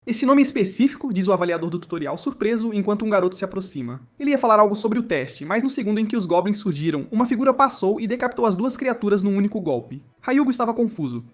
Esse nome específico, diz o avaliador do tutorial surpreso enquanto um garoto se aproxima. Ele ia falar algo sobre o teste, mas no segundo em que os goblins surgiram, uma figura passou e decapitou as duas criaturas num único golpe. Hyugo estava confuso.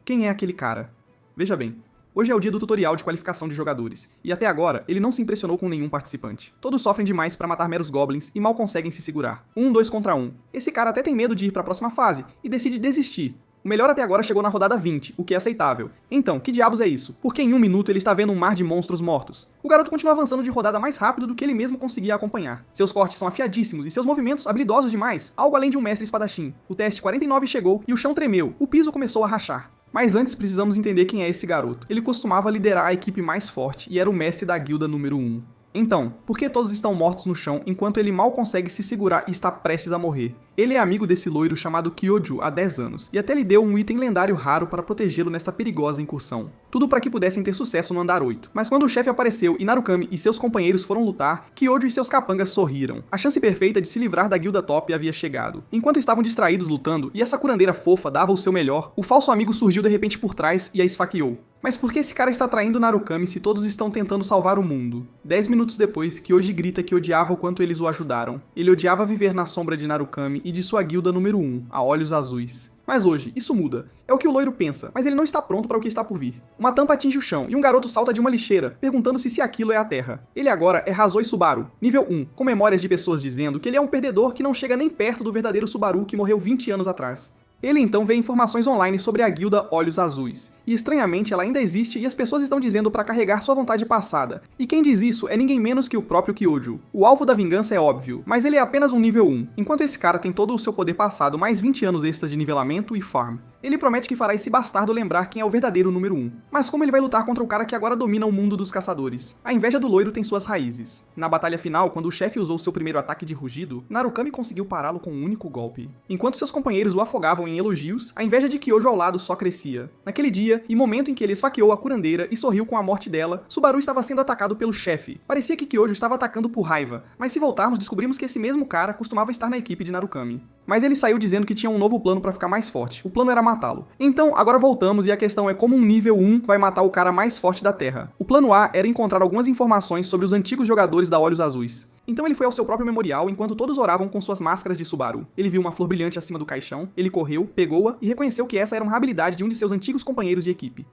Quem é aquele cara? Veja bem, hoje é o dia do tutorial de qualificação de jogadores, e até agora ele não se impressionou com nenhum participante. Todos sofrem demais para matar meros goblins e mal conseguem se segurar. 2 contra 1. Esse cara até tem medo de ir para a próxima fase e decide desistir. O melhor até agora chegou na rodada 20, o que é aceitável. Então, que diabos é isso? Porque em 1 minuto ele está vendo um mar de monstros mortos. O garoto continua avançando de rodada mais rápido do que ele mesmo conseguia acompanhar. Seus cortes são afiadíssimos e seus movimentos habilidosos demais, algo além de um mestre espadachim. O teste 49 chegou e o chão tremeu, o piso começou a rachar. Mas antes precisamos entender quem é esse garoto. Ele costumava liderar a equipe mais forte e era o mestre da guilda número 1. Então, por que todos estão mortos no chão enquanto ele mal consegue se segurar e está prestes a morrer? Ele é amigo desse loiro chamado Kyoju há 10 anos, e até lhe deu um item lendário raro para protegê-lo nesta perigosa incursão. Tudo para que pudessem ter sucesso no andar 8. Mas quando o chefe apareceu e Narukami e seus companheiros foram lutar, Kyoju e seus capangas sorriram. A chance perfeita de se livrar da guilda top havia chegado. Enquanto estavam distraídos lutando e essa curandeira fofa dava o seu melhor, o falso amigo surgiu de repente por trás e a esfaqueou. Mas por que esse cara está traindo Narukami se todos estão tentando salvar o mundo? 10 minutos depois, Kyoji grita que odiava o quanto eles o ajudaram. Ele odiava viver na sombra de Narukami e de sua guilda número 1, a Olhos Azuis. Mas hoje, isso muda. É o que o loiro pensa, mas ele não está pronto para o que está por vir. Uma tampa atinge o chão e um garoto salta de uma lixeira, perguntando-se se aquilo é a Terra. Ele agora é Hazoi Subaru, nível 1, com memórias de pessoas dizendo que ele é um perdedor que não chega nem perto do verdadeiro Subaru que morreu 20 anos atrás. Ele então vê informações online sobre a guilda Olhos Azuis, e estranhamente ela ainda existe e as pessoas estão dizendo para carregar sua vontade passada, e quem diz isso é ninguém menos que o próprio Kyoju. O alvo da vingança é óbvio, mas ele é apenas um nível 1, enquanto esse cara tem todo o seu poder passado mais 20 anos extras de nivelamento e farm. Ele promete que fará esse bastardo lembrar quem é o verdadeiro número 1. Mas como ele vai lutar contra o cara que agora domina o mundo dos caçadores? A inveja do loiro tem suas raízes. Na batalha final, quando o chefe usou seu primeiro ataque de rugido, Narukami conseguiu pará-lo com um único golpe. Enquanto seus companheiros o afogavam em elogios, a inveja de Kyojo ao lado só crescia. Naquele dia, e momento em que ele esfaqueou a curandeira e sorriu com a morte dela, Subaru estava sendo atacado pelo chefe. Parecia que Kyojo estava atacando por raiva, mas se voltarmos descobrimos que esse mesmo cara costumava estar na equipe de Narukami. Mas ele saiu dizendo que tinha um novo plano para ficar mais forte. O plano era matá-lo. Então, agora voltamos e a questão é como um nível 1 vai matar o cara mais forte da Terra. O plano A era encontrar algumas informações sobre os antigos jogadores da Olhos Azuis. Então ele foi ao seu próprio memorial enquanto todos oravam com suas máscaras de Subaru. Ele viu uma flor brilhante acima do caixão, ele correu, pegou-a e reconheceu que essa era uma habilidade de um de seus antigos companheiros de equipe.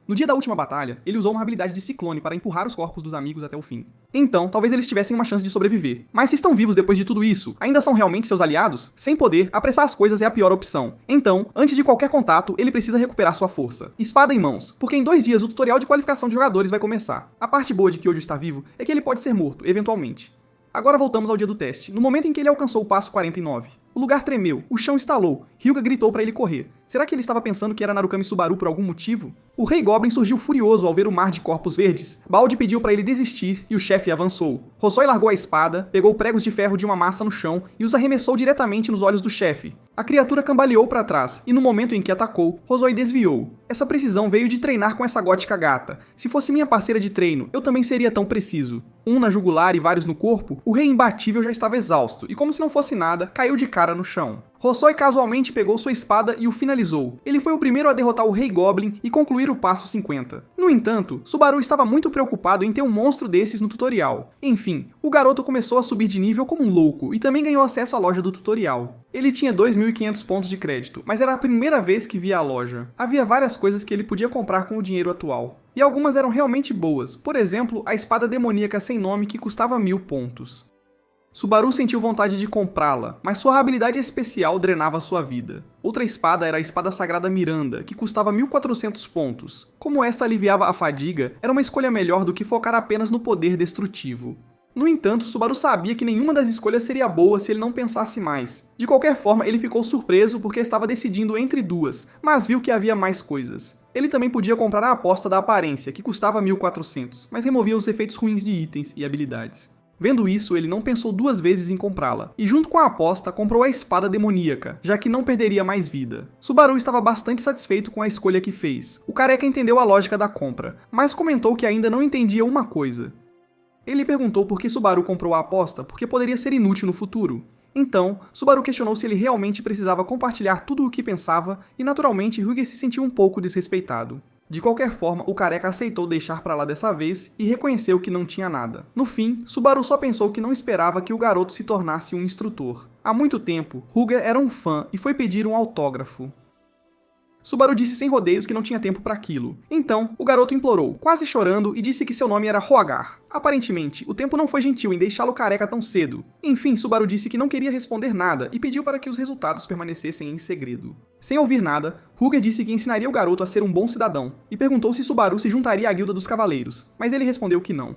No dia da última batalha, ele usou uma habilidade de ciclone para empurrar os corpos dos amigos até o fim. Então, talvez eles tivessem uma chance de sobreviver. Mas se estão vivos depois de tudo isso, ainda são realmente seus aliados? Sem poder, apressar as coisas é a pior opção. Então, antes de qualquer contato, ele precisa recuperar sua força. Espada em mãos, porque em 2 dias o tutorial de qualificação de jogadores vai começar. A parte boa de Kyojo estar vivo é que ele pode ser morto, eventualmente. Agora voltamos ao dia do teste, no momento em que ele alcançou o passo 49. O lugar tremeu, o chão estalou, Hyuga gritou para ele correr. Será que ele estava pensando que era Narukami Subaru por algum motivo? O Rei Goblin surgiu furioso ao ver o mar de corpos verdes. Balde pediu para ele desistir e o chefe avançou. Hosoi largou a espada, pegou pregos de ferro de uma massa no chão e os arremessou diretamente nos olhos do chefe. A criatura cambaleou para trás e no momento em que atacou, Hosoi desviou. Essa precisão veio de treinar com essa gótica gata. Se fosse minha parceira de treino, eu também seria tão preciso. Um na jugular e vários no corpo, o rei imbatível já estava exausto e como se não fosse nada, caiu de cara no chão. Hosoi casualmente pegou sua espada e o finalizou. Ele foi o primeiro a derrotar o Rei Goblin e concluir o passo 50. No entanto, Subaru estava muito preocupado em ter um monstro desses no tutorial. Enfim, o garoto começou a subir de nível como um louco e também ganhou acesso à loja do tutorial. Ele tinha 2.500 pontos de crédito, mas era a primeira vez que via a loja. Havia várias coisas que ele podia comprar com o dinheiro atual. E algumas eram realmente boas, por exemplo, a espada demoníaca sem nome que custava 1000 pontos. Subaru sentiu vontade de comprá-la, mas sua habilidade especial drenava sua vida. Outra espada era a espada sagrada Miranda, que custava 1400 pontos. Como esta aliviava a fadiga, era uma escolha melhor do que focar apenas no poder destrutivo. No entanto, Subaru sabia que nenhuma das escolhas seria boa se ele não pensasse mais. De qualquer forma, ele ficou surpreso porque estava decidindo entre duas, mas viu que havia mais coisas. Ele também podia comprar a aposta da aparência, que custava 1400, mas removia os efeitos ruins de itens e habilidades. Vendo isso, ele não pensou 2 vezes em comprá-la, e junto com a aposta, comprou a espada demoníaca, já que não perderia mais vida. Subaru estava bastante satisfeito com a escolha que fez. O careca entendeu a lógica da compra, mas comentou que ainda não entendia uma coisa. Ele perguntou por que Subaru comprou a aposta, porque poderia ser inútil no futuro. Então, Subaru questionou se ele realmente precisava compartilhar tudo o que pensava, e naturalmente Hyuga se sentiu um pouco desrespeitado. De qualquer forma, o careca aceitou deixar pra lá dessa vez e reconheceu que não tinha nada. No fim, Subaru só pensou que não esperava que o garoto se tornasse um instrutor. Há muito tempo, Ruger era um fã e foi pedir um autógrafo. Subaru disse sem rodeios que não tinha tempo para aquilo. Então, o garoto implorou, quase chorando, e disse que seu nome era Roagar. Aparentemente, o tempo não foi gentil em deixá-lo careca tão cedo. Enfim, Subaru disse que não queria responder nada e pediu para que os resultados permanecessem em segredo. Sem ouvir nada, Ruger disse que ensinaria o garoto a ser um bom cidadão, e perguntou se Subaru se juntaria à Guilda dos Cavaleiros, mas ele respondeu que não.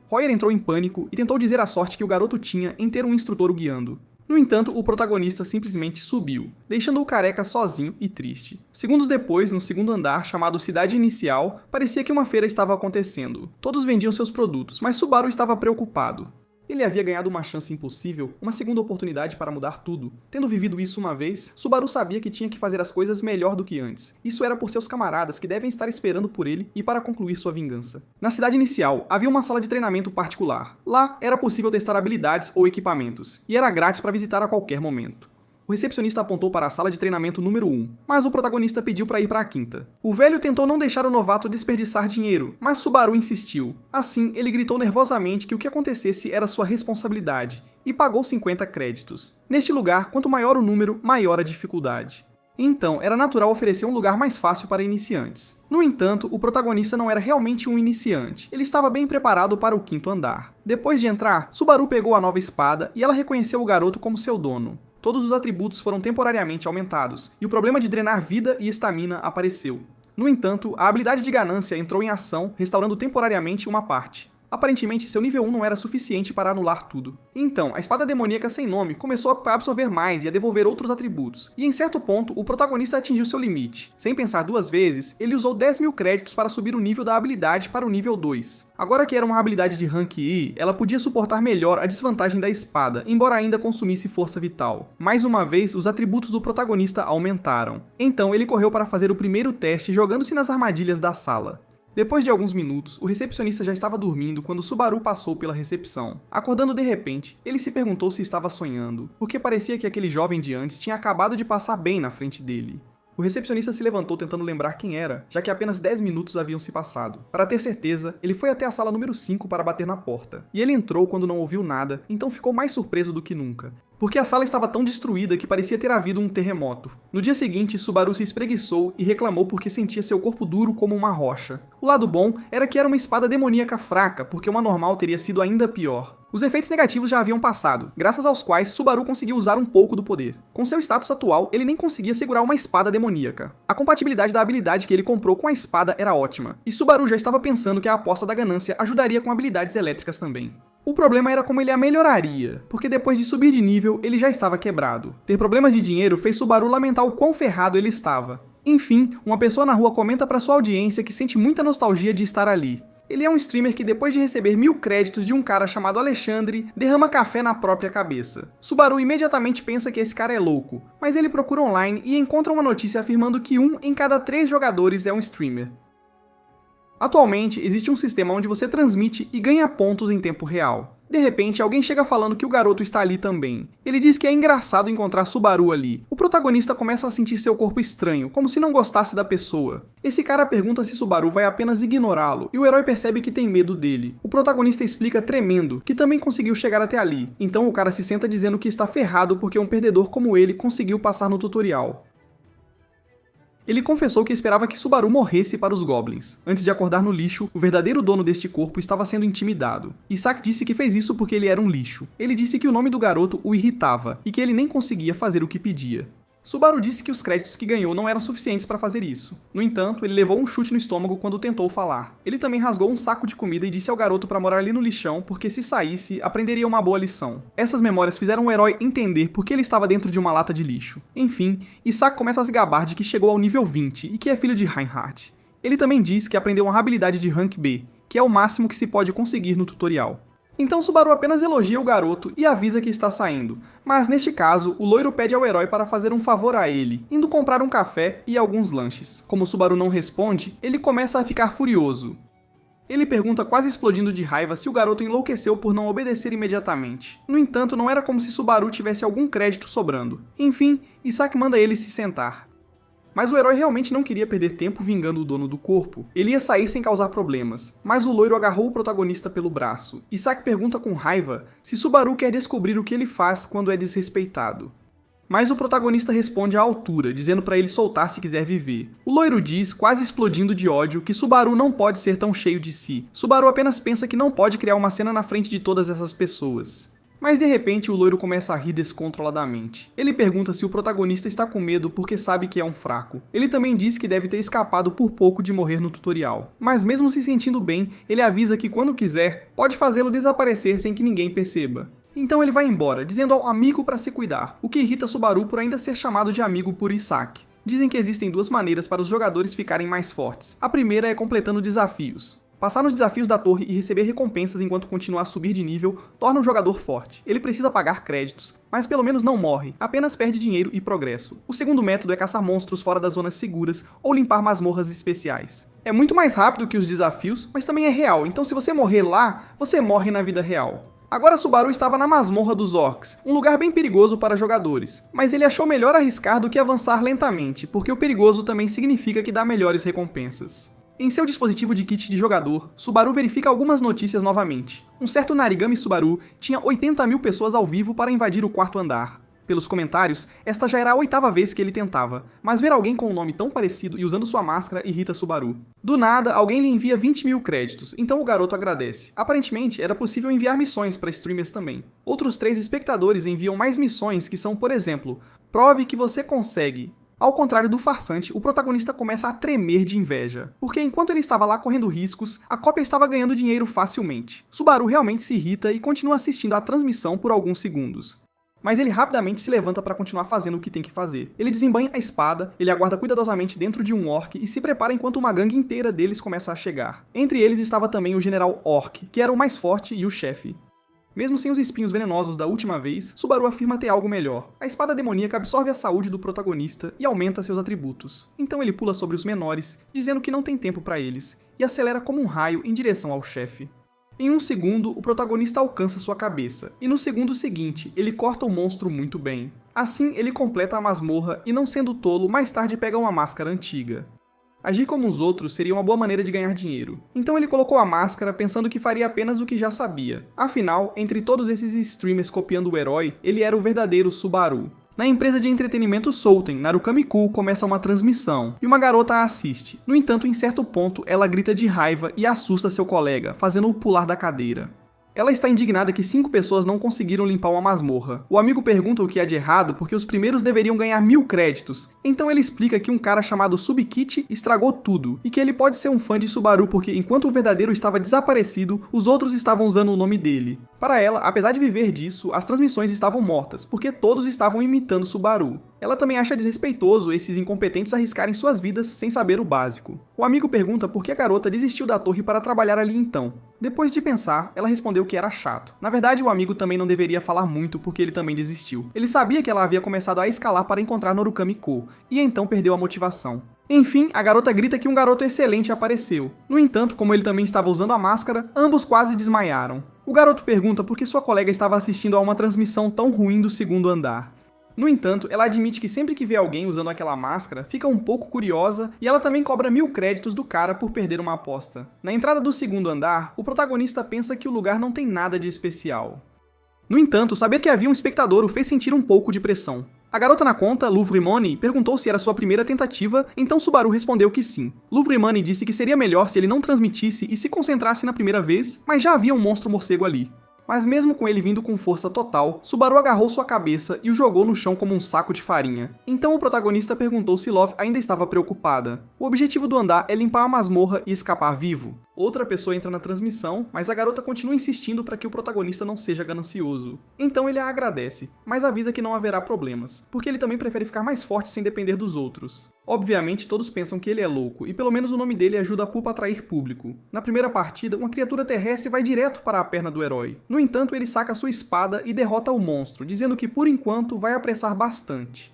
Royer entrou em pânico e tentou dizer a sorte que o garoto tinha em ter um instrutor o guiando. No entanto, o protagonista simplesmente subiu, deixando o careca sozinho e triste. Segundos depois, no segundo andar, chamado Cidade Inicial, parecia que uma feira estava acontecendo. Todos vendiam seus produtos, mas Subaru estava preocupado. Ele havia ganhado uma chance impossível, uma segunda oportunidade para mudar tudo. Tendo vivido isso uma vez, Subaru sabia que tinha que fazer as coisas melhor do que antes. Isso era por seus camaradas que devem estar esperando por ele e para concluir sua vingança. Na cidade inicial, havia uma sala de treinamento particular. Lá, era possível testar habilidades ou equipamentos, e era grátis para visitar a qualquer momento. O recepcionista apontou para a sala de treinamento número 1, mas o protagonista pediu para ir para a quinta. O velho tentou não deixar o novato desperdiçar dinheiro, mas Subaru insistiu. Assim, ele gritou nervosamente que o que acontecesse era sua responsabilidade, e pagou 50 créditos. Neste lugar, quanto maior o número, maior a dificuldade. Então, era natural oferecer um lugar mais fácil para iniciantes. No entanto, o protagonista não era realmente um iniciante. Ele estava bem preparado para o quinto andar. Depois de entrar, Subaru pegou a nova espada e ela reconheceu o garoto como seu dono. Todos os atributos foram temporariamente aumentados, e o problema de drenar vida e estamina apareceu. No entanto, a habilidade de ganância entrou em ação, restaurando temporariamente uma parte. Aparentemente, seu nível 1 não era suficiente para anular tudo. Então, a espada demoníaca sem nome começou a absorver mais e a devolver outros atributos, e em certo ponto, o protagonista atingiu seu limite. Sem pensar duas vezes, ele usou 10.000 créditos para subir o nível da habilidade para o nível 2. Agora que era uma habilidade de rank I, ela podia suportar melhor a desvantagem da espada, embora ainda consumisse força vital. Mais uma vez, os atributos do protagonista aumentaram. Então, ele correu para fazer o primeiro teste jogando-se nas armadilhas da sala. Depois de alguns minutos, o recepcionista já estava dormindo quando Subaru passou pela recepção. Acordando de repente, ele se perguntou se estava sonhando, porque parecia que aquele jovem de antes tinha acabado de passar bem na frente dele. O recepcionista se levantou tentando lembrar quem era, já que apenas 10 minutos haviam se passado. Para ter certeza, ele foi até a sala número 5 para bater na porta. E ele entrou quando não ouviu nada, então ficou mais surpreso do que nunca. Porque a sala estava tão destruída que parecia ter havido um terremoto. No dia seguinte, Subaru se espreguiçou e reclamou porque sentia seu corpo duro como uma rocha. O lado bom era que era uma espada demoníaca fraca, porque uma normal teria sido ainda pior. Os efeitos negativos já haviam passado, graças aos quais Subaru conseguiu usar um pouco do poder. Com seu status atual, ele nem conseguia segurar uma espada demoníaca. A compatibilidade da habilidade que ele comprou com a espada era ótima, e Subaru já estava pensando que a aposta da ganância ajudaria com habilidades elétricas também. O problema era como ele a melhoraria, porque depois de subir de nível, ele já estava quebrado. Ter problemas de dinheiro fez Subaru lamentar o quão ferrado ele estava. Enfim, uma pessoa na rua comenta para sua audiência que sente muita nostalgia de estar ali. Ele é um streamer que depois de receber 1000 créditos de um cara chamado Alexandre, derrama café na própria cabeça. Subaru imediatamente pensa que esse cara é louco, mas ele procura online e encontra uma notícia afirmando que 1 em cada 3 jogadores é um streamer. Atualmente, existe um sistema onde você transmite e ganha pontos em tempo real. De repente, alguém chega falando que o garoto está ali também. Ele diz que é engraçado encontrar Subaru ali. O protagonista começa a sentir seu corpo estranho, como se não gostasse da pessoa. Esse cara pergunta se Subaru vai apenas ignorá-lo, e o herói percebe que tem medo dele. O protagonista explica tremendo, que também conseguiu chegar até ali. Então o cara se senta dizendo que está ferrado porque um perdedor como ele conseguiu passar no tutorial. Ele confessou que esperava que Subaru morresse para os Goblins. Antes de acordar no lixo, o verdadeiro dono deste corpo estava sendo intimidado. Isaac disse que fez isso porque ele era um lixo. Ele disse que o nome do garoto o irritava, e que ele nem conseguia fazer o que pedia. Subaru disse que os créditos que ganhou não eram suficientes para fazer isso. No entanto, ele levou um chute no estômago quando tentou falar. Ele também rasgou um saco de comida e disse ao garoto para morar ali no lixão, porque se saísse, aprenderia uma boa lição. Essas memórias fizeram o herói entender por que ele estava dentro de uma lata de lixo. Enfim, Isaac começa a se gabar de que chegou ao nível 20 e que é filho de Reinhardt. Ele também diz que aprendeu uma habilidade de Rank B, que é o máximo que se pode conseguir no tutorial. Então Subaru apenas elogia o garoto e avisa que está saindo, mas neste caso, o loiro pede ao herói para fazer um favor a ele, indo comprar um café e alguns lanches. Como Subaru não responde, ele começa a ficar furioso. Ele pergunta quase explodindo de raiva se o garoto enlouqueceu por não obedecer imediatamente. No entanto, não era como se Subaru tivesse algum crédito sobrando. Enfim, Isaac manda ele se sentar. Mas o herói realmente não queria perder tempo vingando o dono do corpo. Ele ia sair sem causar problemas, mas o loiro agarrou o protagonista pelo braço. Isaac pergunta com raiva se Subaru quer descobrir o que ele faz quando é desrespeitado. Mas o protagonista responde à altura, dizendo pra ele soltar se quiser viver. O loiro diz, quase explodindo de ódio, que Subaru não pode ser tão cheio de si. Subaru apenas pensa que não pode criar uma cena na frente de todas essas pessoas. Mas de repente o loiro começa a rir descontroladamente. Ele pergunta se o protagonista está com medo porque sabe que é um fraco. Ele também diz que deve ter escapado por pouco de morrer no tutorial. Mas mesmo se sentindo bem, ele avisa que quando quiser, pode fazê-lo desaparecer sem que ninguém perceba. Então ele vai embora, dizendo ao amigo para se cuidar, o que irrita Subaru por ainda ser chamado de amigo por Isaac. Dizem que existem duas maneiras para os jogadores ficarem mais fortes. A primeira é completando desafios. Passar nos desafios da torre e receber recompensas enquanto continuar a subir de nível torna o jogador forte. Ele precisa pagar créditos, mas pelo menos não morre, apenas perde dinheiro e progresso. O segundo método é caçar monstros fora das zonas seguras ou limpar masmorras especiais. É muito mais rápido que os desafios, mas também é real, então se você morrer lá, você morre na vida real. Agora Subaru estava na masmorra dos orcs, um lugar bem perigoso para jogadores, mas ele achou melhor arriscar do que avançar lentamente, porque o perigoso também significa que dá melhores recompensas. Em seu dispositivo de kit de jogador, Subaru verifica algumas notícias novamente. Um certo Narigami Subaru tinha 80 mil pessoas ao vivo para invadir o quarto andar. Pelos comentários, esta já era a 8ª vez que ele tentava, mas ver alguém com um nome tão parecido e usando sua máscara irrita Subaru. Do nada, alguém lhe envia 20 mil créditos, então o garoto agradece. Aparentemente, era possível enviar missões para streamers também. Outros 3 espectadores enviam mais missões que são, por exemplo, prove que você consegue. Ao contrário do farsante, o protagonista começa a tremer de inveja, porque enquanto ele estava lá correndo riscos, a cópia estava ganhando dinheiro facilmente. Subaru realmente se irrita e continua assistindo à transmissão por alguns segundos. Mas ele rapidamente se levanta para continuar fazendo o que tem que fazer. Ele desembainha a espada, ele aguarda cuidadosamente dentro de um orc e se prepara enquanto uma gangue inteira deles começa a chegar. Entre eles estava também o general Orc, que era o mais forte e o chefe. Mesmo sem os espinhos venenosos da última vez, Subaru afirma ter algo melhor. A espada demoníaca absorve a saúde do protagonista e aumenta seus atributos. Então ele pula sobre os menores, dizendo que não tem tempo para eles, e acelera como um raio em direção ao chefe. Em um segundo, o protagonista alcança sua cabeça, e no segundo seguinte, ele corta o monstro muito bem. Assim, ele completa a masmorra e, não sendo tolo, mais tarde pega uma máscara antiga. Agir como os outros seria uma boa maneira de ganhar dinheiro. Então ele colocou a máscara pensando que faria apenas o que já sabia. Afinal, entre todos esses streamers copiando o herói, ele era o verdadeiro Subaru. Na empresa de entretenimento Souten, Narukami-ku começa uma transmissão, e uma garota a assiste. No entanto, em certo ponto, ela grita de raiva e assusta seu colega, fazendo-o pular da cadeira. Ela está indignada que 5 pessoas não conseguiram limpar uma masmorra. O amigo pergunta o que há de errado porque os primeiros deveriam ganhar 1000 créditos. Então ele explica que um cara chamado Subkit estragou tudo, e que ele pode ser um fã de Subaru porque enquanto o verdadeiro estava desaparecido, os outros estavam usando o nome dele. Para ela, apesar de viver disso, as transmissões estavam mortas, porque todos estavam imitando Subaru. Ela também acha desrespeitoso esses incompetentes arriscarem suas vidas sem saber o básico. O amigo pergunta por que a garota desistiu da torre para trabalhar ali então. Depois de pensar, ela respondeu que era chato. Na verdade, o amigo também não deveria falar muito porque ele também desistiu. Ele sabia que ela havia começado a escalar para encontrar Narukami-ku, e então perdeu a motivação. Enfim, a garota grita que um garoto excelente apareceu. No entanto, como ele também estava usando a máscara, ambos quase desmaiaram. O garoto pergunta por que sua colega estava assistindo a uma transmissão tão ruim do segundo andar. No entanto, ela admite que sempre que vê alguém usando aquela máscara, fica um pouco curiosa e ela também cobra 1000 créditos do cara por perder uma aposta. Na entrada do segundo andar, o protagonista pensa que o lugar não tem nada de especial. No entanto, saber que havia um espectador o fez sentir um pouco de pressão. A garota na conta, Louvre Money, perguntou se era sua primeira tentativa, então Subaru respondeu que sim. Louvre Money disse que seria melhor se ele não transmitisse e se concentrasse na primeira vez, mas já havia um monstro morcego ali. Mas mesmo com ele vindo com força total, Subaru agarrou sua cabeça e o jogou no chão como um saco de farinha. Então o protagonista perguntou se Love ainda estava preocupada. O objetivo do andar é limpar a masmorra e escapar vivo. Outra pessoa entra na transmissão, mas a garota continua insistindo para que o protagonista não seja ganancioso. Então ele a agradece, mas avisa que não haverá problemas, porque ele também prefere ficar mais forte sem depender dos outros. Obviamente todos pensam que ele é louco, e pelo menos o nome dele ajuda a Pulpa a atrair público. Na primeira partida, uma criatura terrestre vai direto para a perna do herói. No entanto, ele saca sua espada e derrota o monstro, dizendo que por enquanto vai apressar bastante.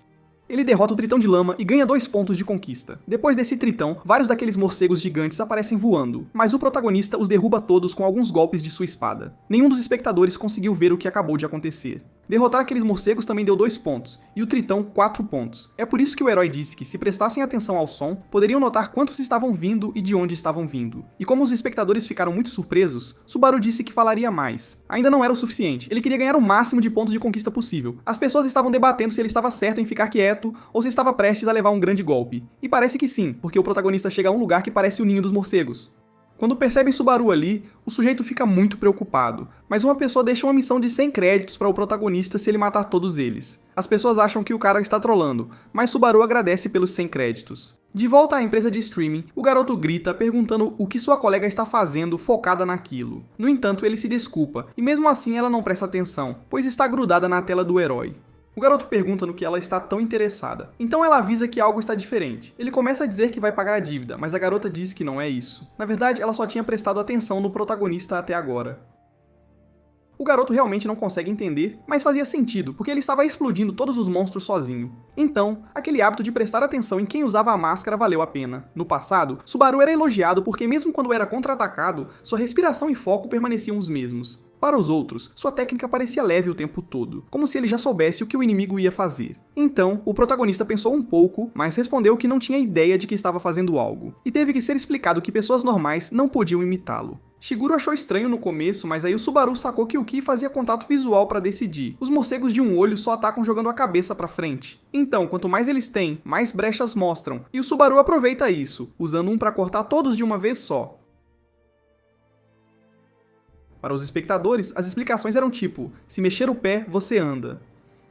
Ele derrota o Tritão de Lama e ganha 2 pontos de conquista. Depois desse Tritão, vários daqueles morcegos gigantes aparecem voando, mas o protagonista os derruba todos com alguns golpes de sua espada. Nenhum dos espectadores conseguiu ver o que acabou de acontecer. Derrotar aqueles morcegos também deu 2 pontos, e o Tritão 4 pontos. É por isso que o herói disse que, se prestassem atenção ao som, poderiam notar quantos estavam vindo e de onde estavam vindo. E como os espectadores ficaram muito surpresos, Subaru disse que falaria mais. Ainda não era o suficiente, ele queria ganhar o máximo de pontos de conquista possível. As pessoas estavam debatendo se ele estava certo em ficar quieto, ou se estava prestes a levar um grande golpe. E parece que sim, porque o protagonista chega a um lugar que parece o ninho dos morcegos. Quando percebem Subaru ali, o sujeito fica muito preocupado, mas uma pessoa deixa uma missão de 100 créditos para o protagonista se ele matar todos eles. As pessoas acham que o cara está trolando, mas Subaru agradece pelos 100 créditos. De volta à empresa de streaming, o garoto grita perguntando o que sua colega está fazendo focada naquilo. No entanto, ele se desculpa, e mesmo assim ela não presta atenção, pois está grudada na tela do herói. O garoto pergunta no que ela está tão interessada. Então ela avisa que algo está diferente. Ele começa a dizer que vai pagar a dívida, mas a garota diz que não é isso. Na verdade, ela só tinha prestado atenção no protagonista até agora. O garoto realmente não consegue entender, mas fazia sentido, porque ele estava explodindo todos os monstros sozinho. Então, aquele hábito de prestar atenção em quem usava a máscara valeu a pena. No passado, Subaru era elogiado porque mesmo quando era contra-atacado, sua respiração e foco permaneciam os mesmos. Para os outros, sua técnica parecia leve o tempo todo, como se ele já soubesse o que o inimigo ia fazer. Então, o protagonista pensou um pouco, mas respondeu que não tinha ideia de que estava fazendo algo, e teve que ser explicado que pessoas normais não podiam imitá-lo. Shiguro achou estranho no começo, mas aí o Subaru sacou que o Ki fazia contato visual para decidir. Os morcegos de um olho só atacam jogando a cabeça para frente. Então, quanto mais eles têm, mais brechas mostram, e o Subaru aproveita isso, usando um para cortar todos de uma vez só. Para os espectadores, as explicações eram tipo, se mexer o pé, você anda.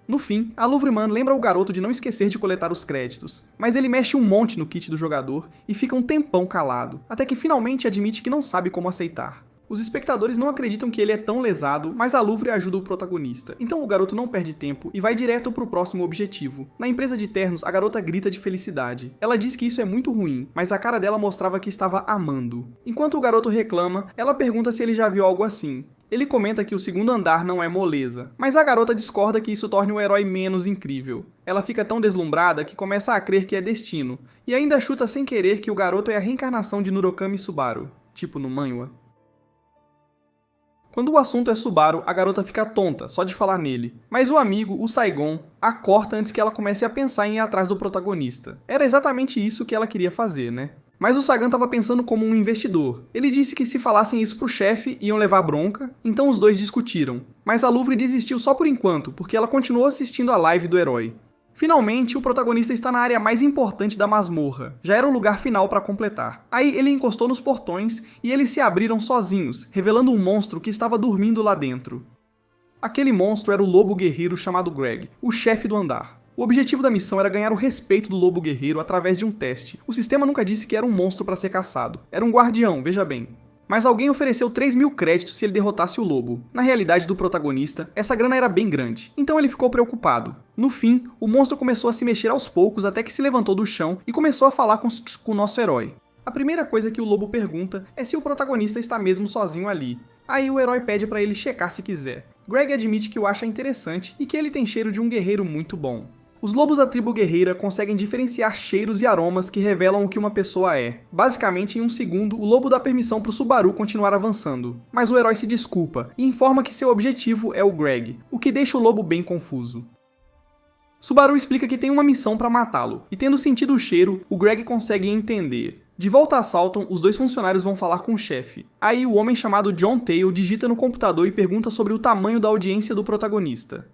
No fim, a Louvreman lembra o garoto de não esquecer de coletar os créditos, mas ele mexe um monte no kit do jogador e fica um tempão calado, até que finalmente admite que não sabe como aceitar. Os espectadores não acreditam que ele é tão lesado, mas a Louvre ajuda o protagonista, então o garoto não perde tempo e vai direto pro próximo objetivo. Na empresa de ternos, a garota grita de felicidade. Ela diz que isso é muito ruim, mas a cara dela mostrava que estava amando. Enquanto o garoto reclama, ela pergunta se ele já viu algo assim. Ele comenta que o segundo andar não é moleza, mas a garota discorda que isso torne o herói menos incrível. Ela fica tão deslumbrada que começa a crer que é destino, e ainda chuta sem querer que o garoto é a reencarnação de Murakami Subaru, tipo no manhwa. Quando o assunto é Subaru, a garota fica tonta, só de falar nele. Mas o amigo, o Saigon, a corta antes que ela comece a pensar em ir atrás do protagonista. Era exatamente isso que ela queria fazer, né? Mas o Sagan estava pensando como um investidor. Ele disse que se falassem isso pro chefe, iam levar bronca, então os dois discutiram. Mas a Louvre desistiu só por enquanto, porque ela continuou assistindo a live do herói. Finalmente, o protagonista está na área mais importante da masmorra. Já era o lugar final para completar. Aí ele encostou nos portões e eles se abriram sozinhos, revelando um monstro que estava dormindo lá dentro. Aquele monstro era o lobo guerreiro chamado Greg, o chefe do andar. O objetivo da missão era ganhar o respeito do lobo guerreiro através de um teste. O sistema nunca disse que era um monstro para ser caçado. Era um guardião, veja bem. Mas alguém ofereceu 3.000 créditos se ele derrotasse o lobo. Na realidade do protagonista, essa grana era bem grande, então ele ficou preocupado. No fim, o monstro começou a se mexer aos poucos até que se levantou do chão e começou a falar com o nosso herói. A primeira coisa que o lobo pergunta é se o protagonista está mesmo sozinho ali. Aí o herói pede para ele checar se quiser. Greg admite que o acha interessante e que ele tem cheiro de um guerreiro muito bom. Os lobos da tribo guerreira conseguem diferenciar cheiros e aromas que revelam o que uma pessoa é. Basicamente, em um segundo, o lobo dá permissão para o Subaru continuar avançando. Mas o herói se desculpa e informa que seu objetivo é o Greg, o que deixa o lobo bem confuso. Subaru explica que tem uma missão para matá-lo, e tendo sentido o cheiro, o Greg consegue entender. De volta a Salton, os dois funcionários vão falar com o chefe. Aí o homem chamado John Tail digita no computador e pergunta sobre o tamanho da audiência do protagonista.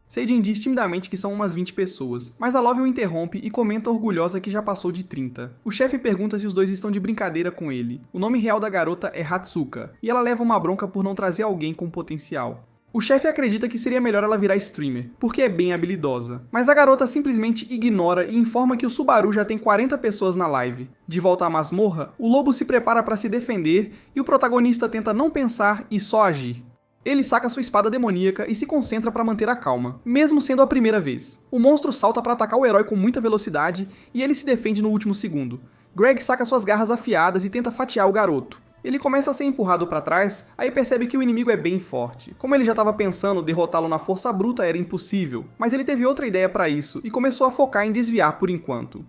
Seijin diz timidamente que são umas 20 pessoas, mas a Love o interrompe e comenta orgulhosa que já passou de 30. O chefe pergunta se os dois estão de brincadeira com ele. O nome real da garota é Hatsuka, e ela leva uma bronca por não trazer alguém com potencial. O chefe acredita que seria melhor ela virar streamer, porque é bem habilidosa. Mas a garota simplesmente ignora e informa que o Subaru já tem 40 pessoas na live. De volta à masmorra, o lobo se prepara para se defender e o protagonista tenta não pensar e só agir. Ele saca sua espada demoníaca e se concentra para manter a calma, mesmo sendo a primeira vez. O monstro salta para atacar o herói com muita velocidade e ele se defende no último segundo. Greg saca suas garras afiadas e tenta fatiar o garoto. Ele começa a ser empurrado para trás, aí percebe que o inimigo é bem forte. Como ele já estava pensando derrotá-lo na força bruta era impossível, mas ele teve outra ideia para isso e começou a focar em desviar por enquanto.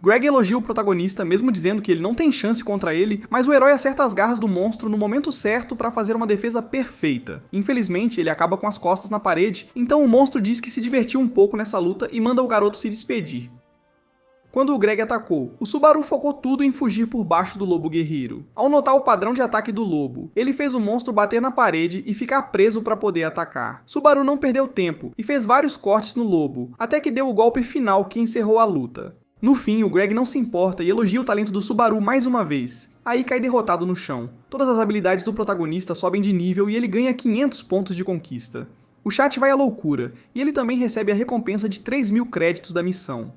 Greg elogia o protagonista, mesmo dizendo que ele não tem chance contra ele, mas o herói acerta as garras do monstro no momento certo para fazer uma defesa perfeita. Infelizmente, ele acaba com as costas na parede, então o monstro diz que se divertiu um pouco nessa luta e manda o garoto se despedir. Quando o Greg atacou, o Subaru focou tudo em fugir por baixo do lobo guerreiro. Ao notar o padrão de ataque do lobo, ele fez o monstro bater na parede e ficar preso para poder atacar. Subaru não perdeu tempo e fez vários cortes no lobo, até que deu o golpe final que encerrou a luta. No fim, o Greg não se importa e elogia o talento do Subaru mais uma vez. Aí cai derrotado no chão. Todas as habilidades do protagonista sobem de nível e ele ganha 500 pontos de conquista. O chat vai à loucura, e ele também recebe a recompensa de 3.000 créditos da missão.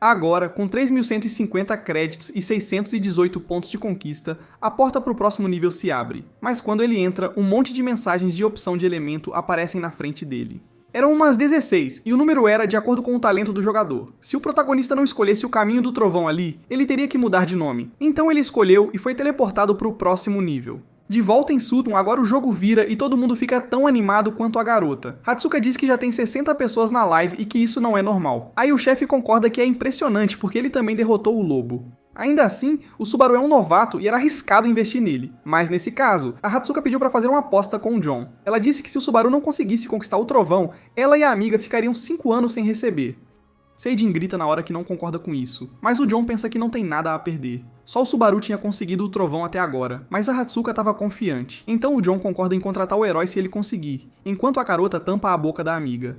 Agora, com 3.150 créditos e 618 pontos de conquista, a porta para o próximo nível se abre. Mas quando ele entra, um monte de mensagens de opção de elemento aparecem na frente dele. Eram umas 16, e o número era de acordo com o talento do jogador. Se o protagonista não escolhesse o caminho do trovão ali, ele teria que mudar de nome. Então ele escolheu e foi teleportado para o próximo nível. De volta em Sudon, agora o jogo vira e todo mundo fica tão animado quanto a garota. Hatsuka diz que já tem 60 pessoas na live e que isso não é normal. Aí o chefe concorda que é impressionante porque ele também derrotou o lobo. Ainda assim, o Subaru é um novato e era arriscado investir nele. Mas nesse caso, a Hatsuka pediu para fazer uma aposta com o John. Ela disse que se o Subaru não conseguisse conquistar o trovão, ela e a amiga ficariam 5 anos sem receber. Seijin grita na hora que não concorda com isso, mas o John pensa que não tem nada a perder. Só o Subaru tinha conseguido o trovão até agora, mas a Hatsuka estava confiante. Então o John concorda em contratar o herói se ele conseguir, enquanto a garota tampa a boca da amiga.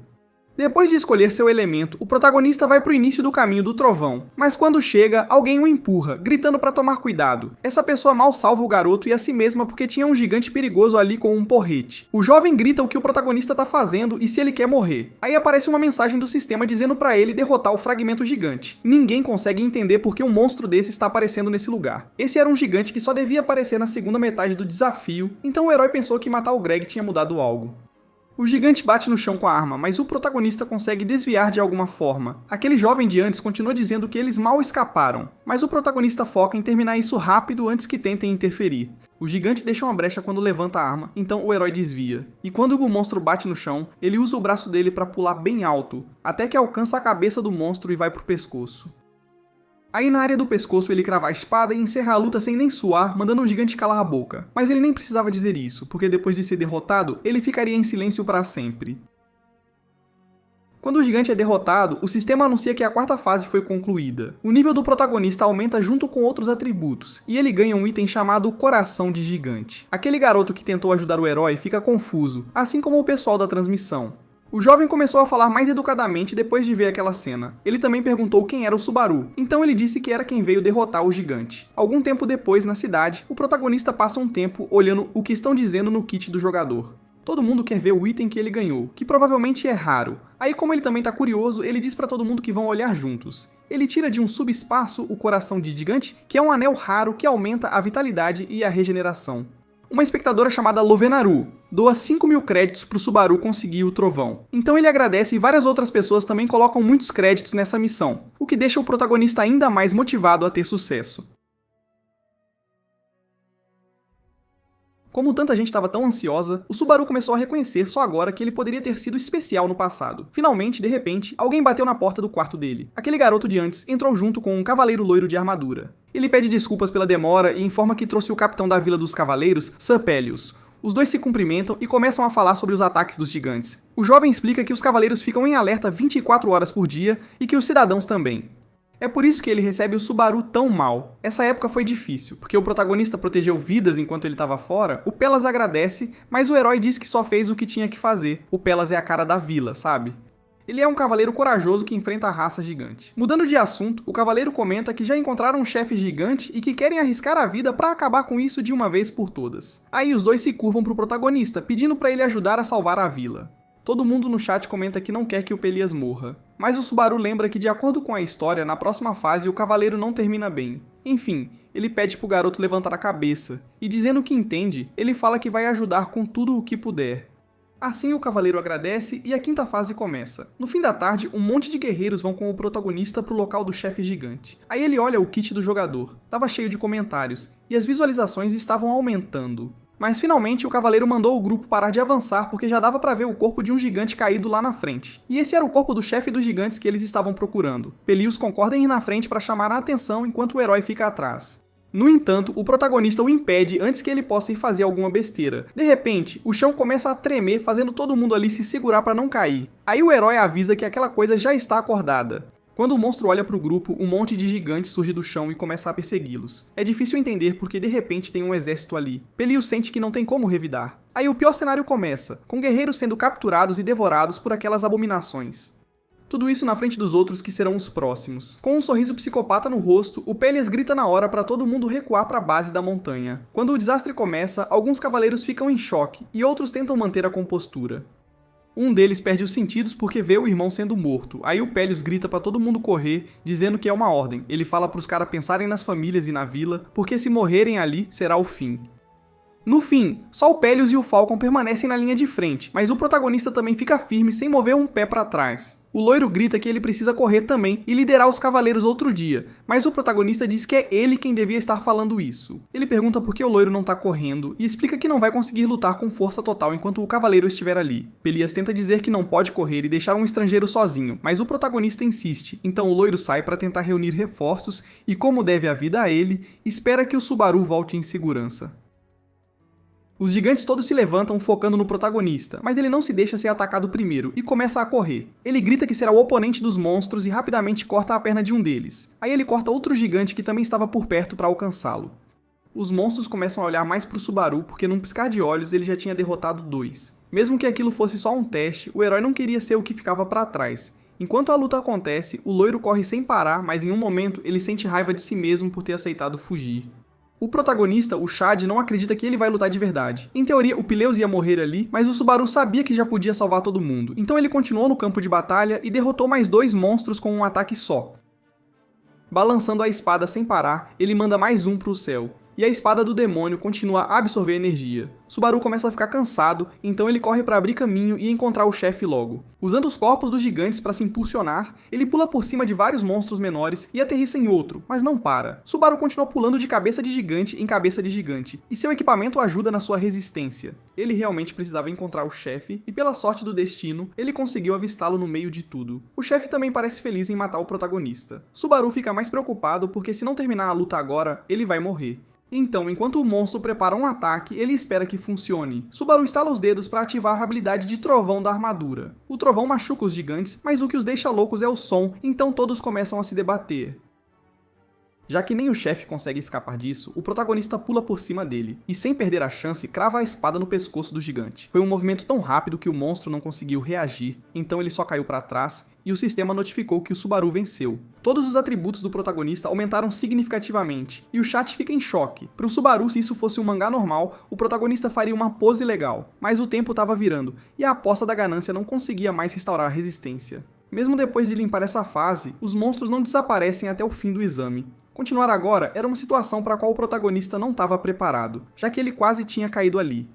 Depois de escolher seu elemento, o protagonista vai pro início do caminho do trovão, mas quando chega, alguém o empurra, gritando para tomar cuidado. Essa pessoa mal salva o garoto e a si mesma porque tinha um gigante perigoso ali com um porrete. O jovem grita o que o protagonista tá fazendo e se ele quer morrer. Aí aparece uma mensagem do sistema dizendo para ele derrotar o fragmento gigante. Ninguém consegue entender por que um monstro desse está aparecendo nesse lugar. Esse era um gigante que só devia aparecer na segunda metade do desafio, então o herói pensou que matar o Greg tinha mudado algo. O gigante bate no chão com a arma, mas o protagonista consegue desviar de alguma forma. Aquele jovem de antes continua dizendo que eles mal escaparam, mas o protagonista foca em terminar isso rápido antes que tentem interferir. O gigante deixa uma brecha quando levanta a arma, então o herói desvia. E quando o monstro bate no chão, ele usa o braço dele para pular bem alto, até que alcança a cabeça do monstro e vai pro pescoço. Aí na área do pescoço ele crava a espada e encerra a luta sem nem suar, mandando o gigante calar a boca. Mas ele nem precisava dizer isso, porque depois de ser derrotado, ele ficaria em silêncio para sempre. Quando o gigante é derrotado, o sistema anuncia que a quarta fase foi concluída. O nível do protagonista aumenta junto com outros atributos, e ele ganha um item chamado Coração de Gigante. Aquele garoto que tentou ajudar o herói fica confuso, assim como o pessoal da transmissão. O jovem começou a falar mais educadamente depois de ver aquela cena. Ele também perguntou quem era o Subaru, então ele disse que era quem veio derrotar o gigante. Algum tempo depois, na cidade, o protagonista passa um tempo olhando o que estão dizendo no kit do jogador. Todo mundo quer ver o item que ele ganhou, que provavelmente é raro. Aí, como ele também tá curioso, ele diz pra todo mundo que vão olhar juntos. Ele tira de um subespaço o Coração de Gigante, que é um anel raro que aumenta a vitalidade e a regeneração. Uma espectadora chamada Lovenaru doa 5.000 créditos pro Subaru conseguir o trovão. Então ele agradece e várias outras pessoas também colocam muitos créditos nessa missão, o que deixa o protagonista ainda mais motivado a ter sucesso. Como tanta gente estava tão ansiosa, o Subaru começou a reconhecer só agora que ele poderia ter sido especial no passado. Finalmente, de repente, alguém bateu na porta do quarto dele. Aquele garoto de antes entrou junto com um cavaleiro loiro de armadura. Ele pede desculpas pela demora e informa que trouxe o capitão da Vila dos Cavaleiros, Sir Pelios. Os dois se cumprimentam e começam a falar sobre os ataques dos gigantes. O jovem explica que os cavaleiros ficam em alerta 24 horas por dia e que os cidadãos também. É por isso que ele recebe o Subaru tão mal. Essa época foi difícil, porque o protagonista protegeu vidas enquanto ele estava fora, o Pelas agradece, mas o herói diz que só fez o que tinha que fazer. O Pelas é a cara da vila, sabe? Ele é um cavaleiro corajoso que enfrenta a raça gigante. Mudando de assunto, o cavaleiro comenta que já encontraram um chefe gigante e que querem arriscar a vida para acabar com isso de uma vez por todas. Aí os dois se curvam pro protagonista, pedindo para ele ajudar a salvar a vila. Todo mundo no chat comenta que não quer que o Pelias morra. Mas o Subaru lembra que, de acordo com a história, na próxima fase o cavaleiro não termina bem. Enfim, ele pede pro garoto levantar a cabeça, e dizendo que entende, ele fala que vai ajudar com tudo o que puder. Assim o cavaleiro agradece e a quinta fase começa. No fim da tarde, um monte de guerreiros vão com o protagonista pro local do chefe gigante. Aí ele olha o kit do jogador, tava cheio de comentários, e as visualizações estavam aumentando. Mas finalmente o cavaleiro mandou o grupo parar de avançar porque já dava pra ver o corpo de um gigante caído lá na frente. E esse era o corpo do chefe dos gigantes que eles estavam procurando. Pelias concorda em ir na frente para chamar a atenção enquanto o herói fica atrás. No entanto, o protagonista o impede antes que ele possa ir fazer alguma besteira. De repente, o chão começa a tremer, fazendo todo mundo ali se segurar para não cair. Aí o herói avisa que aquela coisa já está acordada. Quando o monstro olha para o grupo, um monte de gigantes surge do chão e começa a persegui-los. É difícil entender porque de repente tem um exército ali. Pelias sente que não tem como revidar. Aí o pior cenário começa, com guerreiros sendo capturados e devorados por aquelas abominações. Tudo isso na frente dos outros que serão os próximos. Com um sorriso psicopata no rosto, o Pelias grita na hora para todo mundo recuar para a base da montanha. Quando o desastre começa, alguns cavaleiros ficam em choque e outros tentam manter a compostura. Um deles perde os sentidos porque vê o irmão sendo morto. Aí o Pelias grita para todo mundo correr, dizendo que é uma ordem. Ele fala para os caras pensarem nas famílias e na vila, porque se morrerem ali, será o fim. No fim, só o Pelias e o Falcon permanecem na linha de frente, mas o protagonista também fica firme sem mover um pé para trás. O loiro grita que ele precisa correr também e liderar os cavaleiros outro dia, mas o protagonista diz que é ele quem devia estar falando isso. Ele pergunta por que o loiro não tá correndo e explica que não vai conseguir lutar com força total enquanto o cavaleiro estiver ali. Pelias tenta dizer que não pode correr e deixar um estrangeiro sozinho, mas o protagonista insiste, então o loiro sai para tentar reunir reforços e, como deve a vida a ele, espera que o Subaru volte em segurança. Os gigantes todos se levantam focando no protagonista, mas ele não se deixa ser atacado primeiro e começa a correr. Ele grita que será o oponente dos monstros e rapidamente corta a perna de um deles. Aí ele corta outro gigante que também estava por perto para alcançá-lo. Os monstros começam a olhar mais para o Subaru porque num piscar de olhos ele já tinha derrotado 2. Mesmo que aquilo fosse só um teste, o herói não queria ser o que ficava para trás. Enquanto a luta acontece, o loiro corre sem parar, mas em um momento ele sente raiva de si mesmo por ter aceitado fugir. O protagonista, o Chad, não acredita que ele vai lutar de verdade. Em teoria, o Pelias ia morrer ali, mas o Subaru sabia que já podia salvar todo mundo. Então ele continuou no campo de batalha e derrotou mais 2 monstros com um ataque só. Balançando a espada sem parar, ele manda mais um pro céu. E a espada do demônio continua a absorver energia. Subaru começa a ficar cansado, então ele corre para abrir caminho e encontrar o chefe logo. Usando os corpos dos gigantes para se impulsionar, ele pula por cima de vários monstros menores e aterrissa em outro, mas não para. Subaru continua pulando de cabeça de gigante em cabeça de gigante, e seu equipamento ajuda na sua resistência. Ele realmente precisava encontrar o chefe, e pela sorte do destino, ele conseguiu avistá-lo no meio de tudo. O chefe também parece feliz em matar o protagonista. Subaru fica mais preocupado porque se não terminar a luta agora, ele vai morrer. Então, enquanto o monstro prepara um ataque, ele espera que funcione. Subaru estala os dedos para ativar a habilidade de trovão da armadura. O trovão machuca os gigantes, mas o que os deixa loucos é o som, então todos começam a se debater. Já que nem o chefe consegue escapar disso, o protagonista pula por cima dele, e sem perder a chance, crava a espada no pescoço do gigante. Foi um movimento tão rápido que o monstro não conseguiu reagir, então ele só caiu para trás, e o sistema notificou que o Subaru venceu. Todos os atributos do protagonista aumentaram significativamente, e o chat fica em choque. Para o Subaru, se isso fosse um mangá normal, o protagonista faria uma pose legal, mas o tempo estava virando, e a aposta da ganância não conseguia mais restaurar a resistência. Mesmo depois de limpar essa fase, os monstros não desaparecem até o fim do exame. Continuar agora era uma situação para a qual o protagonista não estava preparado, já que ele quase tinha caído ali.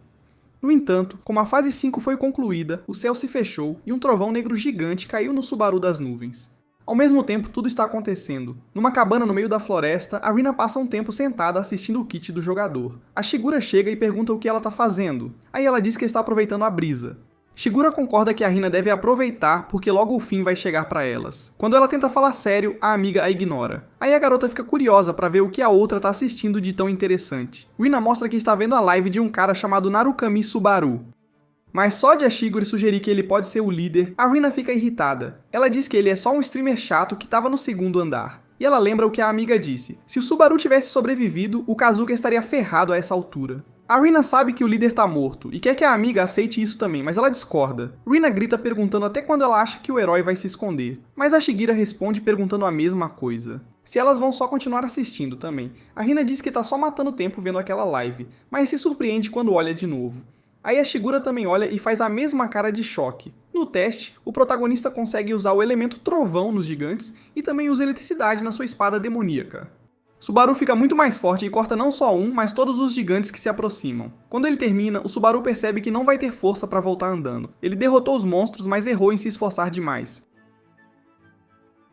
No entanto, como a fase 5 foi concluída, o céu se fechou e um trovão negro gigante caiu no Subaru das nuvens. Ao mesmo tempo, tudo está acontecendo. Numa cabana no meio da floresta, a Rina passa um tempo sentada assistindo o kit do jogador. A Shigura chega e pergunta o que ela está fazendo. Aí ela diz que está aproveitando a brisa. Shigura concorda que a Rina deve aproveitar porque logo o fim vai chegar para elas. Quando ela tenta falar sério, a amiga a ignora. Aí a garota fica curiosa para ver o que a outra tá assistindo de tão interessante. Rina mostra que está vendo a live de um cara chamado Narukami Subaru. Mas só de a Shigura sugerir que ele pode ser o líder, a Rina fica irritada. Ela diz que ele é só um streamer chato que estava no segundo andar. E ela lembra o que a amiga disse. Se o Subaru tivesse sobrevivido, o Kazuka estaria ferrado a essa altura. A Rina sabe que o líder tá morto, e quer que a amiga aceite isso também, mas ela discorda. Rina grita perguntando até quando ela acha que o herói vai se esconder, mas a Shigura responde perguntando a mesma coisa. Se elas vão só continuar assistindo também. A Rina diz que tá só matando tempo vendo aquela live, mas se surpreende quando olha de novo. Aí a Shigura também olha e faz a mesma cara de choque. No teste, o protagonista consegue usar o elemento trovão nos gigantes e também usa eletricidade na sua espada demoníaca. Subaru fica muito mais forte e corta não só um, mas todos os gigantes que se aproximam. Quando ele termina, o Subaru percebe que não vai ter força para voltar andando. Ele derrotou os monstros, mas errou em se esforçar demais.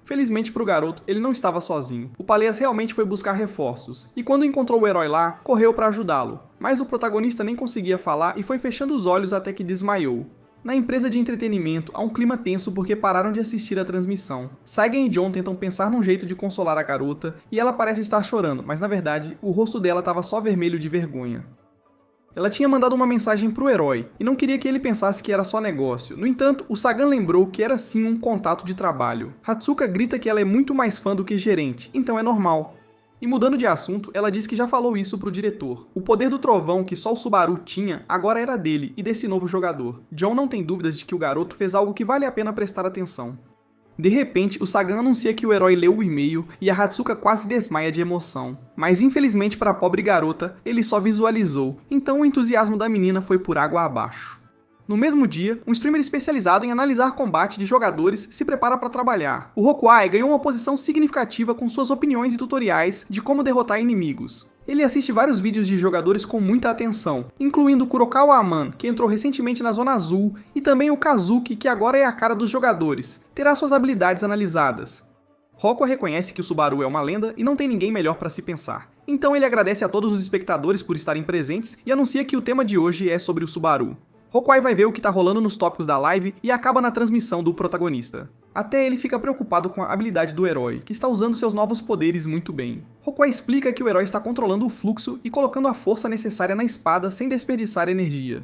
Felizmente para o garoto, ele não estava sozinho. O Paléas realmente foi buscar reforços, e quando encontrou o herói lá, correu para ajudá-lo. Mas o protagonista nem conseguia falar e foi fechando os olhos até que desmaiou. Na empresa de entretenimento, há um clima tenso porque pararam de assistir a transmissão. Saigen e John tentam pensar num jeito de consolar a garota, e ela parece estar chorando, mas na verdade, o rosto dela estava só vermelho de vergonha. Ela tinha mandado uma mensagem pro herói, e não queria que ele pensasse que era só negócio. No entanto, o Sagan lembrou que era sim um contato de trabalho. Hatsuka grita que ela é muito mais fã do que gerente, então é normal. E mudando de assunto, ela diz que já falou isso pro diretor. O poder do trovão que só o Subaru tinha, agora era dele e desse novo jogador. John não tem dúvidas de que o garoto fez algo que vale a pena prestar atenção. De repente, o Sagan anuncia que o herói leu o e-mail e a Hatsuka quase desmaia de emoção. Mas infelizmente para a pobre garota, ele só visualizou, então o entusiasmo da menina foi por água abaixo. No mesmo dia, um streamer especializado em analisar combate de jogadores se prepara para trabalhar. O Rokuai ganhou uma posição significativa com suas opiniões e tutoriais de como derrotar inimigos. Ele assiste vários vídeos de jogadores com muita atenção, incluindo Kurokawa Aman, que entrou recentemente na Zona Azul, e também o Kazuki, que agora é a cara dos jogadores. Terá suas habilidades analisadas. Rokua reconhece que o Subaru é uma lenda e não tem ninguém melhor para se pensar. Então ele agradece a todos os espectadores por estarem presentes e anuncia que o tema de hoje é sobre o Subaru. Rokuai vai ver o que tá rolando nos tópicos da live e acaba na transmissão do protagonista. Até ele fica preocupado com a habilidade do herói, que está usando seus novos poderes muito bem. Rokuai explica que o herói está controlando o fluxo e colocando a força necessária na espada sem desperdiçar energia.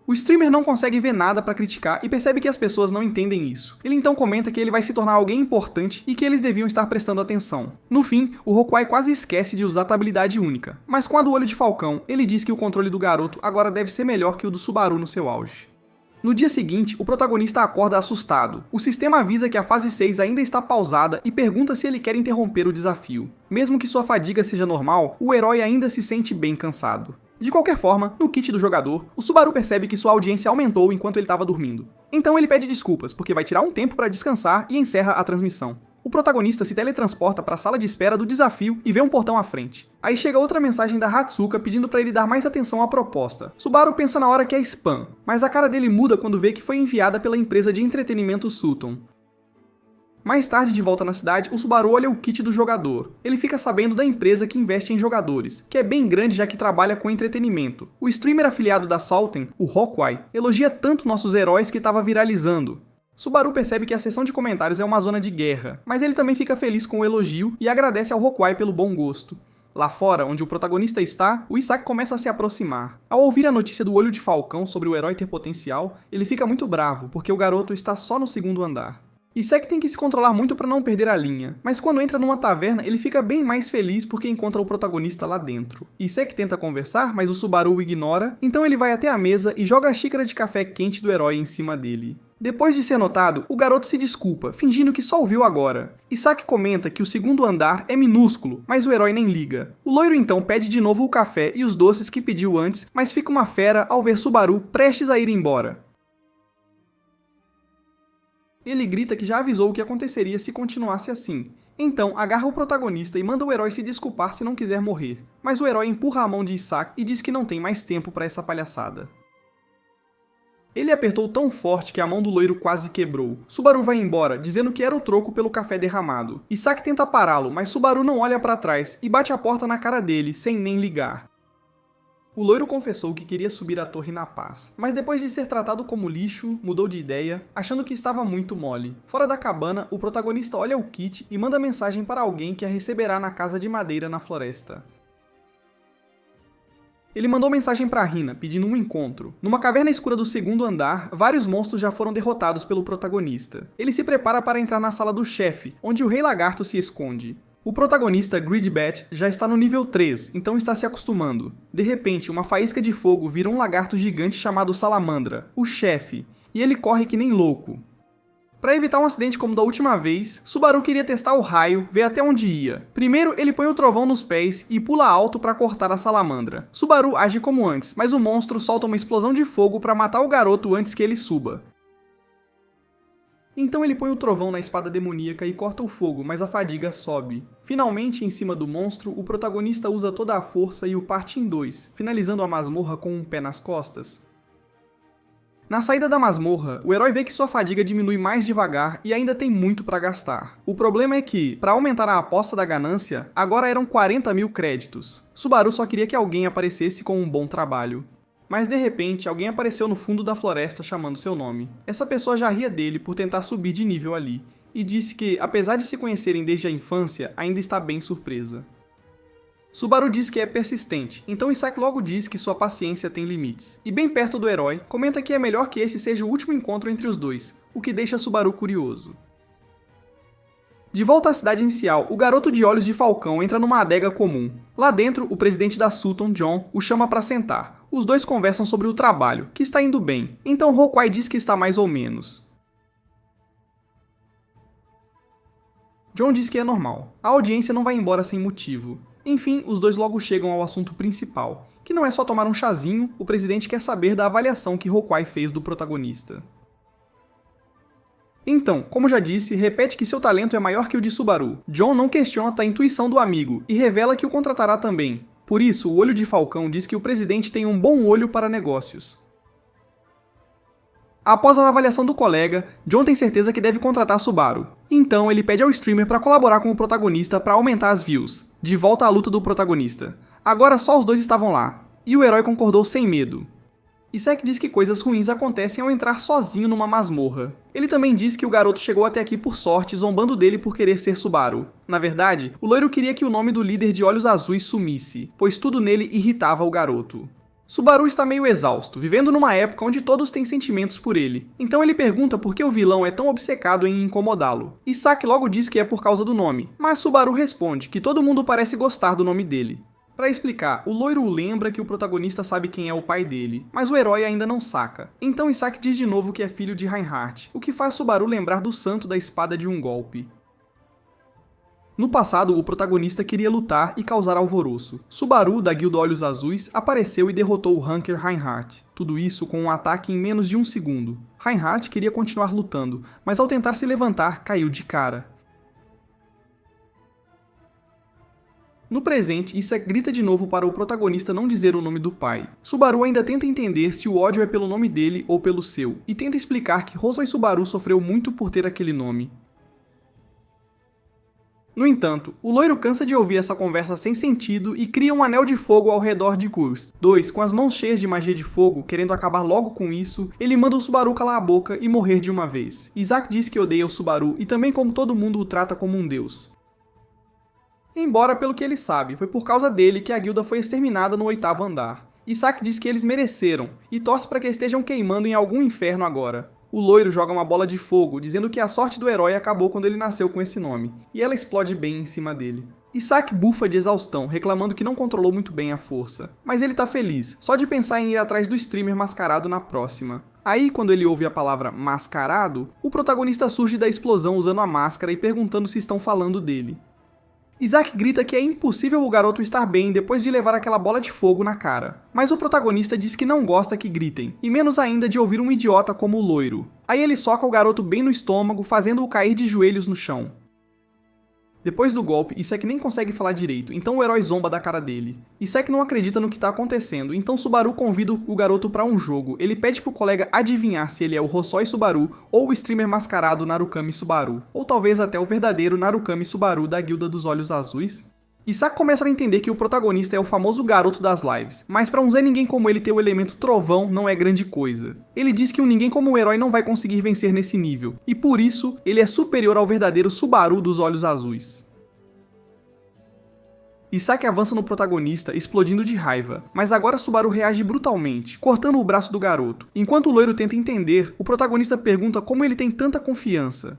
O streamer não consegue ver nada para criticar e percebe que as pessoas não entendem isso. Ele então comenta que ele vai se tornar alguém importante e que eles deviam estar prestando atenção. No fim, o Rokuai quase esquece de usar a habilidade única, mas com a do olho de falcão, ele diz que o controle do garoto agora deve ser melhor que o do Subaru no seu auge. No dia seguinte, o protagonista acorda assustado. O sistema avisa que a fase 6 ainda está pausada e pergunta se ele quer interromper o desafio. Mesmo que sua fadiga seja normal, o herói ainda se sente bem cansado. De qualquer forma, no kit do jogador, o Subaru percebe que sua audiência aumentou enquanto ele estava dormindo. Então ele pede desculpas, porque vai tirar um tempo para descansar e encerra a transmissão. O protagonista se teletransporta para a sala de espera do desafio e vê um portão à frente. Aí chega outra mensagem da Hatsuka pedindo para ele dar mais atenção à proposta. Subaru pensa na hora que é spam, mas a cara dele muda quando vê que foi enviada pela empresa de entretenimento Sutton. Mais tarde, de volta na cidade, o Subaru olha o kit do jogador. Ele fica sabendo da empresa que investe em jogadores, que é bem grande já que trabalha com entretenimento. O streamer afiliado da Salten, o Rokuai, elogia tanto nossos heróis que estava viralizando. Subaru percebe que a seção de comentários é uma zona de guerra, mas ele também fica feliz com o elogio e agradece ao Rokuai pelo bom gosto. Lá fora, onde o protagonista está, o Isaac começa a se aproximar. Ao ouvir a notícia do Olho de Falcão sobre o herói ter potencial, ele fica muito bravo, porque o garoto está só no segundo andar. Isaac tem que se controlar muito para não perder a linha, mas quando entra numa taverna ele fica bem mais feliz porque encontra o protagonista lá dentro. Isaac tenta conversar, mas o Subaru o ignora, então ele vai até a mesa e joga a xícara de café quente do herói em cima dele. Depois de ser notado, o garoto se desculpa, fingindo que só ouviu agora. Isaac comenta que o segundo andar é minúsculo, mas o herói nem liga. O loiro então pede de novo o café e os doces que pediu antes, mas fica uma fera ao ver Subaru prestes a ir embora. Ele grita que já avisou o que aconteceria se continuasse assim. Então, agarra o protagonista e manda o herói se desculpar se não quiser morrer. Mas o herói empurra a mão de Isaac e diz que não tem mais tempo para essa palhaçada. Ele apertou tão forte que a mão do loiro quase quebrou. Subaru vai embora, dizendo que era o troco pelo café derramado. Isaac tenta pará-lo, mas Subaru não olha para trás e bate a porta na cara dele, sem nem ligar. O loiro confessou que queria subir a torre na paz, mas depois de ser tratado como lixo, mudou de ideia, achando que estava muito mole. Fora da cabana, o protagonista olha o kit e manda mensagem para alguém que a receberá na casa de madeira na floresta. Ele mandou mensagem para Hina, pedindo um encontro. Numa caverna escura do segundo andar, vários monstros já foram derrotados pelo protagonista. Ele se prepara para entrar na sala do chefe, onde o Rei Lagarto se esconde. O protagonista, Greedbat, já está no nível 3, então está se acostumando. De repente, uma faísca de fogo vira um lagarto gigante chamado Salamandra, o chefe, e ele corre que nem louco. Para evitar um acidente como da última vez, Subaru queria testar o raio, ver até onde ia. Primeiro, ele põe o trovão nos pés e pula alto para cortar a salamandra. Subaru age como antes, mas o monstro solta uma explosão de fogo para matar o garoto antes que ele suba. Então ele põe o trovão na espada demoníaca e corta o fogo, mas a fadiga sobe. Finalmente, em cima do monstro, o protagonista usa toda a força e o parte em dois, finalizando a masmorra com um pé nas costas. Na saída da masmorra, o herói vê que sua fadiga diminui mais devagar e ainda tem muito para gastar. O problema é que, para aumentar a aposta da ganância, agora eram 40.000 créditos. Subaru só queria que alguém aparecesse com um bom trabalho. Mas de repente, alguém apareceu no fundo da floresta chamando seu nome. Essa pessoa já ria dele por tentar subir de nível ali, e disse que, apesar de se conhecerem desde a infância, ainda está bem surpresa. Subaru diz que é persistente, então Isaac logo diz que sua paciência tem limites. E bem perto do herói, comenta que é melhor que esse seja o último encontro entre os dois, o que deixa Subaru curioso. De volta à cidade inicial, o garoto de olhos de falcão entra numa adega comum. Lá dentro, o presidente da Sutton, John, o chama para sentar. Os dois conversam sobre o trabalho, que está indo bem, então Hawkeye diz que está mais ou menos. John diz que é normal, a audiência não vai embora sem motivo. Enfim, os dois logo chegam ao assunto principal, que não é só tomar um chazinho, o presidente quer saber da avaliação que Hawkeye fez do protagonista. Então, como já disse, repete que seu talento é maior que o de Subaru. John não questiona a intuição do amigo e revela que o contratará também. Por isso, o Olho de Falcão diz que o presidente tem um bom olho para negócios. Após a avaliação do colega, John tem certeza que deve contratar Subaru. Então, ele pede ao streamer para colaborar com o protagonista para aumentar as views. De volta à luta do protagonista. Agora só os dois estavam lá, e o herói concordou sem medo. Isaac diz que coisas ruins acontecem ao entrar sozinho numa masmorra. Ele também diz que o garoto chegou até aqui por sorte, zombando dele por querer ser Subaru. Na verdade, o loiro queria que o nome do líder de olhos azuis sumisse, pois tudo nele irritava o garoto. Subaru está meio exausto, vivendo numa época onde todos têm sentimentos por ele. Então ele pergunta por que o vilão é tão obcecado em incomodá-lo. Isaac logo diz que é por causa do nome, mas Subaru responde que todo mundo parece gostar do nome dele. Para explicar, o loiro lembra que o protagonista sabe quem é o pai dele, mas o herói ainda não saca. Então Isaac diz de novo que é filho de Reinhardt, o que faz Subaru lembrar do santo da espada de um golpe. No passado, o protagonista queria lutar e causar alvoroço. Subaru, da Guilda Olhos Azuis, apareceu e derrotou o Hunker Reinhardt. Tudo isso com um ataque em menos de um segundo. Reinhardt queria continuar lutando, mas ao tentar se levantar, caiu de cara. No presente, Isaac grita de novo para o protagonista não dizer o nome do pai. Subaru ainda tenta entender se o ódio é pelo nome dele ou pelo seu, e tenta explicar que Rosoi Subaru sofreu muito por ter aquele nome. No entanto, o loiro cansa de ouvir essa conversa sem sentido e cria um anel de fogo ao redor de Kurz. Com as mãos cheias de magia de fogo, querendo acabar logo com isso, ele manda o Subaru calar a boca e morrer de uma vez. Isaac diz que odeia o Subaru e também como todo mundo o trata como um deus. Embora, pelo que ele sabe, foi por causa dele que a guilda foi exterminada no 8º andar. Isaac diz que eles mereceram, e torce para que estejam queimando em algum inferno agora. O loiro joga uma bola de fogo, dizendo que a sorte do herói acabou quando ele nasceu com esse nome, e ela explode bem em cima dele. Isaac bufa de exaustão, reclamando que não controlou muito bem a força. Mas ele tá feliz, só de pensar em ir atrás do streamer mascarado na próxima. Aí, quando ele ouve a palavra mascarado, o protagonista surge da explosão usando a máscara e perguntando se estão falando dele. Isaac grita que é impossível o garoto estar bem depois de levar aquela bola de fogo na cara. Mas o protagonista diz que não gosta que gritem, e menos ainda de ouvir um idiota como o loiro. Aí ele soca o garoto bem no estômago, fazendo-o cair de joelhos no chão. Depois do golpe, Isaac nem consegue falar direito, então o herói zomba da cara dele. Isaac não acredita no que está acontecendo, então Subaru convida o garoto para um jogo. Ele pede pro colega adivinhar se ele é o Rosoi Subaru ou o streamer mascarado Narukami Subaru, ou talvez até o verdadeiro Narukami Subaru da Guilda dos Olhos Azuis. Isaac começa a entender que o protagonista é o famoso garoto das lives, mas para um Zé Ninguém como ele ter o elemento trovão não é grande coisa. Ele diz que um ninguém como o herói não vai conseguir vencer nesse nível, e por isso ele é superior ao verdadeiro Subaru dos Olhos Azuis. Isaac avança no protagonista, explodindo de raiva, mas agora Subaru reage brutalmente, cortando o braço do garoto. Enquanto o loiro tenta entender, o protagonista pergunta como ele tem tanta confiança.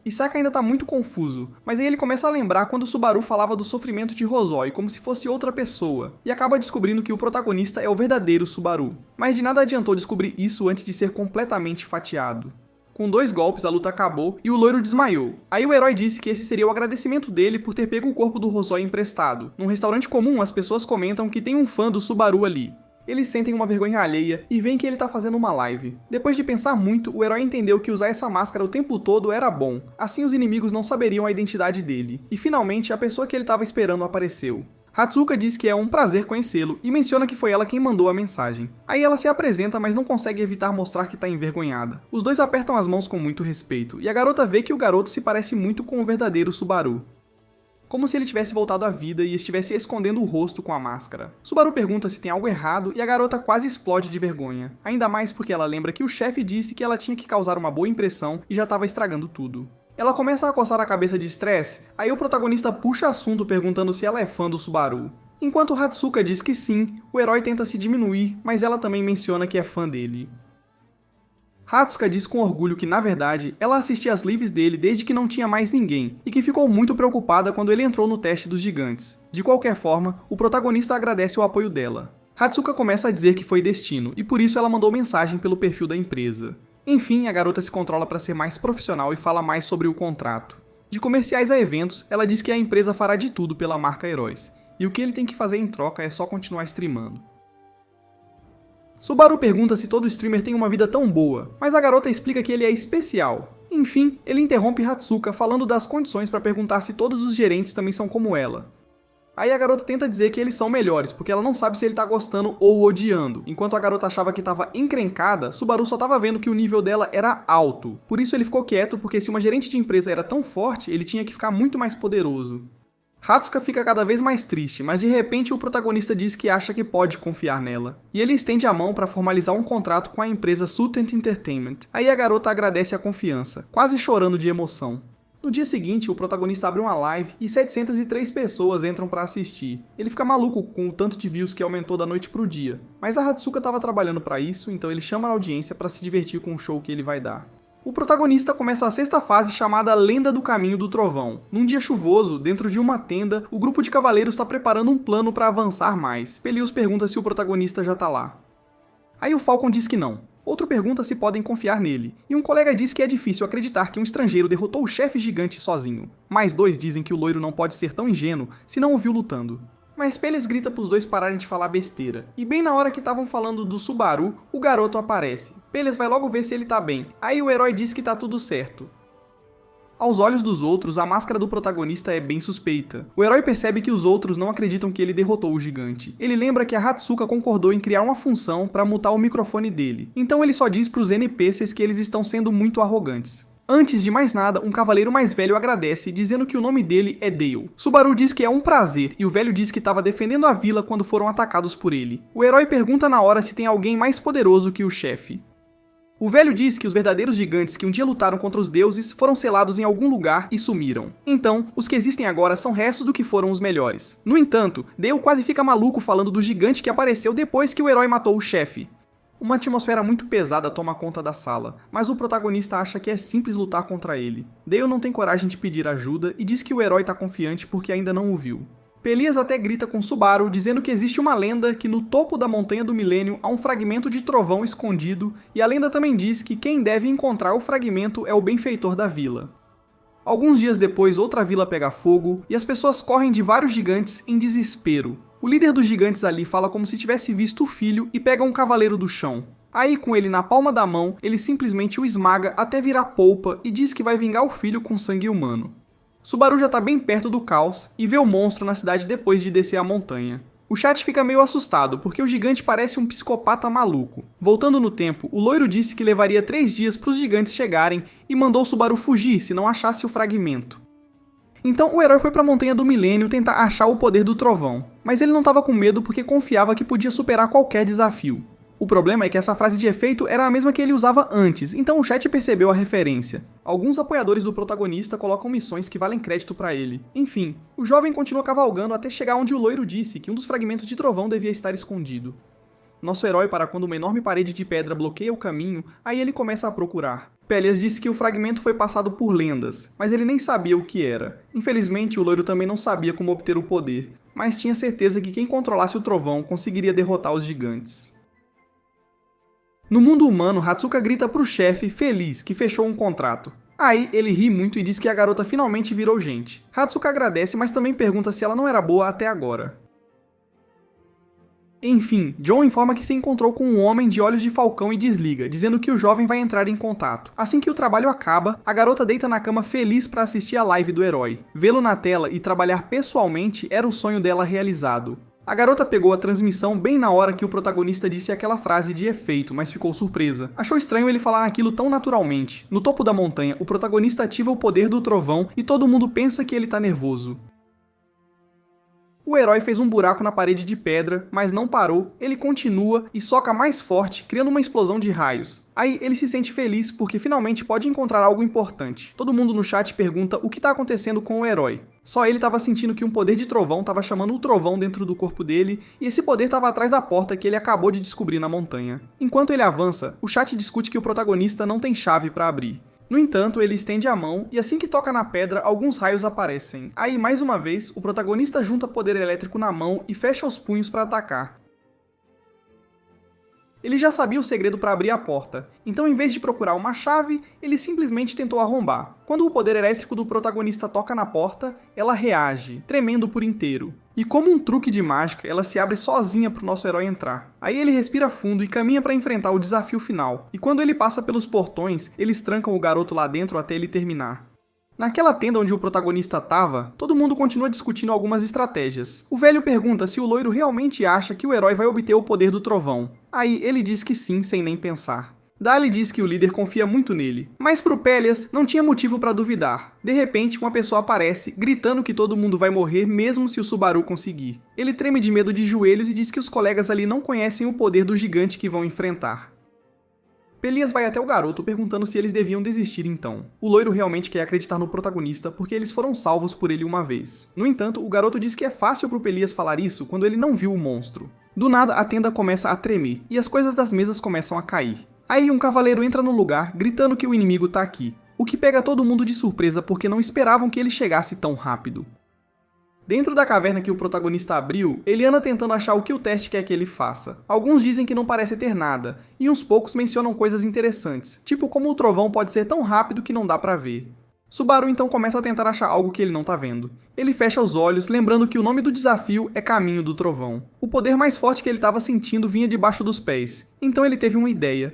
Isaac ainda tá muito confuso, mas aí ele começa a lembrar quando Subaru falava do sofrimento de Rosoi como se fosse outra pessoa, e acaba descobrindo que o protagonista é o verdadeiro Subaru. Mas de nada adiantou descobrir isso antes de ser completamente fatiado. Com 2 golpes a luta acabou e o loiro desmaiou. Aí o herói disse que esse seria o agradecimento dele por ter pego o corpo do Rosoi emprestado. Num restaurante comum as pessoas comentam que tem um fã do Subaru ali. Eles sentem uma vergonha alheia e veem que ele tá fazendo uma live. Depois de pensar muito, o herói entendeu que usar essa máscara o tempo todo era bom. Assim os inimigos não saberiam a identidade dele. E finalmente a pessoa que ele estava esperando apareceu. Hatsuka diz que é um prazer conhecê-lo e menciona que foi ela quem mandou a mensagem. Aí ela se apresenta, mas não consegue evitar mostrar que tá envergonhada. Os dois apertam as mãos com muito respeito, e a garota vê que o garoto se parece muito com o verdadeiro Subaru. Como se ele tivesse voltado à vida e estivesse escondendo o rosto com a máscara. Subaru pergunta se tem algo errado e a garota quase explode de vergonha. Ainda mais porque ela lembra que o chefe disse que ela tinha que causar uma boa impressão e já estava estragando tudo. Ela começa a coçar a cabeça de estresse, aí o protagonista puxa assunto perguntando se ela é fã do Subaru. Enquanto Hatsuka diz que sim, o herói tenta se diminuir, mas ela também menciona que é fã dele. Hatsuka diz com orgulho que, na verdade, ela assistia às lives dele desde que não tinha mais ninguém, e que ficou muito preocupada quando ele entrou no teste dos gigantes. De qualquer forma, o protagonista agradece o apoio dela. Hatsuka começa a dizer que foi destino, e por isso ela mandou mensagem pelo perfil da empresa. Enfim, a garota se controla para ser mais profissional e fala mais sobre o contrato. De comerciais a eventos, ela diz que a empresa fará de tudo pela marca Heróis, e o que ele tem que fazer em troca é só continuar streamando. Subaru pergunta se todo streamer tem uma vida tão boa, mas a garota explica que ele é especial. Enfim, ele interrompe Hatsuka falando das condições para perguntar se todos os gerentes também são como ela. Aí a garota tenta dizer que eles são melhores, porque ela não sabe se ele tá gostando ou odiando. Enquanto a garota achava que tava encrencada, Subaru só tava vendo que o nível dela era alto. Por isso ele ficou quieto, porque se uma gerente de empresa era tão forte, ele tinha que ficar muito mais poderoso. Hatsuka fica cada vez mais triste, mas de repente o protagonista diz que acha que pode confiar nela. E ele estende a mão para formalizar um contrato com a empresa Sutent Entertainment. Aí a garota agradece a confiança, quase chorando de emoção. No dia seguinte, o protagonista abre uma live e 703 pessoas entram para assistir. Ele fica maluco com o tanto de views que aumentou da noite pro dia. Mas a Hatsuka estava trabalhando para isso, então ele chama a audiência para se divertir com o show que ele vai dar. O protagonista começa a sexta fase chamada Lenda do Caminho do Trovão. Num dia chuvoso, dentro de uma tenda, o grupo de cavaleiros está preparando um plano para avançar mais. Pelios pergunta se o protagonista já tá lá. Aí o Falcon diz que não. Outro pergunta se podem confiar nele, e um colega diz que é difícil acreditar que um estrangeiro derrotou o chefe gigante sozinho. Mais dois dizem que o loiro não pode ser tão ingênuo se não o viu lutando. Mas Pelias grita pros dois pararem de falar besteira, e bem na hora que estavam falando do Subaru, o garoto aparece. Pelias vai logo ver se ele tá bem, aí o herói diz que tá tudo certo. Aos olhos dos outros, a máscara do protagonista é bem suspeita. O herói percebe que os outros não acreditam que ele derrotou o gigante. Ele lembra que a Hatsuka concordou em criar uma função para mutar o microfone dele, então ele só diz pros NPCs que eles estão sendo muito arrogantes. Antes de mais nada, um cavaleiro mais velho agradece, dizendo que o nome dele é Dale. Subaru diz que é um prazer, e o velho diz que estava defendendo a vila quando foram atacados por ele. O herói pergunta na hora se tem alguém mais poderoso que o chefe. O velho diz que os verdadeiros gigantes que um dia lutaram contra os deuses foram selados em algum lugar e sumiram. Então, os que existem agora são restos do que foram os melhores. No entanto, Dale quase fica maluco falando do gigante que apareceu depois que o herói matou o chefe. Uma atmosfera muito pesada toma conta da sala, mas o protagonista acha que é simples lutar contra ele. Dale não tem coragem de pedir ajuda e diz que o herói tá confiante porque ainda não o viu. Pelias até grita com Subaru, dizendo que existe uma lenda que no topo da Montanha do Milênio há um fragmento de trovão escondido, e a lenda também diz que quem deve encontrar o fragmento é o benfeitor da vila. Alguns dias depois, outra vila pega fogo, e as pessoas correm de vários gigantes em desespero. O líder dos gigantes ali fala como se tivesse visto o filho e pega um cavaleiro do chão. Aí, com ele na palma da mão, ele simplesmente o esmaga até virar polpa e diz que vai vingar o filho com sangue humano. Subaru já tá bem perto do caos e vê o monstro na cidade depois de descer a montanha. O chat fica meio assustado, porque o gigante parece um psicopata maluco. Voltando no tempo, o loiro disse que levaria 3 dias para os gigantes chegarem e mandou Subaru fugir se não achasse o fragmento. Então o herói foi para a Montanha do Milênio tentar achar o poder do trovão, mas ele não estava com medo porque confiava que podia superar qualquer desafio. O problema é que essa frase de efeito era a mesma que ele usava antes, então o chat percebeu a referência. Alguns apoiadores do protagonista colocam missões que valem crédito para ele. Enfim, o jovem continua cavalgando até chegar onde o loiro disse que um dos fragmentos de trovão devia estar escondido. Nosso herói para quando uma enorme parede de pedra bloqueia o caminho, aí ele começa a procurar. Pelias disse que o fragmento foi passado por lendas, mas ele nem sabia o que era. Infelizmente, o loiro também não sabia como obter o poder, mas tinha certeza que quem controlasse o trovão conseguiria derrotar os gigantes. No mundo humano, Hatsuka grita pro chefe, feliz, que fechou um contrato. Aí, ele ri muito e diz que a garota finalmente virou gente. Hatsuka agradece, mas também pergunta se ela não era boa até agora. Enfim, John informa que se encontrou com um homem de olhos de falcão e desliga, dizendo que o jovem vai entrar em contato. Assim que o trabalho acaba, a garota deita na cama feliz para assistir a live do herói. Vê-lo na tela e trabalhar pessoalmente era o sonho dela realizado. A garota pegou a transmissão bem na hora que o protagonista disse aquela frase de efeito, mas ficou surpresa. Achou estranho ele falar aquilo tão naturalmente. No topo da montanha, o protagonista ativa o poder do trovão e todo mundo pensa que ele tá nervoso. O herói fez um buraco na parede de pedra, mas não parou, ele continua e soca mais forte, criando uma explosão de raios. Aí ele se sente feliz porque finalmente pode encontrar algo importante. Todo mundo no chat pergunta o que está acontecendo com o herói. Só ele estava sentindo que um poder de trovão estava chamando o trovão dentro do corpo dele, e esse poder estava atrás da porta que ele acabou de descobrir na montanha. Enquanto ele avança, o chat discute que o protagonista não tem chave para abrir. No entanto, ele estende a mão e assim que toca na pedra, alguns raios aparecem. Aí, mais uma vez, o protagonista junta poder elétrico na mão e fecha os punhos para atacar. Ele já sabia o segredo para abrir a porta, então em vez de procurar uma chave, ele simplesmente tentou arrombar. Quando o poder elétrico do protagonista toca na porta, ela reage, tremendo por inteiro. E como um truque de mágica, ela se abre sozinha para o nosso herói entrar. Aí ele respira fundo e caminha para enfrentar o desafio final. E quando ele passa pelos portões, eles trancam o garoto lá dentro até ele terminar. Naquela tenda onde o protagonista estava, todo mundo continua discutindo algumas estratégias. O velho pergunta se o loiro realmente acha que o herói vai obter o poder do trovão. Aí ele diz que sim, sem nem pensar. Dali diz que o líder confia muito nele. Mas pro Pelias não tinha motivo para duvidar. De repente, uma pessoa aparece, gritando que todo mundo vai morrer mesmo se o Subaru conseguir. Ele treme de medo de joelhos e diz que os colegas ali não conhecem o poder do gigante que vão enfrentar. Pelias vai até o garoto perguntando se eles deviam desistir então. O loiro realmente quer acreditar no protagonista porque eles foram salvos por ele uma vez. No entanto, o garoto diz que é fácil pro Pelias falar isso quando ele não viu o monstro. Do nada, a tenda começa a tremer e as coisas das mesas começam a cair. Aí um cavaleiro entra no lugar gritando que o inimigo tá aqui, o que pega todo mundo de surpresa porque não esperavam que ele chegasse tão rápido. Dentro da caverna que o protagonista abriu, ele anda tentando achar o que o teste quer que ele faça. Alguns dizem que não parece ter nada, e uns poucos mencionam coisas interessantes, tipo como o trovão pode ser tão rápido que não dá pra ver. Subaru então começa a tentar achar algo que ele não tá vendo. Ele fecha os olhos, lembrando que o nome do desafio é Caminho do Trovão. O poder mais forte que ele estava sentindo vinha debaixo dos pés, então ele teve uma ideia.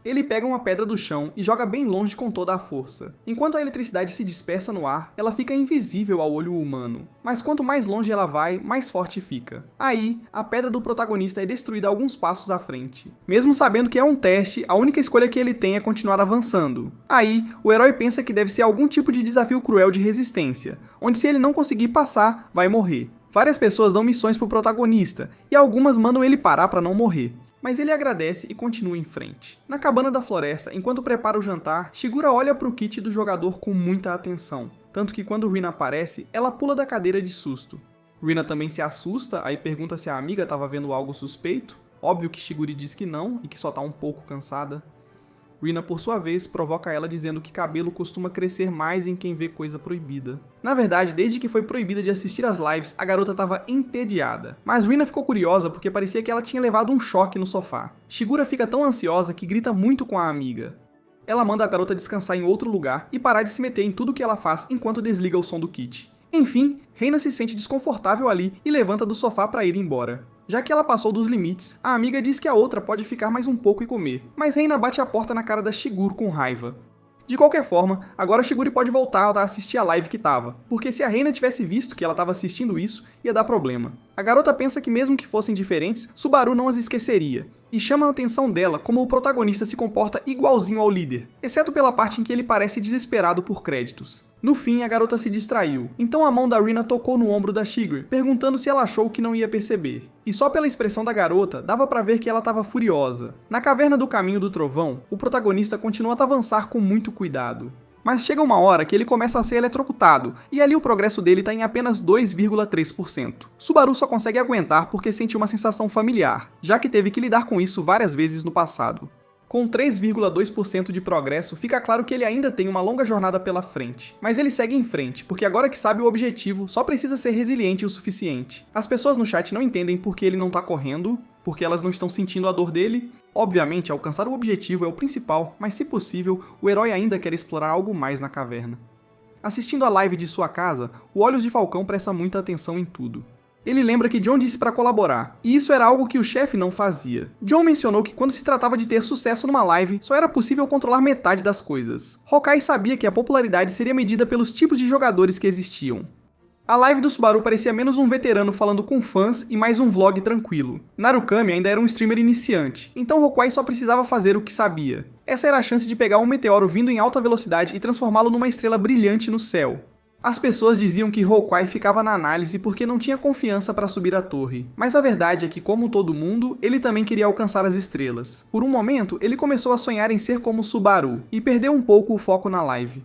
Ele pega uma pedra do chão e joga bem longe com toda a força. Enquanto a eletricidade se dispersa no ar, ela fica invisível ao olho humano. Mas quanto mais longe ela vai, mais forte fica. Aí, a pedra do protagonista é destruída alguns passos à frente. Mesmo sabendo que é um teste, a única escolha que ele tem é continuar avançando. Aí, o herói pensa que deve ser algum tipo de desafio cruel de resistência, onde se ele não conseguir passar, vai morrer. Várias pessoas dão missões pro protagonista, e algumas mandam ele parar para não morrer. Mas ele agradece e continua em frente. Na cabana da floresta, enquanto prepara o jantar, Shigura olha para o kit do jogador com muita atenção. Tanto que quando Rina aparece, ela pula da cadeira de susto. Rina também se assusta, aí pergunta se a amiga estava vendo algo suspeito. Óbvio que Shiguri diz que não, e que só está um pouco cansada. Rina, por sua vez, provoca ela dizendo que cabelo costuma crescer mais em quem vê coisa proibida. Na verdade, desde que foi proibida de assistir às lives, a garota estava entediada. Mas Rina ficou curiosa porque parecia que ela tinha levado um choque no sofá. Shigura fica tão ansiosa que grita muito com a amiga. Ela manda a garota descansar em outro lugar e parar de se meter em tudo que ela faz enquanto desliga o som do kit. Enfim, Reina se sente desconfortável ali e levanta do sofá para ir embora. Já que ela passou dos limites, a amiga diz que a outra pode ficar mais um pouco e comer, mas Reina bate a porta na cara da Shiguro com raiva. De qualquer forma, agora Shiguri pode voltar a assistir a live que tava, porque se a Reina tivesse visto que ela estava assistindo isso, ia dar problema. A garota pensa que mesmo que fossem diferentes, Subaru não as esqueceria, e chama a atenção dela como o protagonista se comporta igualzinho ao líder, exceto pela parte em que ele parece desesperado por créditos. No fim, a garota se distraiu, então a mão da Rina tocou no ombro da Shigure, perguntando se ela achou que não ia perceber. E só pela expressão da garota, dava pra ver que ela estava furiosa. Na caverna do Caminho do Trovão, o protagonista continua a avançar com muito cuidado. Mas chega uma hora que ele começa a ser eletrocutado, e ali o progresso dele está em apenas 2,3%. Subaru só consegue aguentar porque sente uma sensação familiar, já que teve que lidar com isso várias vezes no passado. Com 3,2% de progresso, fica claro que ele ainda tem uma longa jornada pela frente. Mas ele segue em frente, porque agora que sabe o objetivo, só precisa ser resiliente o suficiente. As pessoas no chat não entendem por que ele não tá correndo, porque elas não estão sentindo a dor dele. Obviamente, alcançar o objetivo é o principal, mas se possível, o herói ainda quer explorar algo mais na caverna. Assistindo a live de sua casa, o Olhos de Falcão presta muita atenção em tudo. Ele lembra que John disse para colaborar, e isso era algo que o chefe não fazia. John mencionou que quando se tratava de ter sucesso numa live, só era possível controlar metade das coisas. Hawkeye sabia que a popularidade seria medida pelos tipos de jogadores que existiam. A live do Subaru parecia menos um veterano falando com fãs e mais um vlog tranquilo. Narukami ainda era um streamer iniciante, então Hawkeye só precisava fazer o que sabia. Essa era a chance de pegar um meteoro vindo em alta velocidade e transformá-lo numa estrela brilhante no céu. As pessoas diziam que Hawkeye ficava na análise porque não tinha confiança para subir a torre. Mas a verdade é que, como todo mundo, ele também queria alcançar as estrelas. Por um momento, ele começou a sonhar em ser como Subaru, e perdeu um pouco o foco na live.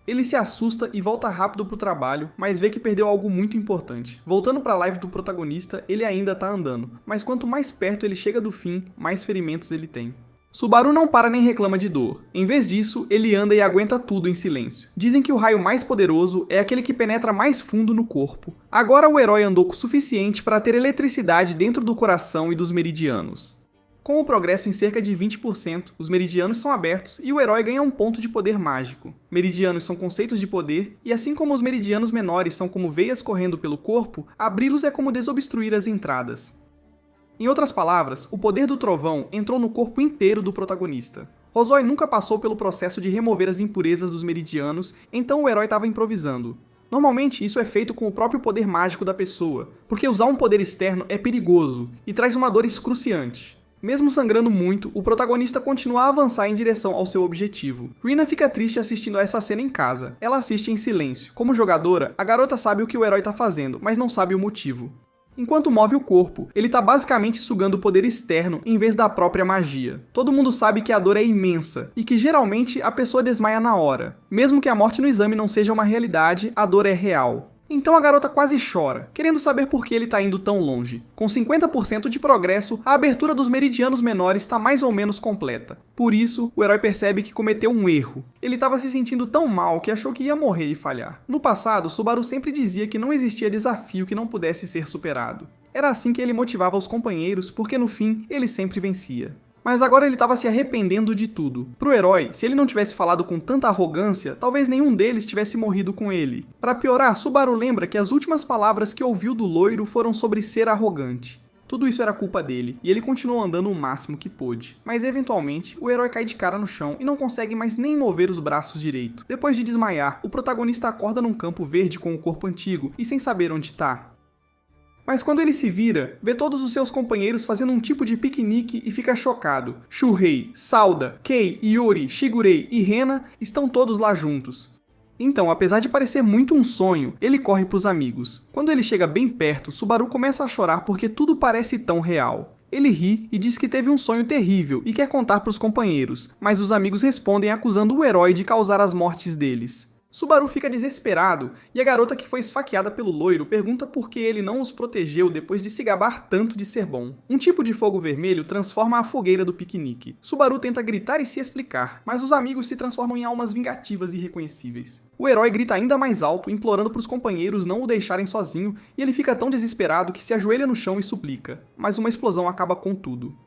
Ele se assusta e volta rápido pro trabalho, mas vê que perdeu algo muito importante. Voltando pra live do protagonista, ele ainda tá andando, mas quanto mais perto ele chega do fim, mais ferimentos ele tem. Subaru não para nem reclama de dor. Em vez disso, ele anda e aguenta tudo em silêncio. Dizem que o raio mais poderoso é aquele que penetra mais fundo no corpo. Agora o herói andou o suficiente para ter eletricidade dentro do coração e dos meridianos. Com o progresso em cerca de 20%, os meridianos são abertos e o herói ganha um ponto de poder mágico. Meridianos são conceitos de poder, e assim como os meridianos menores são como veias correndo pelo corpo, abri-los é como desobstruir as entradas. Em outras palavras, o poder do trovão entrou no corpo inteiro do protagonista. Hozoi nunca passou pelo processo de remover as impurezas dos meridianos, então o herói estava improvisando. Normalmente isso é feito com o próprio poder mágico da pessoa, porque usar um poder externo é perigoso e traz uma dor excruciante. Mesmo sangrando muito, o protagonista continua a avançar em direção ao seu objetivo. Rina fica triste assistindo a essa cena em casa. Ela assiste em silêncio. Como jogadora, a garota sabe o que o herói tá fazendo, mas não sabe o motivo. Enquanto move o corpo, ele tá basicamente sugando o poder externo em vez da própria magia. Todo mundo sabe que a dor é imensa, e que geralmente a pessoa desmaia na hora. Mesmo que a morte no exame não seja uma realidade, a dor é real. Então a garota quase chora, querendo saber por que ele tá indo tão longe. Com 50% de progresso, a abertura dos meridianos menores está mais ou menos completa. Por isso, o herói percebe que cometeu um erro. Ele estava se sentindo tão mal que achou que ia morrer e falhar. No passado, Subaru sempre dizia que não existia desafio que não pudesse ser superado. Era assim que ele motivava os companheiros, porque no fim, ele sempre vencia. Mas agora ele estava se arrependendo de tudo. Pro herói, se ele não tivesse falado com tanta arrogância, talvez nenhum deles tivesse morrido com ele. Para piorar, Subaru lembra que as últimas palavras que ouviu do loiro foram sobre ser arrogante. Tudo isso era culpa dele, e ele continuou andando o máximo que pôde. Mas eventualmente, o herói cai de cara no chão e não consegue mais nem mover os braços direito. Depois de desmaiar, o protagonista acorda num campo verde com o corpo antigo e sem saber onde tá. Mas quando ele se vira, vê todos os seus companheiros fazendo um tipo de piquenique e fica chocado. Shuhei, Sauda, Kei, Yuri, Shigurei e Rena estão todos lá juntos. Então, apesar de parecer muito um sonho, ele corre pros amigos. Quando ele chega bem perto, Subaru começa a chorar porque tudo parece tão real. Ele ri e diz que teve um sonho terrível e quer contar pros companheiros, mas os amigos respondem acusando o herói de causar as mortes deles. Subaru fica desesperado, e a garota que foi esfaqueada pelo loiro pergunta por que ele não os protegeu depois de se gabar tanto de ser bom. Um tipo de fogo vermelho transforma a fogueira do piquenique. Subaru tenta gritar e se explicar, mas os amigos se transformam em almas vingativas e irreconhecíveis. O herói grita ainda mais alto, implorando para os companheiros não o deixarem sozinho, e ele fica tão desesperado que se ajoelha no chão e suplica. Mas uma explosão acaba com tudo.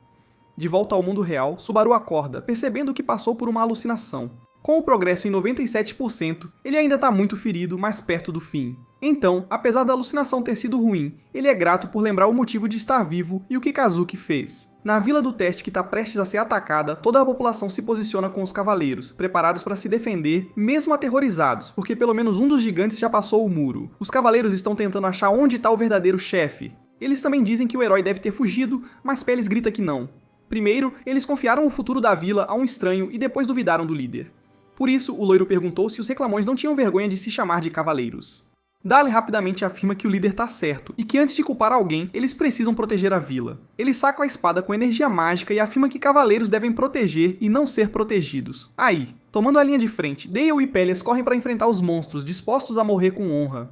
De volta ao mundo real, Subaru acorda, percebendo que passou por uma alucinação. Com o progresso em 97%, ele ainda está muito ferido, mas perto do fim. Então, apesar da alucinação ter sido ruim, ele é grato por lembrar o motivo de estar vivo e o que Kazuki fez. Na vila do teste que está prestes a ser atacada, toda a população se posiciona com os cavaleiros, preparados para se defender, mesmo aterrorizados, porque pelo menos um dos gigantes já passou o muro. Os cavaleiros estão tentando achar onde está o verdadeiro chefe. Eles também dizem que o herói deve ter fugido, mas Peles grita que não. Primeiro, eles confiaram o futuro da vila a um estranho e depois duvidaram do líder. Por isso, o loiro perguntou se os reclamões não tinham vergonha de se chamar de cavaleiros. Dale rapidamente afirma que o líder tá certo, e que antes de culpar alguém, eles precisam proteger a vila. Ele saca a espada com energia mágica e afirma que cavaleiros devem proteger e não ser protegidos. Aí, tomando a linha de frente, Dale e Pelias correm para enfrentar os monstros, dispostos a morrer com honra.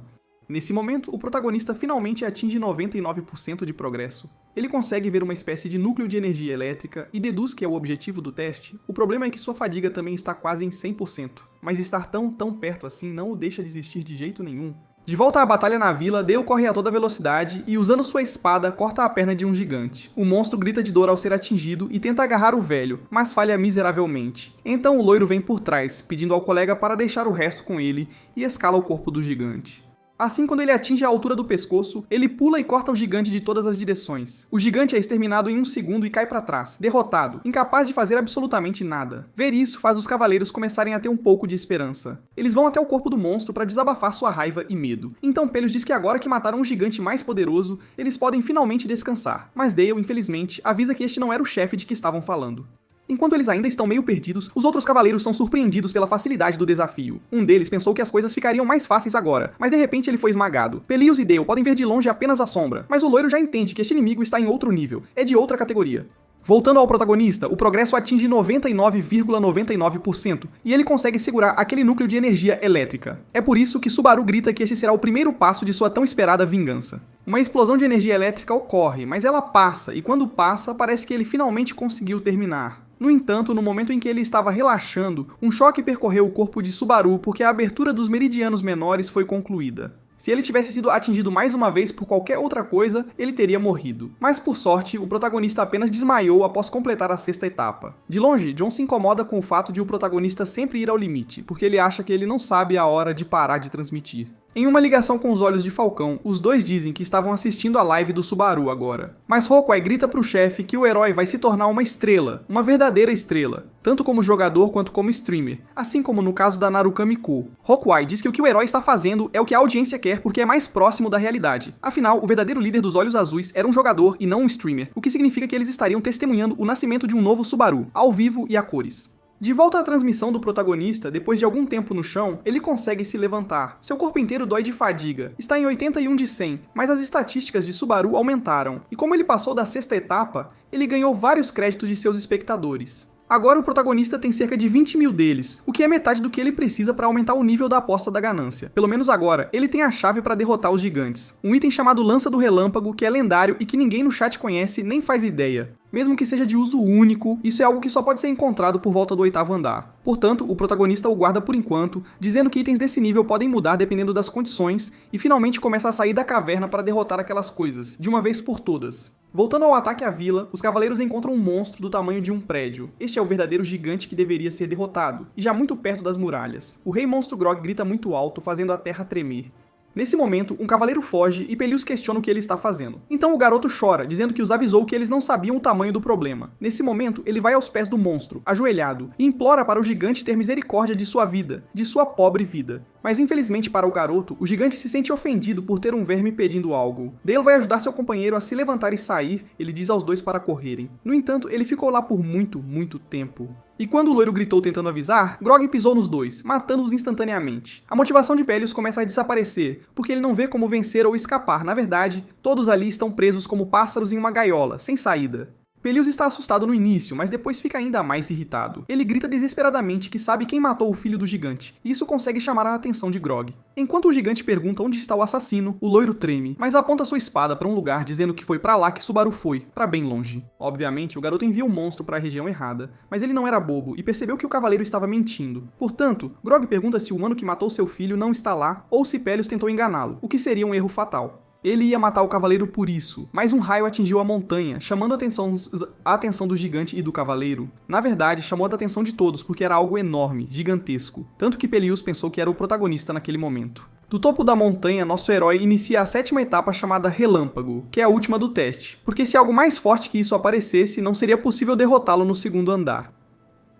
Nesse momento, o protagonista finalmente atinge 99% de progresso. Ele consegue ver uma espécie de núcleo de energia elétrica e deduz que é o objetivo do teste. O problema é que sua fadiga também está quase em 100%, mas estar tão perto assim não o deixa desistir de jeito nenhum. De volta à batalha na vila, Dale corre a toda velocidade e, usando sua espada, corta a perna de um gigante. O monstro grita de dor ao ser atingido e tenta agarrar o velho, mas falha miseravelmente. Então o loiro vem por trás, pedindo ao colega para deixar o resto com ele, e escala o corpo do gigante. Assim, quando ele atinge a altura do pescoço, ele pula e corta o gigante de todas as direções. O gigante é exterminado em 1 segundo e cai para trás, derrotado, incapaz de fazer absolutamente nada. Ver isso faz os cavaleiros começarem a ter um pouco de esperança. Eles vão até o corpo do monstro para desabafar sua raiva e medo. Então Pelios diz que agora que mataram um gigante mais poderoso, eles podem finalmente descansar. Mas Dale, infelizmente, avisa que este não era o chefe de que estavam falando. Enquanto eles ainda estão meio perdidos, os outros cavaleiros são surpreendidos pela facilidade do desafio. Um deles pensou que as coisas ficariam mais fáceis agora, mas de repente ele foi esmagado. Pelios e Dale podem ver de longe apenas a sombra, mas o loiro já entende que este inimigo está em outro nível, é de outra categoria. Voltando ao protagonista, o progresso atinge 99,99% e ele consegue segurar aquele núcleo de energia elétrica. É por isso que Subaru grita que esse será o primeiro passo de sua tão esperada vingança. Uma explosão de energia elétrica ocorre, mas ela passa, e quando passa, parece que ele finalmente conseguiu terminar. No entanto, no momento em que ele estava relaxando, um choque percorreu o corpo de Subaru porque a abertura dos meridianos menores foi concluída. Se ele tivesse sido atingido mais uma vez por qualquer outra coisa, ele teria morrido. Mas por sorte, o protagonista apenas desmaiou após completar a 6ª etapa. De longe, John se incomoda com o fato de o protagonista sempre ir ao limite, porque ele acha que ele não sabe a hora de parar de transmitir. Em uma ligação com os olhos de Falcão, os dois dizem que estavam assistindo a live do Subaru agora. Mas Hawkeye grita pro chefe que o herói vai se tornar uma estrela, uma verdadeira estrela, tanto como jogador quanto como streamer, assim como no caso da Narukami-ko. Hawkeye diz que o o herói está fazendo é o que a audiência quer porque é mais próximo da realidade. Afinal, o verdadeiro líder dos Olhos Azuis era um jogador e não um streamer, o que significa que eles estariam testemunhando o nascimento de um novo Subaru, ao vivo e a cores. De volta à transmissão do protagonista, depois de algum tempo no chão, ele consegue se levantar. Seu corpo inteiro dói de fadiga, está em 81 de 100, mas as estatísticas de Subaru aumentaram, e como ele passou da 6ª etapa, ele ganhou vários créditos de seus espectadores. Agora o protagonista tem cerca de 20 mil deles, o que é metade do que ele precisa para aumentar o nível da aposta da ganância. Pelo menos agora, ele tem a chave para derrotar os gigantes. Um item chamado Lança do Relâmpago, que é lendário e que ninguém no chat conhece nem faz ideia. Mesmo que seja de uso único, isso é algo que só pode ser encontrado por volta do 8º andar. Portanto, o protagonista o guarda por enquanto, dizendo que itens desse nível podem mudar dependendo das condições, e finalmente começa a sair da caverna para derrotar aquelas coisas, de uma vez por todas. Voltando ao ataque à vila, os cavaleiros encontram um monstro do tamanho de um prédio. Este é o verdadeiro gigante que deveria ser derrotado, e já muito perto das muralhas. O rei monstro Grog grita muito alto, fazendo a terra tremer. Nesse momento, um cavaleiro foge e Pelios questiona o que ele está fazendo. Então o garoto chora, dizendo que os avisou que eles não sabiam o tamanho do problema. Nesse momento, ele vai aos pés do monstro, ajoelhado, e implora para o gigante ter misericórdia de sua vida, de sua pobre vida. Mas infelizmente para o garoto, o gigante se sente ofendido por ter um verme pedindo algo. Dale vai ajudar seu companheiro a se levantar e sair, ele diz aos dois para correrem. No entanto, ele ficou lá por muito tempo. E quando o loiro gritou tentando avisar, Grog pisou nos dois, matando-os instantaneamente. A motivação de Pelios começa a desaparecer, porque ele não vê como vencer ou escapar. Na verdade, todos ali estão presos como pássaros em uma gaiola, sem saída. Pelios está assustado no início, mas depois fica ainda mais irritado. Ele grita desesperadamente que sabe quem matou o filho do gigante, e isso consegue chamar a atenção de Grog. Enquanto o gigante pergunta onde está o assassino, o loiro treme, mas aponta sua espada para um lugar dizendo que foi para lá que Subaru foi, para bem longe. Obviamente, o garoto envia o monstro para a região errada, mas ele não era bobo e percebeu que o cavaleiro estava mentindo. Portanto, Grog pergunta se o humano que matou seu filho não está lá, ou se Pelios tentou enganá-lo, o que seria um erro fatal. Ele ia matar o cavaleiro por isso, mas um raio atingiu a montanha, chamando a atenção do gigante e do cavaleiro. Na verdade, chamou a atenção de todos porque era algo enorme, gigantesco, tanto que Pelios pensou que era o protagonista naquele momento. Do topo da montanha, nosso herói inicia a 7ª etapa chamada Relâmpago, que é a última do teste, porque se algo mais forte que isso aparecesse, não seria possível derrotá-lo no 2º andar.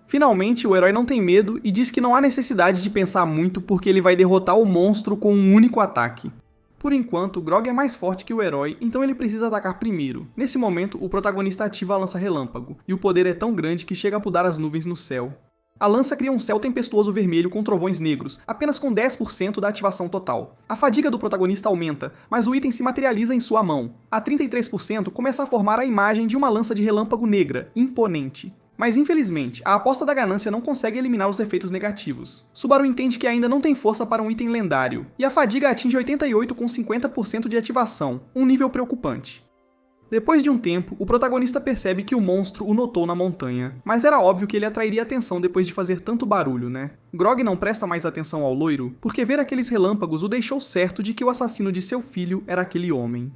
Finalmente, o herói não tem medo e diz que não há necessidade de pensar muito porque ele vai derrotar o monstro com um único ataque. Por enquanto, Grog é mais forte que o herói, então ele precisa atacar primeiro. Nesse momento, o protagonista ativa a lança relâmpago, e o poder é tão grande que chega a pudar as nuvens no céu. A lança cria um céu tempestuoso vermelho com trovões negros, apenas com 10% da ativação total. A fadiga do protagonista aumenta, mas o item se materializa em sua mão. A 33% começa a formar a imagem de uma lança de relâmpago negra, imponente. Mas infelizmente, a aposta da ganância não consegue eliminar os efeitos negativos. Subaru entende que ainda não tem força para um item lendário, e a fadiga atinge 88 com 50% de ativação, um nível preocupante. Depois de um tempo, o protagonista percebe que o monstro o notou na montanha, mas era óbvio que ele atrairia atenção depois de fazer tanto barulho, né? Grog não presta mais atenção ao loiro, porque ver aqueles relâmpagos o deixou certo de que o assassino de seu filho era aquele homem.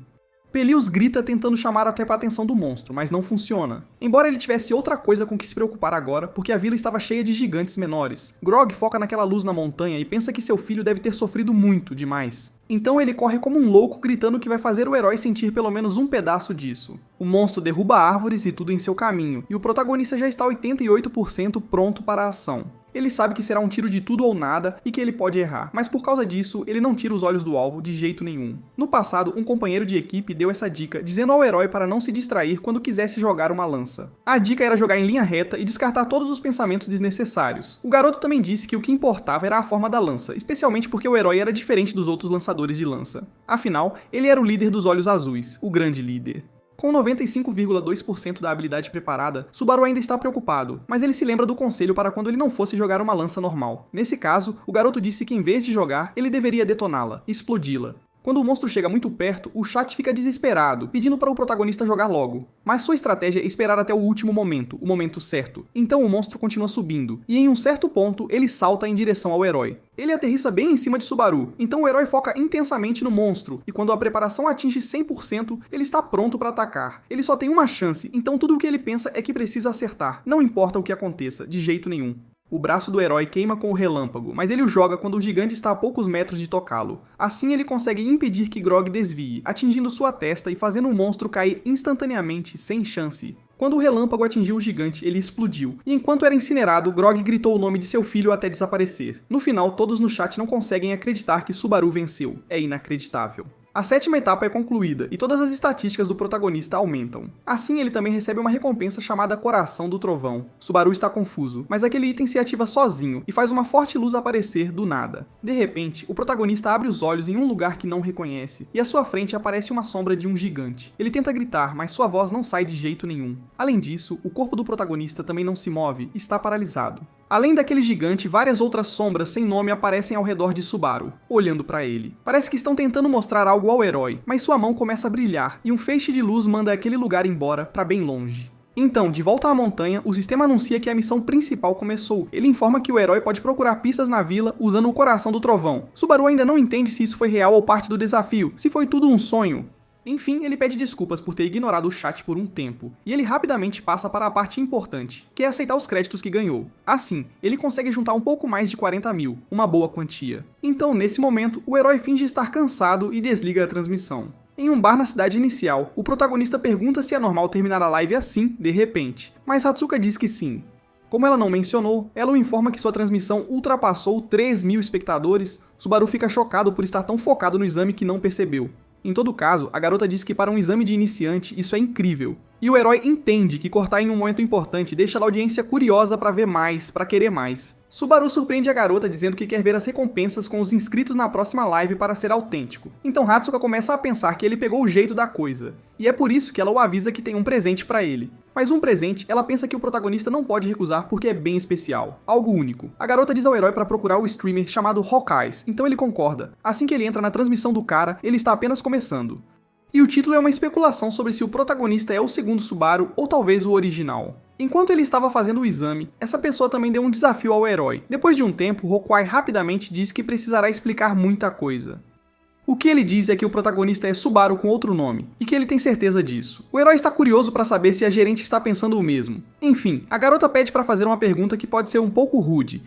Pelios grita tentando chamar até a atenção do monstro, mas não funciona. Embora ele tivesse outra coisa com que se preocupar agora, porque a vila estava cheia de gigantes menores. Grog foca naquela luz na montanha e pensa que seu filho deve ter sofrido muito demais. Então ele corre como um louco gritando que vai fazer o herói sentir pelo menos um pedaço disso. O monstro derruba árvores e tudo em seu caminho, e o protagonista já está 88% pronto para a ação. Ele sabe que será um tiro de tudo ou nada e que ele pode errar, mas por causa disso, ele não tira os olhos do alvo de jeito nenhum. No passado, um companheiro de equipe deu essa dica, dizendo ao herói para não se distrair quando quisesse jogar uma lança. A dica era jogar em linha reta e descartar todos os pensamentos desnecessários. O garoto também disse que o que importava era a forma da lança, especialmente porque o herói era diferente dos outros lançadores de lança. Afinal, ele era o líder dos olhos azuis, o grande líder. Com 95,2% da habilidade preparada, Subaru ainda está preocupado, mas ele se lembra do conselho para quando ele não fosse jogar uma lança normal. Nesse caso, o garoto disse que em vez de jogar, ele deveria detoná-la, explodi-la. Quando o monstro chega muito perto, o chat fica desesperado, pedindo para o protagonista jogar logo. Mas sua estratégia é esperar até o último momento, o momento certo. Então o monstro continua subindo, e em um certo ponto ele salta em direção ao herói. Ele aterrissa bem em cima de Subaru, então o herói foca intensamente no monstro, e quando a preparação atinge 100%, ele está pronto para atacar. Ele só tem uma chance, então tudo o que ele pensa é que precisa acertar, não importa o que aconteça, de jeito nenhum. O braço do herói queima com o relâmpago, mas ele o joga quando o gigante está a poucos metros de tocá-lo. Assim ele consegue impedir que Grog desvie, atingindo sua testa e fazendo o monstro cair instantaneamente, sem chance. Quando o relâmpago atingiu o gigante, ele explodiu, e enquanto era incinerado, Grog gritou o nome de seu filho até desaparecer. No final, todos no chat não conseguem acreditar que Subaru venceu. É inacreditável. A 7ª etapa é concluída, e todas as estatísticas do protagonista aumentam. Assim, ele também recebe uma recompensa chamada Coração do Trovão. Subaru está confuso, mas aquele item se ativa sozinho, e faz uma forte luz aparecer do nada. De repente, o protagonista abre os olhos em um lugar que não reconhece, e à sua frente aparece uma sombra de um gigante. Ele tenta gritar, mas sua voz não sai de jeito nenhum. Além disso, o corpo do protagonista também não se move, está paralisado. Além daquele gigante, várias outras sombras sem nome aparecem ao redor de Subaru, olhando para ele. Parece que estão tentando mostrar algo ao herói, mas sua mão começa a brilhar e um feixe de luz manda aquele lugar embora para bem longe. Então, de volta à montanha, o sistema anuncia que a missão principal começou. Ele informa que o herói pode procurar pistas na vila usando o Coração do Trovão. Subaru ainda não entende se isso foi real ou parte do desafio, se foi tudo um sonho. Enfim, ele pede desculpas por ter ignorado o chat por um tempo, e ele rapidamente passa para a parte importante, que é aceitar os créditos que ganhou. Assim, ele consegue juntar um pouco mais de 40 mil, uma boa quantia. Então, nesse momento, o herói finge estar cansado e desliga a transmissão. Em um bar na cidade inicial, o protagonista pergunta se é normal terminar a live assim, de repente, mas Hatsuka diz que sim. Como ela não mencionou, ela o informa que sua transmissão ultrapassou 3.000 espectadores. Subaru fica chocado por estar tão focado no exame que não percebeu. Em todo caso, a garota diz que para um exame de iniciante isso é incrível. E o herói entende que cortar em um momento importante deixa a audiência curiosa para ver mais, para querer mais. Subaru surpreende a garota dizendo que quer ver as recompensas com os inscritos na próxima live para ser autêntico. Então Hatsuka começa a pensar que ele pegou o jeito da coisa. E é por isso que ela o avisa que tem um presente para ele. Mas um presente, ela pensa que o protagonista não pode recusar porque é bem especial, algo único. A garota diz ao herói para procurar o streamer chamado Hawkeyes, então ele concorda. Assim que ele entra na transmissão do cara, ele está apenas começando. E o título é uma especulação sobre se o protagonista é o segundo Subaru ou talvez o original. Enquanto ele estava fazendo o exame, essa pessoa também deu um desafio ao herói. Depois de um tempo, Hawkeye rapidamente diz que precisará explicar muita coisa. O que ele diz é que o protagonista é Subaru com outro nome, e que ele tem certeza disso. O herói está curioso para saber se a gerente está pensando o mesmo. Enfim, a garota pede para fazer uma pergunta que pode ser um pouco rude.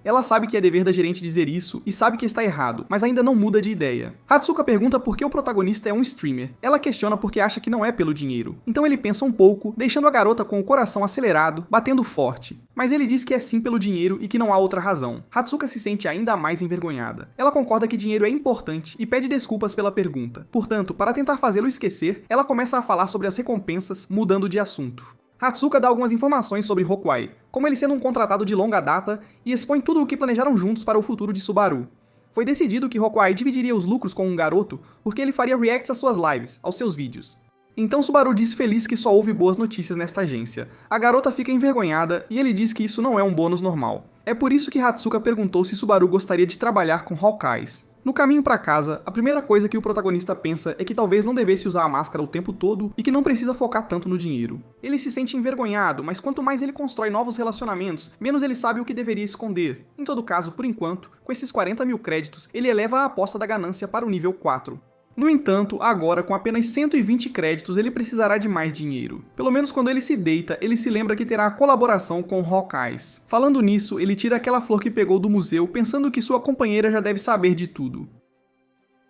Ela sabe que é dever da gerente dizer isso e sabe que está errado, mas ainda não muda de ideia. Hatsuka pergunta por que o protagonista é um streamer. Ela questiona porque acha que não é pelo dinheiro. Então ele pensa um pouco, deixando a garota com o coração acelerado, batendo forte. Mas ele diz que é sim pelo dinheiro e que não há outra razão. Hatsuka se sente ainda mais envergonhada. Ela concorda que dinheiro é importante e pede desculpas pela pergunta. Portanto, para tentar fazê-lo esquecer, ela começa a falar sobre as recompensas, mudando de assunto. Hatsuka dá algumas informações sobre Hawkeye, como ele sendo um contratado de longa data, e expõe tudo o que planejaram juntos para o futuro de Subaru. Foi decidido que Hawkeye dividiria os lucros com um garoto, porque ele faria reacts às suas lives, aos seus vídeos. Então Subaru diz feliz que só houve boas notícias nesta agência. A garota fica envergonhada e ele diz que isso não é um bônus normal. É por isso que Hatsuka perguntou se Subaru gostaria de trabalhar com Hawkeyes. No caminho para casa, a primeira coisa que o protagonista pensa é que talvez não devesse usar a máscara o tempo todo e que não precisa focar tanto no dinheiro. Ele se sente envergonhado, mas quanto mais ele constrói novos relacionamentos, menos ele sabe o que deveria esconder. Em todo caso, por enquanto, com esses 40 mil créditos, ele eleva a aposta da ganância para o nível 4. No entanto, agora com apenas 120 créditos ele precisará de mais dinheiro. Pelo menos quando ele se deita, ele se lembra que terá a colaboração com Hawkeyes. Falando nisso, ele tira aquela flor que pegou do museu, pensando que sua companheira já deve saber de tudo.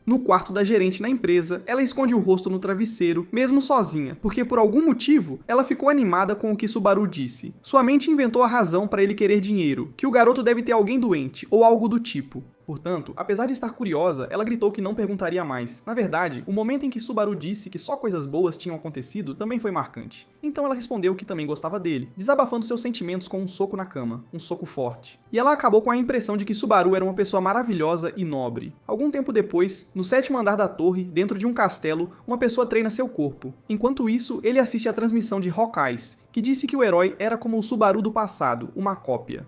No quarto da gerente na empresa, ela esconde o rosto no travesseiro, mesmo sozinha, porque por algum motivo, ela ficou animada com o que Subaru disse. Sua mente inventou a razão para ele querer dinheiro, que o garoto deve ter alguém doente, ou algo do tipo. Portanto, apesar de estar curiosa, ela gritou que não perguntaria mais. Na verdade, o momento em que Subaru disse que só coisas boas tinham acontecido também foi marcante. Então ela respondeu que também gostava dele, desabafando seus sentimentos com um soco na cama, um soco forte. E ela acabou com a impressão de que Subaru era uma pessoa maravilhosa e nobre. Algum tempo depois, no 7º andar da torre, dentro de um castelo, uma pessoa treina seu corpo. Enquanto isso, ele assiste à transmissão de Hawkeyes, que disse que o herói era como o Subaru do passado, uma cópia.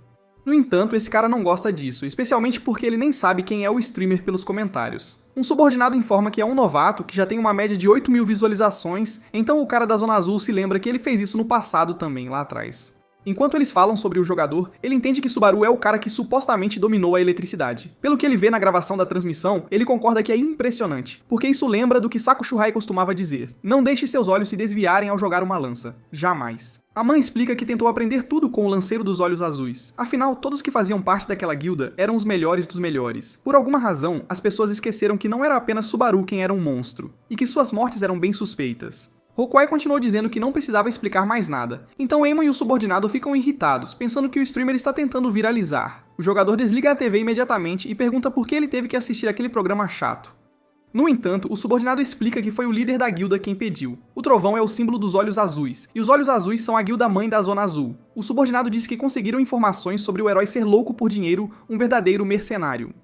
No entanto, esse cara não gosta disso, especialmente porque ele nem sabe quem é o streamer pelos comentários. Um subordinado informa que é um novato que já tem uma média de 8.000 visualizações, então o cara da Zona Azul se lembra que ele fez isso no passado também, lá atrás. Enquanto eles falam sobre o jogador, ele entende que Subaru é o cara que supostamente dominou a eletricidade. Pelo que ele vê na gravação da transmissão, ele concorda que é impressionante, porque isso lembra do que Sakushuhai costumava dizer: não deixe seus olhos se desviarem ao jogar uma lança. Jamais. A mãe explica que tentou aprender tudo com o lanceiro dos olhos azuis. Afinal, todos que faziam parte daquela guilda eram os melhores dos melhores. Por alguma razão, as pessoas esqueceram que não era apenas Subaru quem era um monstro, e que suas mortes eram bem suspeitas. Hawkeye continuou dizendo que não precisava explicar mais nada, então Eamon e o subordinado ficam irritados, pensando que o streamer está tentando viralizar. O jogador desliga a TV imediatamente e pergunta por que ele teve que assistir aquele programa chato. No entanto, o subordinado explica que foi o líder da guilda quem pediu. O trovão é o símbolo dos olhos azuis, e os olhos azuis são a guilda mãe da Zona Azul. O subordinado diz que conseguiram informações sobre o herói ser louco por dinheiro, um verdadeiro mercenário.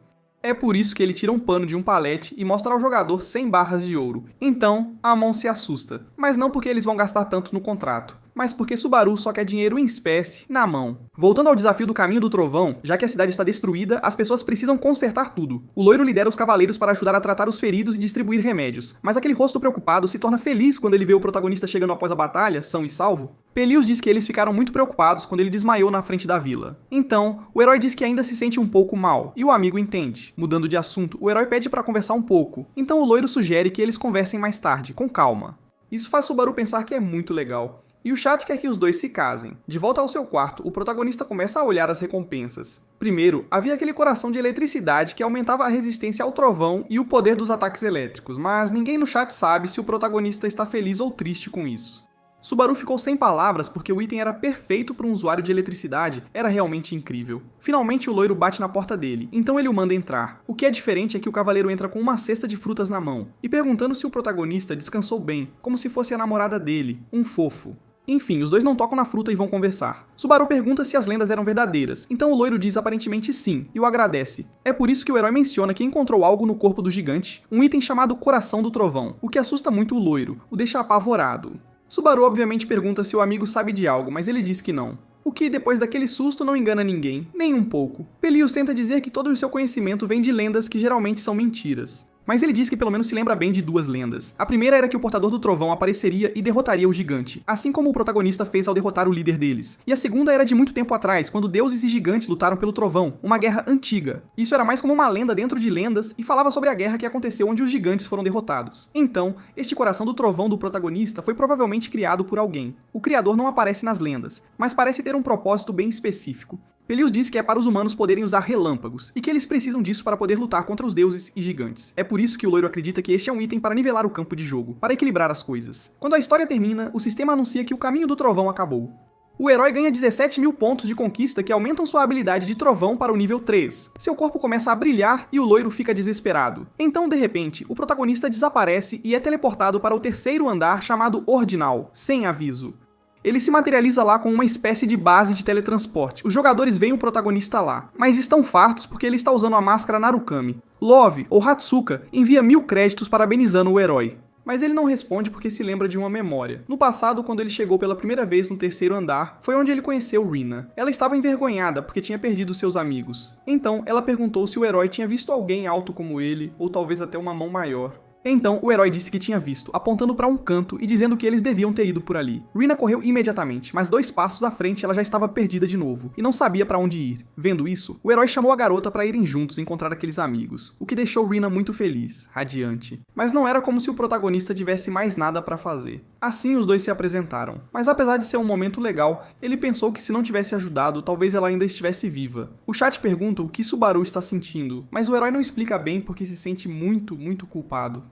É por isso que ele tira um pano de um palete e mostra ao jogador 100 barras de ouro. Então, Amon se assusta, mas não porque eles vão gastar tanto no contrato, mas porque Subaru só quer dinheiro em espécie, na mão. Voltando ao desafio do Caminho do Trovão, já que a cidade está destruída, as pessoas precisam consertar tudo. O loiro lidera os cavaleiros para ajudar a tratar os feridos e distribuir remédios, mas aquele rosto preocupado se torna feliz quando ele vê o protagonista chegando após a batalha, são e salvo. Pelios diz que eles ficaram muito preocupados quando ele desmaiou na frente da vila. Então, o herói diz que ainda se sente um pouco mal, e o amigo entende. Mudando de assunto, o herói pede para conversar um pouco, então o loiro sugere que eles conversem mais tarde, com calma. Isso faz Subaru pensar que é muito legal. E o chat quer que os dois se casem. De volta ao seu quarto, o protagonista começa a olhar as recompensas. Primeiro, havia aquele coração de eletricidade que aumentava a resistência ao trovão e o poder dos ataques elétricos, mas ninguém no chat sabe se o protagonista está feliz ou triste com isso. Subaru ficou sem palavras porque o item era perfeito para um usuário de eletricidade, era realmente incrível. Finalmente o loiro bate na porta dele, então ele o manda entrar. O que é diferente é que o cavaleiro entra com uma cesta de frutas na mão, e perguntando se o protagonista descansou bem, como se fosse a namorada dele, um fofo. Enfim, os dois não tocam na fruta e vão conversar. Subaru pergunta se as lendas eram verdadeiras, então o loiro diz aparentemente sim, e o agradece. É por isso que o herói menciona que encontrou algo no corpo do gigante, um item chamado Coração do Trovão, o que assusta muito o loiro, o deixa apavorado. Subaru obviamente pergunta se o amigo sabe de algo, mas ele diz que não. O que, depois daquele susto, não engana ninguém, nem um pouco. Pelios tenta dizer que todo o seu conhecimento vem de lendas que geralmente são mentiras. Mas ele diz que pelo menos se lembra bem de duas lendas. A primeira era que o portador do trovão apareceria e derrotaria o gigante, assim como o protagonista fez ao derrotar o líder deles. E a segunda era de muito tempo atrás, quando deuses e gigantes lutaram pelo trovão, uma guerra antiga. Isso era mais como uma lenda dentro de lendas e falava sobre a guerra que aconteceu onde os gigantes foram derrotados. Então, este coração do trovão do protagonista foi provavelmente criado por alguém. O criador não aparece nas lendas, mas parece ter um propósito bem específico. Pelios diz que é para os humanos poderem usar relâmpagos, e que eles precisam disso para poder lutar contra os deuses e gigantes. É por isso que o loiro acredita que este é um item para nivelar o campo de jogo, para equilibrar as coisas. Quando a história termina, o sistema anuncia que o Caminho do Trovão acabou. O herói ganha 17.000 pontos de conquista que aumentam sua habilidade de trovão para o nível 3. Seu corpo começa a brilhar e o loiro fica desesperado. Então, de repente, o protagonista desaparece e é teleportado para o 3º andar chamado Ordinal, sem aviso. Ele se materializa lá com uma espécie de base de teletransporte. Os jogadores veem o protagonista lá, mas estão fartos porque ele está usando a máscara Narukami. Love, ou Hatsuka, envia 1000 créditos parabenizando o herói. Mas ele não responde porque se lembra de uma memória. No passado, quando ele chegou pela primeira vez no 3º andar, foi onde ele conheceu Rina. Ela estava envergonhada porque tinha perdido seus amigos. Então, ela perguntou se o herói tinha visto alguém alto como ele, ou talvez até uma mão maior. Então, o herói disse que tinha visto, apontando para um canto e dizendo que eles deviam ter ido por ali. Rina correu imediatamente, mas 2 passos à frente ela já estava perdida de novo, e não sabia para onde ir. Vendo isso, o herói chamou a garota para irem juntos encontrar aqueles amigos, o que deixou Rina muito feliz, radiante. Mas não era como se o protagonista tivesse mais nada para fazer. Assim, os dois se apresentaram. Mas apesar de ser um momento legal, ele pensou que se não tivesse ajudado, talvez ela ainda estivesse viva. O chat pergunta o que Subaru está sentindo, mas o herói não explica bem porque se sente muito culpado.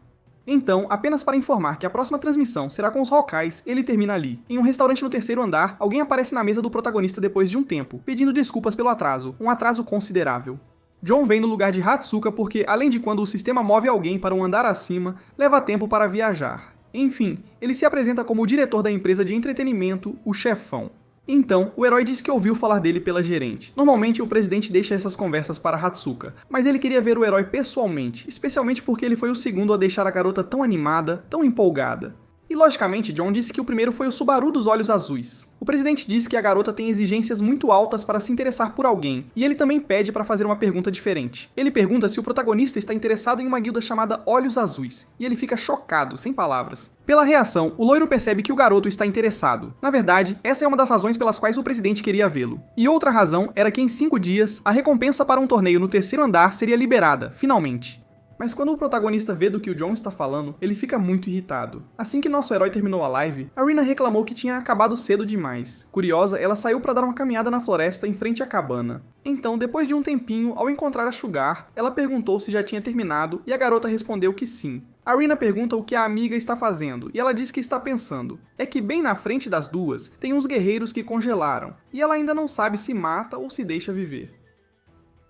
Então, apenas para informar que a próxima transmissão será com os Hawkeyes, ele termina ali. Em um restaurante no 3º andar, alguém aparece na mesa do protagonista depois de um tempo, pedindo desculpas pelo atraso, um atraso considerável. John vem no lugar de Hatsuka porque, além de quando o sistema move alguém para um andar acima, leva tempo para viajar. Enfim, ele se apresenta como o diretor da empresa de entretenimento, o Chefão. Então, o herói diz que ouviu falar dele pela gerente. Normalmente, o presidente deixa essas conversas para Hatsuka, mas ele queria ver o herói pessoalmente, especialmente porque ele foi o segundo a deixar a garota tão animada, tão empolgada. E logicamente, John disse que o primeiro foi o Subaru dos olhos azuis. O presidente diz que a garota tem exigências muito altas para se interessar por alguém, e ele também pede para fazer uma pergunta diferente. Ele pergunta se o protagonista está interessado em uma guilda chamada Olhos Azuis, e ele fica chocado, sem palavras. Pela reação, o loiro percebe que o garoto está interessado. Na verdade, essa é uma das razões pelas quais o presidente queria vê-lo. E outra razão era que em 5 dias, a recompensa para um torneio no 3º andar seria liberada, finalmente. Mas quando o protagonista vê do que o John está falando, ele fica muito irritado. Assim que nosso herói terminou a live, a Rina reclamou que tinha acabado cedo demais. Curiosa, ela saiu para dar uma caminhada na floresta em frente à cabana. Então, depois de um tempinho, ao encontrar a Sugar, ela perguntou se já tinha terminado e a garota respondeu que sim. A Rina pergunta o que a amiga está fazendo, e ela diz que está pensando. É que bem na frente das duas, tem uns guerreiros que congelaram, e ela ainda não sabe se mata ou se deixa viver.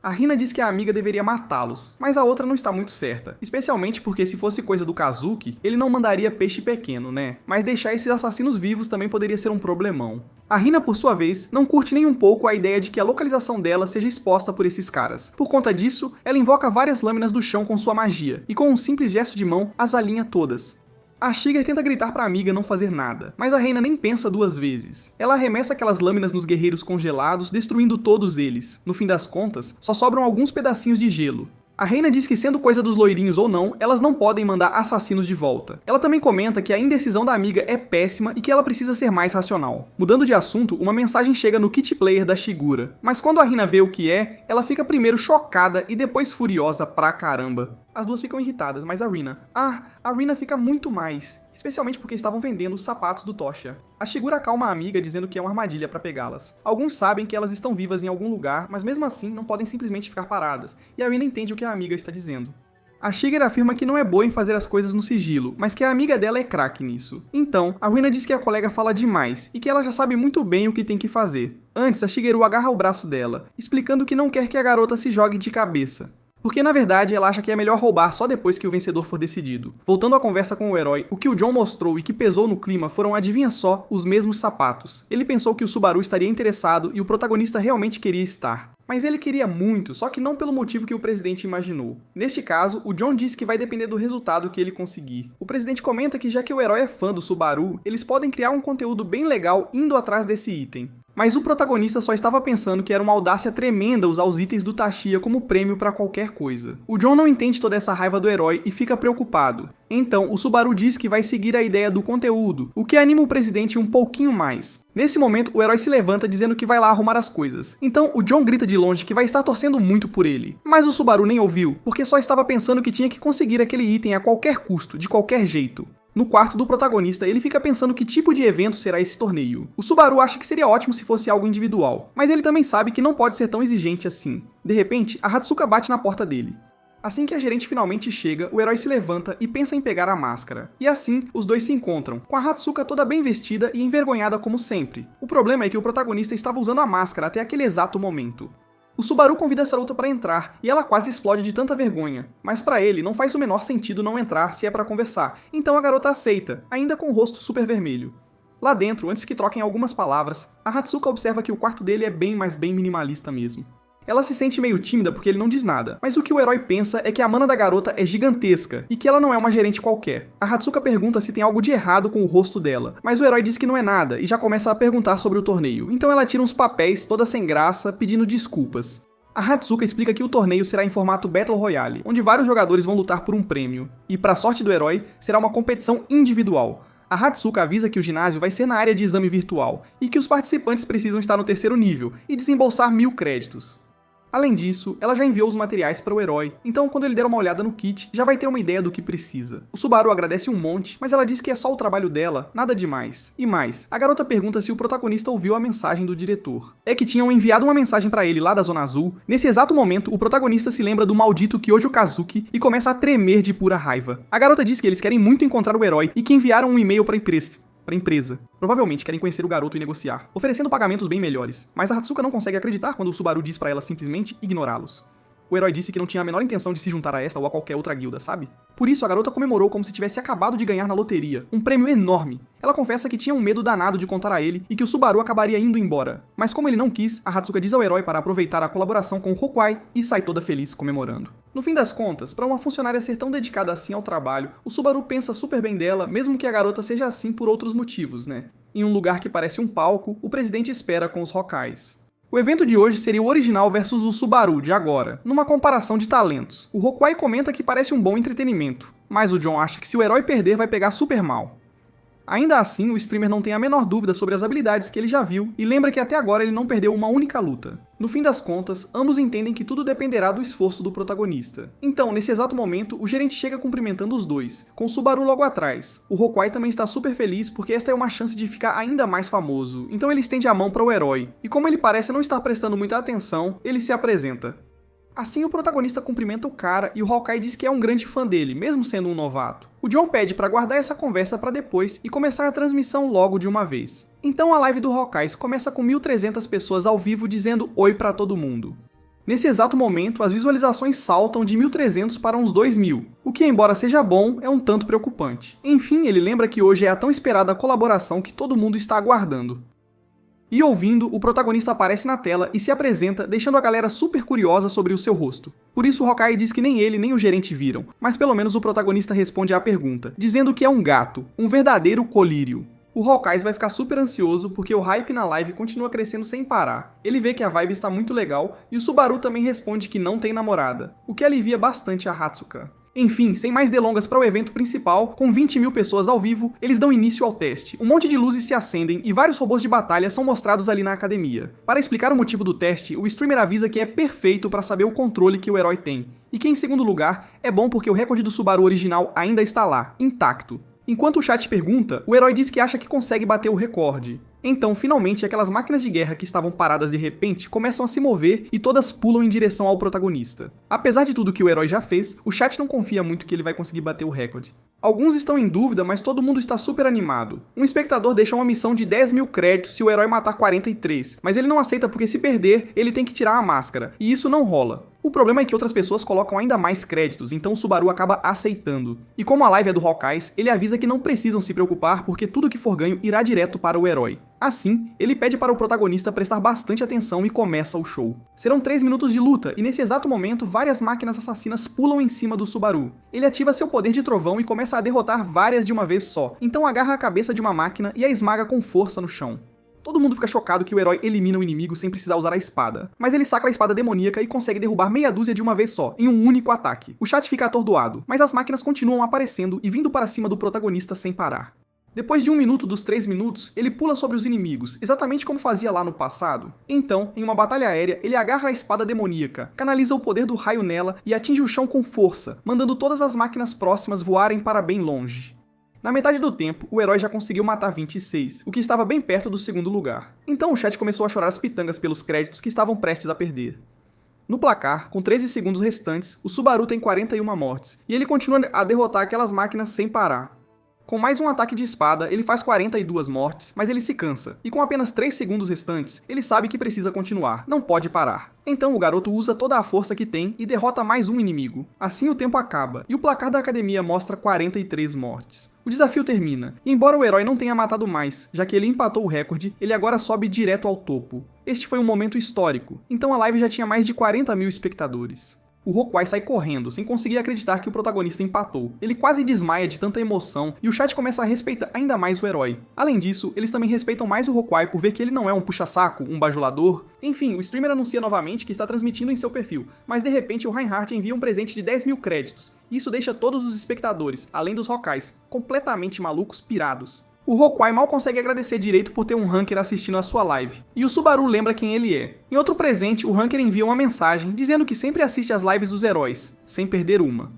A Rina diz que a amiga deveria matá-los, mas a outra não está muito certa, especialmente porque se fosse coisa do Kazuki, ele não mandaria peixe pequeno, né? Mas deixar esses assassinos vivos também poderia ser um problemão. A Rina, por sua vez, não curte nem um pouco a ideia de que a localização dela seja exposta por esses caras. Por conta disso, ela invoca várias lâminas do chão com sua magia, e com um simples gesto de mão, as alinha todas. A Shiger tenta gritar para a amiga não fazer nada, mas a Reina nem pensa 2 vezes. Ela arremessa aquelas lâminas nos guerreiros congelados, destruindo todos eles. No fim das contas, só sobram alguns pedacinhos de gelo. A Reina diz que, sendo coisa dos loirinhos ou não, elas não podem mandar assassinos de volta. Ela também comenta que a indecisão da amiga é péssima e que ela precisa ser mais racional. Mudando de assunto, uma mensagem chega no kit player da Shigura. Mas quando a Reina vê o que é, ela fica primeiro chocada e depois furiosa pra caramba. As duas ficam irritadas, mas a Rina fica muito mais, especialmente porque estavam vendendo os sapatos do Tosha. A Shigura acalma a amiga dizendo que é uma armadilha para pegá-las. Alguns sabem que elas estão vivas em algum lugar, mas mesmo assim não podem simplesmente ficar paradas, e a Rina entende o que a amiga está dizendo. A Shiger afirma que não é boa em fazer as coisas no sigilo, mas que a amiga dela é craque nisso. Então, a Rina diz que a colega fala demais, e que ela já sabe muito bem o que tem que fazer. Antes, a Shigeru agarra o braço dela, explicando que não quer que a garota se jogue de cabeça. Porque na verdade ela acha que é melhor roubar só depois que o vencedor for decidido. Voltando à conversa com o herói, o que o John mostrou e que pesou no clima foram, adivinha só, os mesmos sapatos. Ele pensou que o Subaru estaria interessado e o protagonista realmente queria estar. Mas ele queria muito, só que não pelo motivo que o presidente imaginou. Neste caso, o John diz que vai depender do resultado que ele conseguir. O presidente comenta que já que o herói é fã do Subaru, eles podem criar um conteúdo bem legal indo atrás desse item. Mas o protagonista só estava pensando que era uma audácia tremenda usar os itens do Tashia como prêmio para qualquer coisa. O John não entende toda essa raiva do herói e fica preocupado. Então, o Subaru diz que vai seguir a ideia do conteúdo, o que anima o presidente um pouquinho mais. Nesse momento, o herói se levanta dizendo que vai lá arrumar as coisas. Então, o John grita de longe que vai estar torcendo muito por ele. Mas o Subaru nem ouviu, porque só estava pensando que tinha que conseguir aquele item a qualquer custo, de qualquer jeito. No quarto do protagonista, ele fica pensando que tipo de evento será esse torneio. O Subaru acha que seria ótimo se fosse algo individual, mas ele também sabe que não pode ser tão exigente assim. De repente, a Hatsuka bate na porta dele. Assim que a gerente finalmente chega, o herói se levanta e pensa em pegar a máscara. E assim, os dois se encontram, com a Hatsuka toda bem vestida e envergonhada como sempre. O problema é que o protagonista estava usando a máscara até aquele exato momento. O Subaru convida essa luta para entrar, e ela quase explode de tanta vergonha. Mas para ele, não faz o menor sentido não entrar se é para conversar, então a garota aceita, ainda com o rosto super vermelho. Lá dentro, antes que troquem algumas palavras, a Hatsuka observa que o quarto dele é bem minimalista mesmo. Ela se sente meio tímida porque ele não diz nada, mas o que o herói pensa é que a mana da garota é gigantesca e que ela não é uma gerente qualquer. A Hatsuka pergunta se tem algo de errado com o rosto dela, mas o herói diz que não é nada e já começa a perguntar sobre o torneio, então ela tira uns papéis toda sem graça pedindo desculpas. A Hatsuka explica que o torneio será em formato Battle Royale, onde vários jogadores vão lutar por um prêmio, e para sorte do herói, será uma competição individual. A Hatsuka avisa que o ginásio vai ser na área de exame virtual, e que os participantes precisam estar no 3º nível e desembolsar 1000 créditos. Além disso, ela já enviou os materiais para o herói, então quando ele der uma olhada no kit, já vai ter uma ideia do que precisa. O Subaru agradece um monte, mas ela diz que é só o trabalho dela, nada demais. E mais, a garota pergunta se o protagonista ouviu a mensagem do diretor. É que tinham enviado uma mensagem para ele lá da Zona Azul. Nesse exato momento, o protagonista se lembra do maldito Kyojo Kazuki e começa a tremer de pura raiva. A garota diz que eles querem muito encontrar o herói e que enviaram um e-mail para a empresa. Provavelmente querem conhecer o garoto e negociar, oferecendo pagamentos bem melhores. Mas a Hatsuka não consegue acreditar quando o Subaru diz pra ela simplesmente ignorá-los. O herói disse que não tinha a menor intenção de se juntar a esta ou a qualquer outra guilda, sabe? Por isso a garota comemorou como se tivesse acabado de ganhar na loteria, um prêmio enorme. Ela confessa que tinha um medo danado de contar a ele e que o Subaru acabaria indo embora. Mas como ele não quis, a Hatsuka diz ao herói para aproveitar a colaboração com o Hokkai e sai toda feliz comemorando. No fim das contas, para uma funcionária ser tão dedicada assim ao trabalho, o Subaru pensa super bem dela, mesmo que a garota seja assim por outros motivos, né? Em um lugar que parece um palco, o presidente espera com os Hokkais. O evento de hoje seria o original versus o Subaru de agora, numa comparação de talentos. O Hokkai comenta que parece um bom entretenimento, mas o John acha que se o herói perder vai pegar super mal. Ainda assim, o streamer não tem a menor dúvida sobre as habilidades que ele já viu e lembra que até agora ele não perdeu uma única luta. No fim das contas, ambos entendem que tudo dependerá do esforço do protagonista. Então, nesse exato momento, o gerente chega cumprimentando os dois, com o Subaru logo atrás. O Hokkai também está super feliz porque esta é uma chance de ficar ainda mais famoso, então ele estende a mão para o herói, e como ele parece não estar prestando muita atenção, ele se apresenta. Assim, o protagonista cumprimenta o cara e o Hokkai diz que é um grande fã dele, mesmo sendo um novato. O John pede para guardar essa conversa para depois e começar a transmissão logo de uma vez. Então a live do Hokkai começa com 1.300 pessoas ao vivo dizendo oi para todo mundo. Nesse exato momento, as visualizações saltam de 1.300 para uns 2.000, o que, embora seja bom, é um tanto preocupante. Enfim, ele lembra que hoje é a tão esperada colaboração que todo mundo está aguardando. E ouvindo, o protagonista aparece na tela e se apresenta, deixando a galera super curiosa sobre o seu rosto. Por isso o Hokkai diz que nem ele nem o gerente viram, mas pelo menos o protagonista responde à pergunta, dizendo que é um gato, um verdadeiro colírio. O Hokkai vai ficar super ansioso porque o hype na live continua crescendo sem parar. Ele vê que a vibe está muito legal e o Subaru também responde que não tem namorada, o que alivia bastante a Hatsuka. Enfim, sem mais delongas para o evento principal, com 20.000 pessoas ao vivo, eles dão início ao teste. Um monte de luzes se acendem e vários robôs de batalha são mostrados ali na academia. Para explicar o motivo do teste, o streamer avisa que é perfeito para saber o controle que o herói tem. E que, em segundo lugar, é bom porque o recorde do Subaru original ainda está lá, intacto. Enquanto o chat pergunta, o herói diz que acha que consegue bater o recorde. Então, finalmente, aquelas máquinas de guerra que estavam paradas de repente começam a se mover e todas pulam em direção ao protagonista. Apesar de tudo que o herói já fez, o chat não confia muito que ele vai conseguir bater o recorde. Alguns estão em dúvida, mas todo mundo está super animado. Um espectador deixa uma missão de 10.000 créditos se o herói matar 43, mas ele não aceita porque se perder, ele tem que tirar a máscara, e isso não rola. O problema é que outras pessoas colocam ainda mais créditos, então o Subaru acaba aceitando. E como a live é do Hokkai, ele avisa que não precisam se preocupar porque tudo que for ganho irá direto para o herói. Assim, ele pede para o protagonista prestar bastante atenção e começa o show. Serão 3 minutos de luta, e nesse exato momento, várias máquinas assassinas pulam em cima do Subaru. Ele ativa seu poder de trovão e começa a derrotar várias de uma vez só, então agarra a cabeça de uma máquina e a esmaga com força no chão. Todo mundo fica chocado que o herói elimina o inimigo sem precisar usar a espada, mas ele saca a espada demoníaca e consegue derrubar meia dúzia de uma vez só, em um único ataque. O chat fica atordoado, mas as máquinas continuam aparecendo e vindo para cima do protagonista sem parar. Depois de 1 minuto dos 3 minutos, ele pula sobre os inimigos, exatamente como fazia lá no passado. Então, em uma batalha aérea, ele agarra a espada demoníaca, canaliza o poder do raio nela e atinge o chão com força, mandando todas as máquinas próximas voarem para bem longe. Na metade do tempo, o herói já conseguiu matar 26, o que estava bem perto do segundo lugar. Então o chat começou a chorar as pitangas pelos créditos que estavam prestes a perder. No placar, com 13 segundos restantes, o Subaru tem 41 mortes, e ele continua a derrotar aquelas máquinas sem parar. Com mais um ataque de espada, ele faz 42 mortes, mas ele se cansa, e com apenas 3 segundos restantes, ele sabe que precisa continuar, não pode parar. Então o garoto usa toda a força que tem e derrota mais um inimigo. Assim o tempo acaba, e o placar da academia mostra 43 mortes. O desafio termina, e embora o herói não tenha matado mais, já que ele empatou o recorde, ele agora sobe direto ao topo. Este foi um momento histórico, então a live já tinha mais de 40.000 espectadores. O Hawkeye sai correndo, sem conseguir acreditar que o protagonista empatou. Ele quase desmaia de tanta emoção e o chat começa a respeitar ainda mais o herói. Além disso, eles também respeitam mais o Hawkeye por ver que ele não é um puxa-saco, um bajulador. Enfim, o streamer anuncia novamente que está transmitindo em seu perfil, mas de repente o Reinhardt envia um presente de 10 mil créditos. Isso deixa todos os espectadores, além dos Hawkeyes, completamente malucos, pirados. O Hawkeye mal consegue agradecer direito por ter um ranker assistindo a sua live, e o Subaru lembra quem ele é. Em outro presente, o ranker envia uma mensagem dizendo que sempre assiste às lives dos heróis, sem perder uma.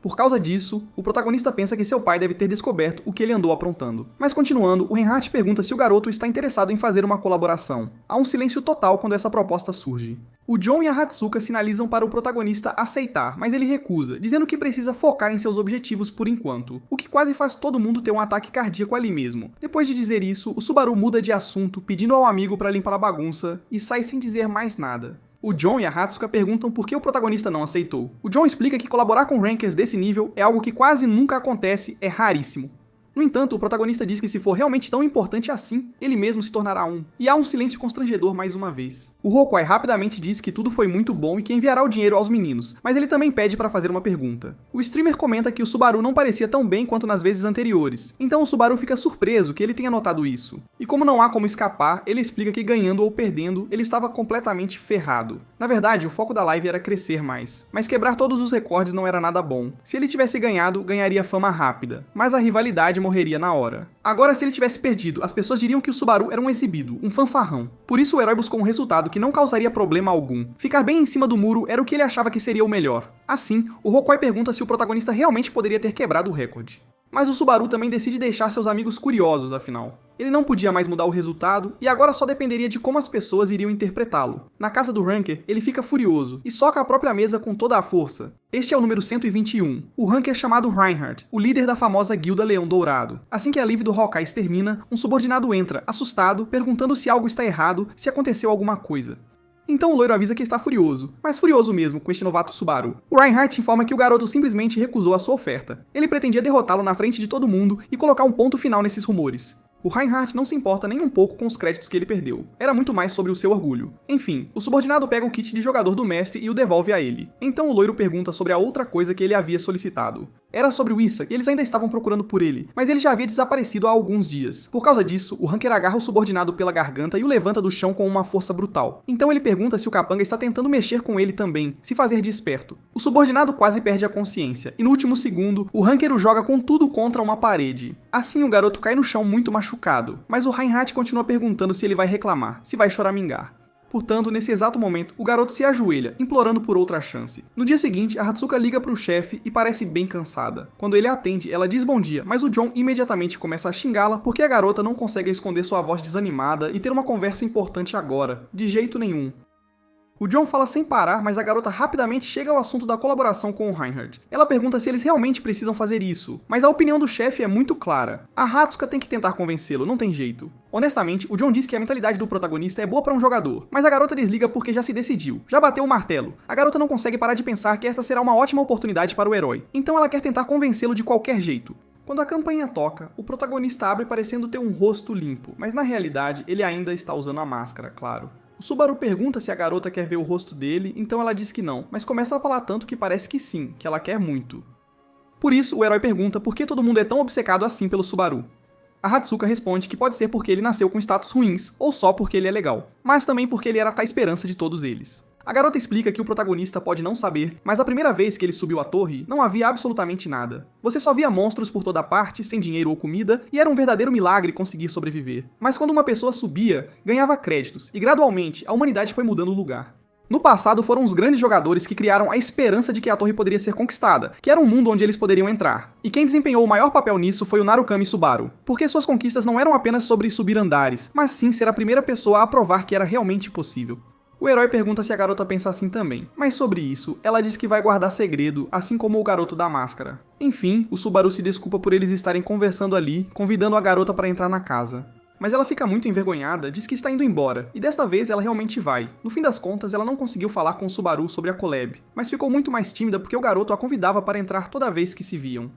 Por causa disso, o protagonista pensa que seu pai deve ter descoberto o que ele andou aprontando. Mas continuando, o Reinhardt pergunta se o garoto está interessado em fazer uma colaboração. Há um silêncio total quando essa proposta surge. O John e a Hatsuka sinalizam para o protagonista aceitar, mas ele recusa, dizendo que precisa focar em seus objetivos por enquanto, o que quase faz todo mundo ter um ataque cardíaco ali mesmo. Depois de dizer isso, o Subaru muda de assunto, pedindo ao amigo para limpar a bagunça, e sai sem dizer mais nada. O John e a Hatsuka perguntam por que o protagonista não aceitou. O John explica que colaborar com rankers desse nível é algo que quase nunca acontece, é raríssimo. No entanto, o protagonista diz que se for realmente tão importante assim, ele mesmo se tornará um. E há um silêncio constrangedor mais uma vez. O Hawkeye rapidamente diz que tudo foi muito bom e que enviará o dinheiro aos meninos, mas ele também pede para fazer uma pergunta. O streamer comenta que o Subaru não parecia tão bem quanto nas vezes anteriores, então o Subaru fica surpreso que ele tenha notado isso. E como não há como escapar, ele explica que ganhando ou perdendo, ele estava completamente ferrado. Na verdade, o foco da live era crescer mais, mas quebrar todos os recordes não era nada bom. Se ele tivesse ganhado, ganharia fama rápida, mas a rivalidade morreria na hora. Agora, se ele tivesse perdido, as pessoas diriam que o Subaru era um exibido, um fanfarrão. Por isso o herói buscou um resultado que não causaria problema algum. Ficar bem em cima do muro era o que ele achava que seria o melhor. Assim, o Hawkeye pergunta se o protagonista realmente poderia ter quebrado o recorde. Mas o Subaru também decide deixar seus amigos curiosos, afinal. Ele não podia mais mudar o resultado, e agora só dependeria de como as pessoas iriam interpretá-lo. Na casa do ranker, ele fica furioso, e soca a própria mesa com toda a força. Este é o número 121. O ranker é chamado Reinhardt, o líder da famosa Guilda Leão Dourado. Assim que a live do Hawkeye termina, um subordinado entra, assustado, perguntando se algo está errado, se aconteceu alguma coisa. Então o loiro avisa que está furioso, mas furioso mesmo com este novato Subaru. O Reinhardt informa que o garoto simplesmente recusou a sua oferta. Ele pretendia derrotá-lo na frente de todo mundo e colocar um ponto final nesses rumores. O Reinhardt não se importa nem um pouco com os créditos que ele perdeu. Era muito mais sobre o seu orgulho. Enfim, o subordinado pega o kit de jogador do mestre e o devolve a ele. Então o loiro pergunta sobre a outra coisa que ele havia solicitado. Era sobre o Issa, e eles ainda estavam procurando por ele, mas ele já havia desaparecido há alguns dias. Por causa disso, o ranker agarra o subordinado pela garganta e o levanta do chão com uma força brutal. Então ele pergunta se o capanga está tentando mexer com ele também, se fazer de esperto. O subordinado quase perde a consciência, e no último segundo, o ranker o joga com tudo contra uma parede. Assim o garoto cai no chão muito machucado, mas o Reinhardt continua perguntando se ele vai reclamar, se vai choramingar. Portanto, nesse exato momento, o garoto se ajoelha, implorando por outra chance. No dia seguinte, a Hatsuka liga para o chefe e parece bem cansada. Quando ele a atende, ela diz bom dia, mas o John imediatamente começa a xingá-la porque a garota não consegue esconder sua voz desanimada e ter uma conversa importante agora, de jeito nenhum. O John fala sem parar, mas a garota rapidamente chega ao assunto da colaboração com o Reinhardt. Ela pergunta se eles realmente precisam fazer isso, mas a opinião do chefe é muito clara. A Hatsuka tem que tentar convencê-lo, não tem jeito. Honestamente, o John diz que a mentalidade do protagonista é boa para um jogador, mas a garota desliga porque já se decidiu, já bateu o martelo. A garota não consegue parar de pensar que esta será uma ótima oportunidade para o herói, então ela quer tentar convencê-lo de qualquer jeito. Quando a campainha toca, o protagonista abre parecendo ter um rosto limpo, mas na realidade ele ainda está usando a máscara, claro. O Subaru pergunta se a garota quer ver o rosto dele, então ela diz que não, mas começa a falar tanto que parece que sim, que ela quer muito. Por isso, o herói pergunta por que todo mundo é tão obcecado assim pelo Subaru. A Hatsuka responde que pode ser porque ele nasceu com status ruins, ou só porque ele é legal, mas também porque ele era a esperança de todos eles. A garota explica que o protagonista pode não saber, mas a primeira vez que ele subiu a torre, não havia absolutamente nada. Você só via monstros por toda parte, sem dinheiro ou comida, e era um verdadeiro milagre conseguir sobreviver. Mas quando uma pessoa subia, ganhava créditos, e gradualmente a humanidade foi mudando o lugar. No passado foram os grandes jogadores que criaram a esperança de que a torre poderia ser conquistada, que era um mundo onde eles poderiam entrar. E quem desempenhou o maior papel nisso foi o Narukami Subaru, porque suas conquistas não eram apenas sobre subir andares, mas sim ser a primeira pessoa a provar que era realmente possível. O herói pergunta se a garota pensa assim também, mas sobre isso, ela diz que vai guardar segredo, assim como o garoto da máscara. Enfim, o Subaru se desculpa por eles estarem conversando ali, convidando a garota para entrar na casa. Mas ela fica muito envergonhada, diz que está indo embora, e desta vez ela realmente vai. No fim das contas, ela não conseguiu falar com o Subaru sobre a collab, mas ficou muito mais tímida porque o garoto a convidava para entrar toda vez que se viam.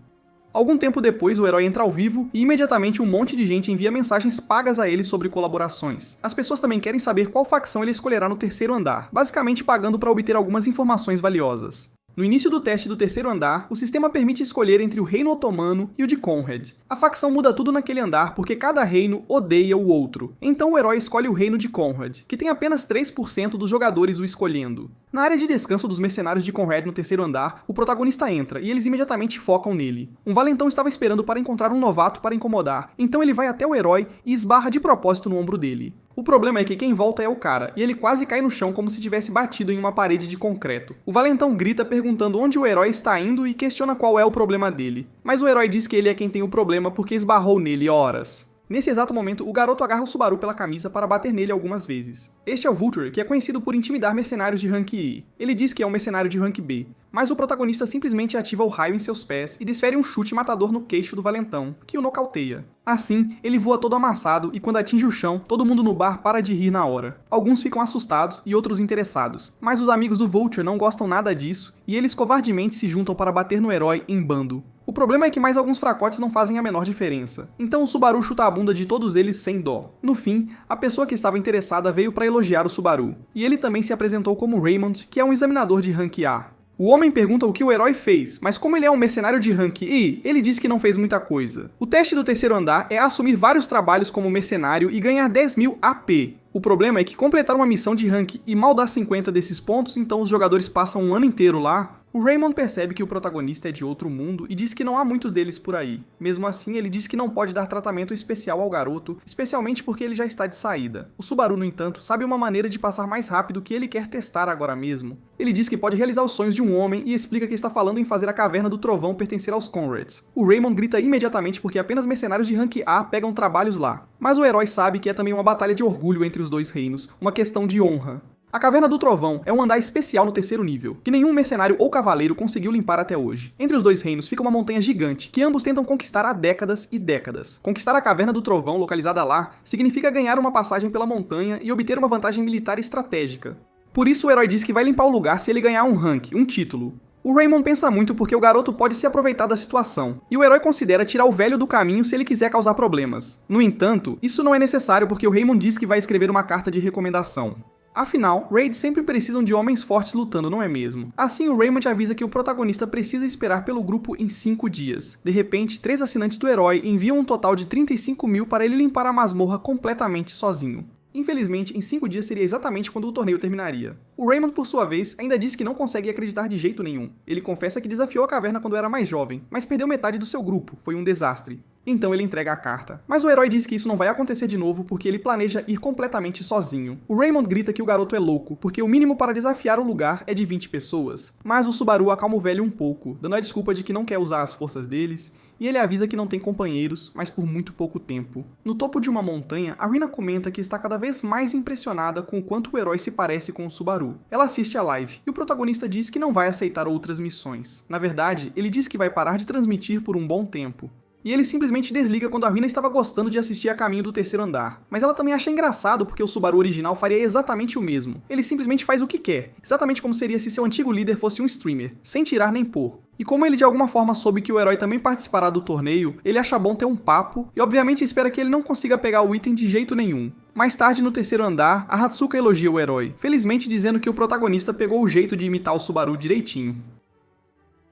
Algum tempo depois, o herói entra ao vivo e imediatamente um monte de gente envia mensagens pagas a ele sobre colaborações. As pessoas também querem saber qual facção ele escolherá no terceiro andar, basicamente pagando para obter algumas informações valiosas. No início do teste do terceiro andar, o sistema permite escolher entre o reino otomano e o de Conrad. A facção muda tudo naquele andar porque cada reino odeia o outro. Então o herói escolhe o reino de Conrad, que tem apenas 3% dos jogadores o escolhendo. Na área de descanso dos mercenários de Conrad no terceiro andar, o protagonista entra e eles imediatamente focam nele. Um valentão estava esperando para encontrar um novato para incomodar, então ele vai até o herói e esbarra de propósito no ombro dele. O problema é que quem volta é o cara, e ele quase cai no chão como se tivesse batido em uma parede de concreto. O valentão grita perguntando onde o herói está indo e questiona qual é o problema dele. Mas o herói diz que ele é quem tem o problema porque esbarrou nele horas. Nesse exato momento, o garoto agarra o Subaru pela camisa para bater nele algumas vezes. Este é o Vulture, que é conhecido por intimidar mercenários de rank E. Ele diz que é um mercenário de rank B, mas o protagonista simplesmente ativa o raio em seus pés e desfere um chute matador no queixo do valentão, que o nocauteia. Assim, ele voa todo amassado e quando atinge o chão, todo mundo no bar para de rir na hora. Alguns ficam assustados e outros interessados, mas os amigos do Vulture não gostam nada disso e eles covardemente se juntam para bater no herói em bando. O problema é que mais alguns fracotes não fazem a menor diferença, então o Subaru chuta a bunda de todos eles sem dó. No fim, a pessoa que estava interessada veio para elogiar o Subaru, e ele também se apresentou como Raymond, que é um examinador de rank A. O homem pergunta o que o herói fez, mas como ele é um mercenário de rank E, ele diz que não fez muita coisa. O teste do terceiro andar é assumir vários trabalhos como mercenário e ganhar 10.000 AP. O problema é que completar uma missão de rank e mal dar 50 desses pontos, então os jogadores passam um ano inteiro lá. O Raymond percebe que o protagonista é de outro mundo e diz que não há muitos deles por aí. Mesmo assim, ele diz que não pode dar tratamento especial ao garoto, especialmente porque ele já está de saída. O Subaru, no entanto, sabe uma maneira de passar mais rápido que ele quer testar agora mesmo. Ele diz que pode realizar os sonhos de um homem e explica que está falando em fazer a Caverna do Trovão pertencer aos Conrads. O Raymond grita imediatamente porque apenas mercenários de rank A pegam trabalhos lá. Mas o herói sabe que é também uma batalha de orgulho entre os dois reinos, uma questão de honra. A Caverna do Trovão é um andar especial no terceiro nível, que nenhum mercenário ou cavaleiro conseguiu limpar até hoje. Entre os dois reinos fica uma montanha gigante, que ambos tentam conquistar há décadas e décadas. Conquistar a Caverna do Trovão, localizada lá, significa ganhar uma passagem pela montanha e obter uma vantagem militar estratégica. Por isso o herói diz que vai limpar o lugar se ele ganhar um rank, um título. O Raymond pensa muito porque o garoto pode se aproveitar da situação, e o herói considera tirar o velho do caminho se ele quiser causar problemas. No entanto, isso não é necessário porque o Raymond diz que vai escrever uma carta de recomendação. Afinal, raids sempre precisam de homens fortes lutando, não é mesmo? Assim, o Raymond avisa que o protagonista precisa esperar pelo grupo em 5 dias. De repente, 3 assinantes do herói enviam um total de 35.000 para ele limpar a masmorra completamente sozinho. Infelizmente, em 5 dias seria exatamente quando o torneio terminaria. O Raymond, por sua vez, ainda diz que não consegue acreditar de jeito nenhum. Ele confessa que desafiou a caverna quando era mais jovem, mas perdeu metade do seu grupo, foi um desastre. Então ele entrega a carta. Mas o herói diz que isso não vai acontecer de novo porque ele planeja ir completamente sozinho. O Raymond grita que o garoto é louco, porque o mínimo para desafiar o lugar é de 20 pessoas. Mas o Subaru acalma o velho um pouco, dando a desculpa de que não quer usar as forças deles, e ele avisa que não tem companheiros, mas por muito pouco tempo. No topo de uma montanha, a Rina comenta que está cada vez mais impressionada com o quanto o herói se parece com o Subaru. Ela assiste a live, e o protagonista diz que não vai aceitar outras missões. Na verdade, ele diz que vai parar de transmitir por um bom tempo. E ele simplesmente desliga quando a Rina estava gostando de assistir a Caminho do Terceiro Andar. Mas ela também acha engraçado porque o Subaru original faria exatamente o mesmo. Ele simplesmente faz o que quer, exatamente como seria se seu antigo líder fosse um streamer, sem tirar nem pôr. E como ele de alguma forma soube que o herói também participará do torneio, ele acha bom ter um papo e obviamente espera que ele não consiga pegar o item de jeito nenhum. Mais tarde, no terceiro andar, a Hatsuka elogia o herói, felizmente dizendo que o protagonista pegou o jeito de imitar o Subaru direitinho.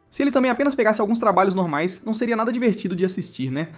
Se ele também apenas pegasse alguns trabalhos normais, não seria nada divertido de assistir, né?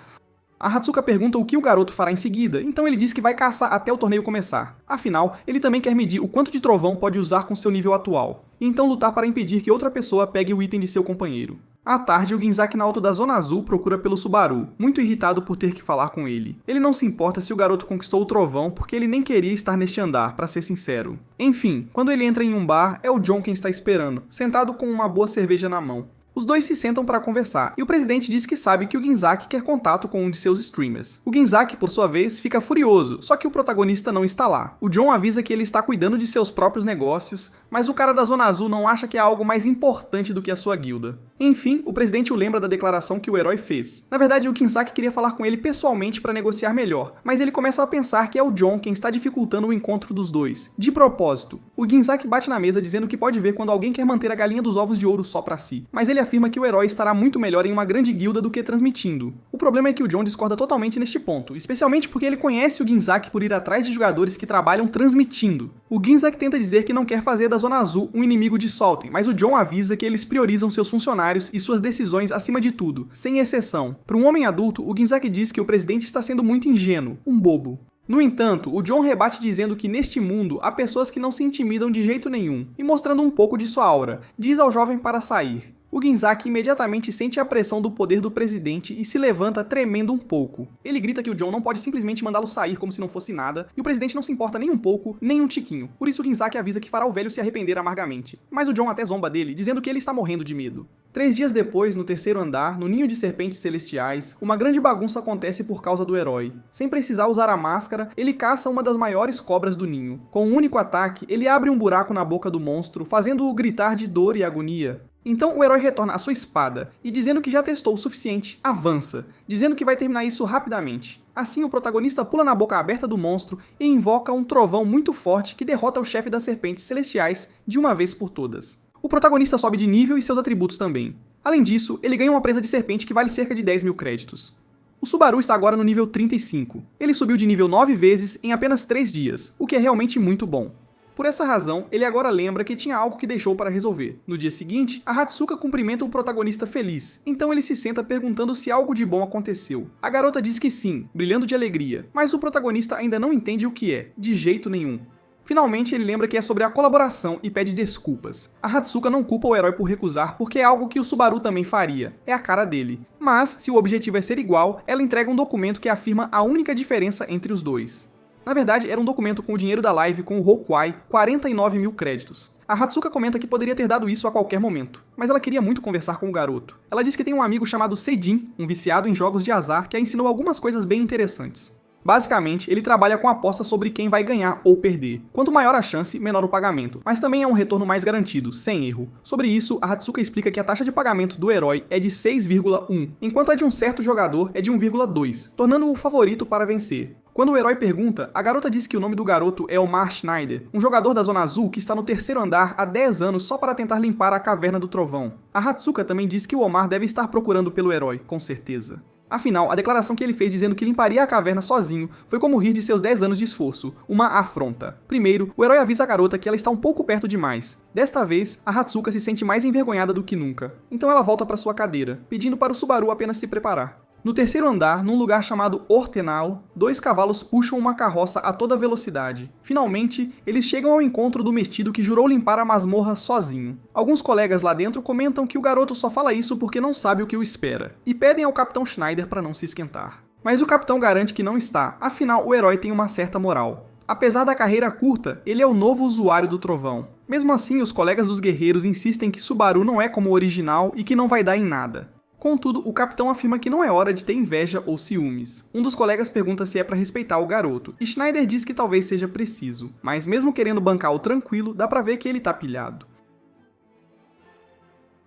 A Hatsuka pergunta o que o garoto fará em seguida, então ele diz que vai caçar até o torneio começar. Afinal, ele também quer medir o quanto de trovão pode usar com seu nível atual, e então lutar para impedir que outra pessoa pegue o item de seu companheiro. À tarde, o Ginzaki na alto da Zona Azul procura pelo Subaru, muito irritado por ter que falar com ele. Ele não se importa se o garoto conquistou o trovão porque ele nem queria estar neste andar, para ser sincero. Enfim, quando ele entra em um bar, é o John quem está esperando, sentado com uma boa cerveja na mão. Os dois se sentam para conversar, e o presidente diz que sabe que o Ginzaki quer contato com um de seus streamers. O Ginzaki, por sua vez, fica furioso, só que o protagonista não está lá. O John avisa que ele está cuidando de seus próprios negócios, mas o cara da Zona Azul não acha que é algo mais importante do que a sua guilda. Enfim, o presidente o lembra da declaração que o herói fez. Na verdade, o Ginzaki queria falar com ele pessoalmente para negociar melhor, mas ele começa a pensar que é o John quem está dificultando o encontro dos dois. De propósito, o Ginzaki bate na mesa dizendo que pode ver quando alguém quer manter a galinha dos ovos de ouro só para si, mas ele afirma que o herói estará muito melhor em uma grande guilda do que transmitindo. O O problema é que o John discorda totalmente neste ponto, especialmente porque ele conhece o Ginzaki por ir atrás de jogadores que trabalham transmitindo. O Ginzaki tenta dizer que não quer fazer da Zona Azul um inimigo de Saltem, mas o John avisa que eles priorizam seus funcionários e suas decisões acima de tudo, sem exceção. Para um homem adulto, o Ginzaki diz que o presidente está sendo muito ingênuo, um bobo. No entanto, o John rebate dizendo que neste mundo há pessoas que não se intimidam de jeito nenhum, e mostrando um pouco de sua aura, diz ao jovem para sair. O Ginzaki imediatamente sente a pressão do poder do presidente e se levanta tremendo um pouco. Ele grita que o John não pode simplesmente mandá-lo sair como se não fosse nada, e o presidente não se importa nem um pouco, nem um tiquinho. Por isso o Ginzaki avisa que fará o velho se arrepender amargamente. Mas o John até zomba dele, dizendo que ele está morrendo de medo. 3 dias depois, no terceiro andar, no ninho de serpentes celestiais, uma grande bagunça acontece por causa do herói. Sem precisar usar a máscara, ele caça uma das maiores cobras do ninho. Com um único ataque, ele abre um buraco na boca do monstro, fazendo-o gritar de dor e agonia. Então o herói retorna a sua espada, e dizendo que já testou o suficiente, avança, dizendo que vai terminar isso rapidamente. Assim o protagonista pula na boca aberta do monstro e invoca um trovão muito forte que derrota o chefe das serpentes celestiais de uma vez por todas. O protagonista sobe de nível e seus atributos também. Além disso, ele ganha uma presa de serpente que vale cerca de 10.000 créditos. O Subaru está agora no nível 35. Ele subiu de nível 9 vezes em apenas 3 dias, o que é realmente muito bom. Por essa razão, ele agora lembra que tinha algo que deixou para resolver. No dia seguinte, a Hatsuka cumprimenta o protagonista feliz, então ele se senta perguntando se algo de bom aconteceu. A garota diz que sim, brilhando de alegria, mas o protagonista ainda não entende o que é, de jeito nenhum. Finalmente, ele lembra que é sobre a colaboração e pede desculpas. A Hatsuka não culpa o herói por recusar, porque é algo que o Subaru também faria, é a cara dele. Mas, se o objetivo é ser igual, ela entrega um documento que afirma a única diferença entre os dois. Na verdade, era um documento com o dinheiro da live com o Hokuai, 49.000 créditos. A Hatsuka comenta que poderia ter dado isso a qualquer momento, mas ela queria muito conversar com o garoto. Ela diz que tem um amigo chamado Seijin, um viciado em jogos de azar, que a ensinou algumas coisas bem interessantes. Basicamente, ele trabalha com apostas sobre quem vai ganhar ou perder. Quanto maior a chance, menor o pagamento, mas também é um retorno mais garantido, sem erro. Sobre isso, a Hatsuka explica que a taxa de pagamento do herói é de 6,1, enquanto a de um certo jogador é de 1,2, tornando-o o favorito para vencer. Quando o herói pergunta, a garota diz que o nome do garoto é Omar Schneider, um jogador da Zona Azul que está no terceiro andar há 10 anos só para tentar limpar a Caverna do Trovão. A Hatsuka também diz que o Omar deve estar procurando pelo herói, com certeza. Afinal, a declaração que ele fez dizendo que limparia a caverna sozinho foi como rir de seus 10 anos de esforço, uma afronta. Primeiro, o herói avisa a garota que ela está um pouco perto demais. Desta vez, a Hatsuka se sente mais envergonhada do que nunca. Então ela volta para sua cadeira, pedindo para o Subaru apenas se preparar. No terceiro andar, num lugar chamado Ortenal, 2 cavalos puxam uma carroça a toda velocidade. Finalmente, eles chegam ao encontro do metido que jurou limpar a masmorra sozinho. Alguns colegas lá dentro comentam que o garoto só fala isso porque não sabe o que o espera, e pedem ao Capitão Schneider para não se esquentar. Mas o capitão garante que não está, afinal o herói tem uma certa moral. Apesar da carreira curta, ele é o novo usuário do trovão. Mesmo assim, os colegas dos guerreiros insistem que Subaru não é como o original e que não vai dar em nada. Contudo, o capitão afirma que não é hora de ter inveja ou ciúmes. Um dos colegas pergunta se é para respeitar o garoto, e Schneider diz que talvez seja preciso, mas mesmo querendo bancar o tranquilo, dá pra ver que ele tá pilhado.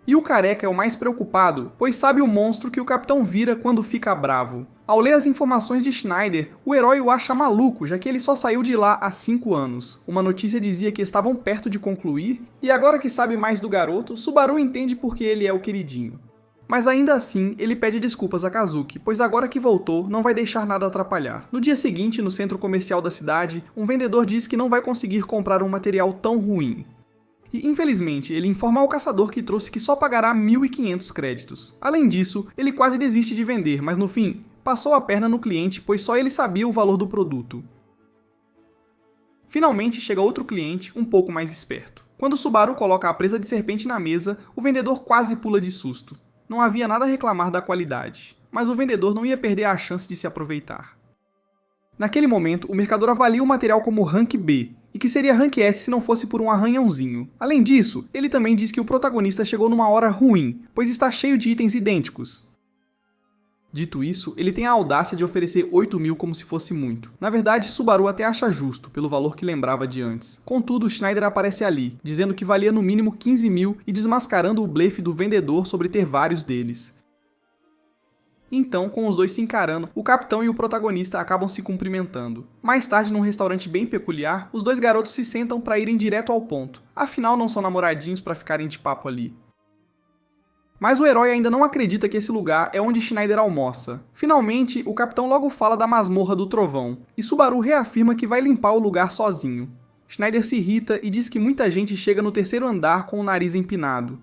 E o careca é o mais preocupado, pois sabe o monstro que o capitão vira quando fica bravo. Ao ler as informações de Schneider, o herói o acha maluco, já que ele só saiu de lá há 5 anos. Uma notícia dizia que estavam perto de concluir, e agora que sabe mais do garoto, Subaru entende porque ele é o queridinho. Mas ainda assim, ele pede desculpas a Kazuki, pois agora que voltou, não vai deixar nada atrapalhar. No dia seguinte, no centro comercial da cidade, um vendedor diz que não vai conseguir comprar um material tão ruim. E infelizmente, ele informa ao caçador que trouxe que só pagará 1.500 créditos. Além disso, ele quase desiste de vender, mas no fim, passou a perna no cliente, pois só ele sabia o valor do produto. Finalmente chega outro cliente, um pouco mais esperto. Quando Subaru coloca a presa de serpente na mesa, o vendedor quase pula de susto. Não havia nada a reclamar da qualidade, mas o vendedor não ia perder a chance de se aproveitar. Naquele momento, o mercador avalia o material como Rank B, e que seria Rank S se não fosse por um arranhãozinho. Além disso, ele também diz que o protagonista chegou numa hora ruim, pois está cheio de itens idênticos. Dito isso, ele tem a audácia de oferecer 8.000 como se fosse muito. Na verdade, Subaru até acha justo, pelo valor que lembrava de antes. Contudo, Schneider aparece ali, dizendo que valia no mínimo 15.000 e desmascarando o blefe do vendedor sobre ter vários deles. Então, com os dois se encarando, o capitão e o protagonista acabam se cumprimentando. Mais tarde, num restaurante bem peculiar, os dois garotos se sentam para irem direto ao ponto. Afinal, não são namoradinhos para ficarem de papo ali. Mas o herói ainda não acredita que esse lugar é onde Schneider almoça. Finalmente, o capitão logo fala da masmorra do trovão, e Subaru reafirma que vai limpar o lugar sozinho. Schneider se irrita e diz que muita gente chega no terceiro andar com o nariz empinado.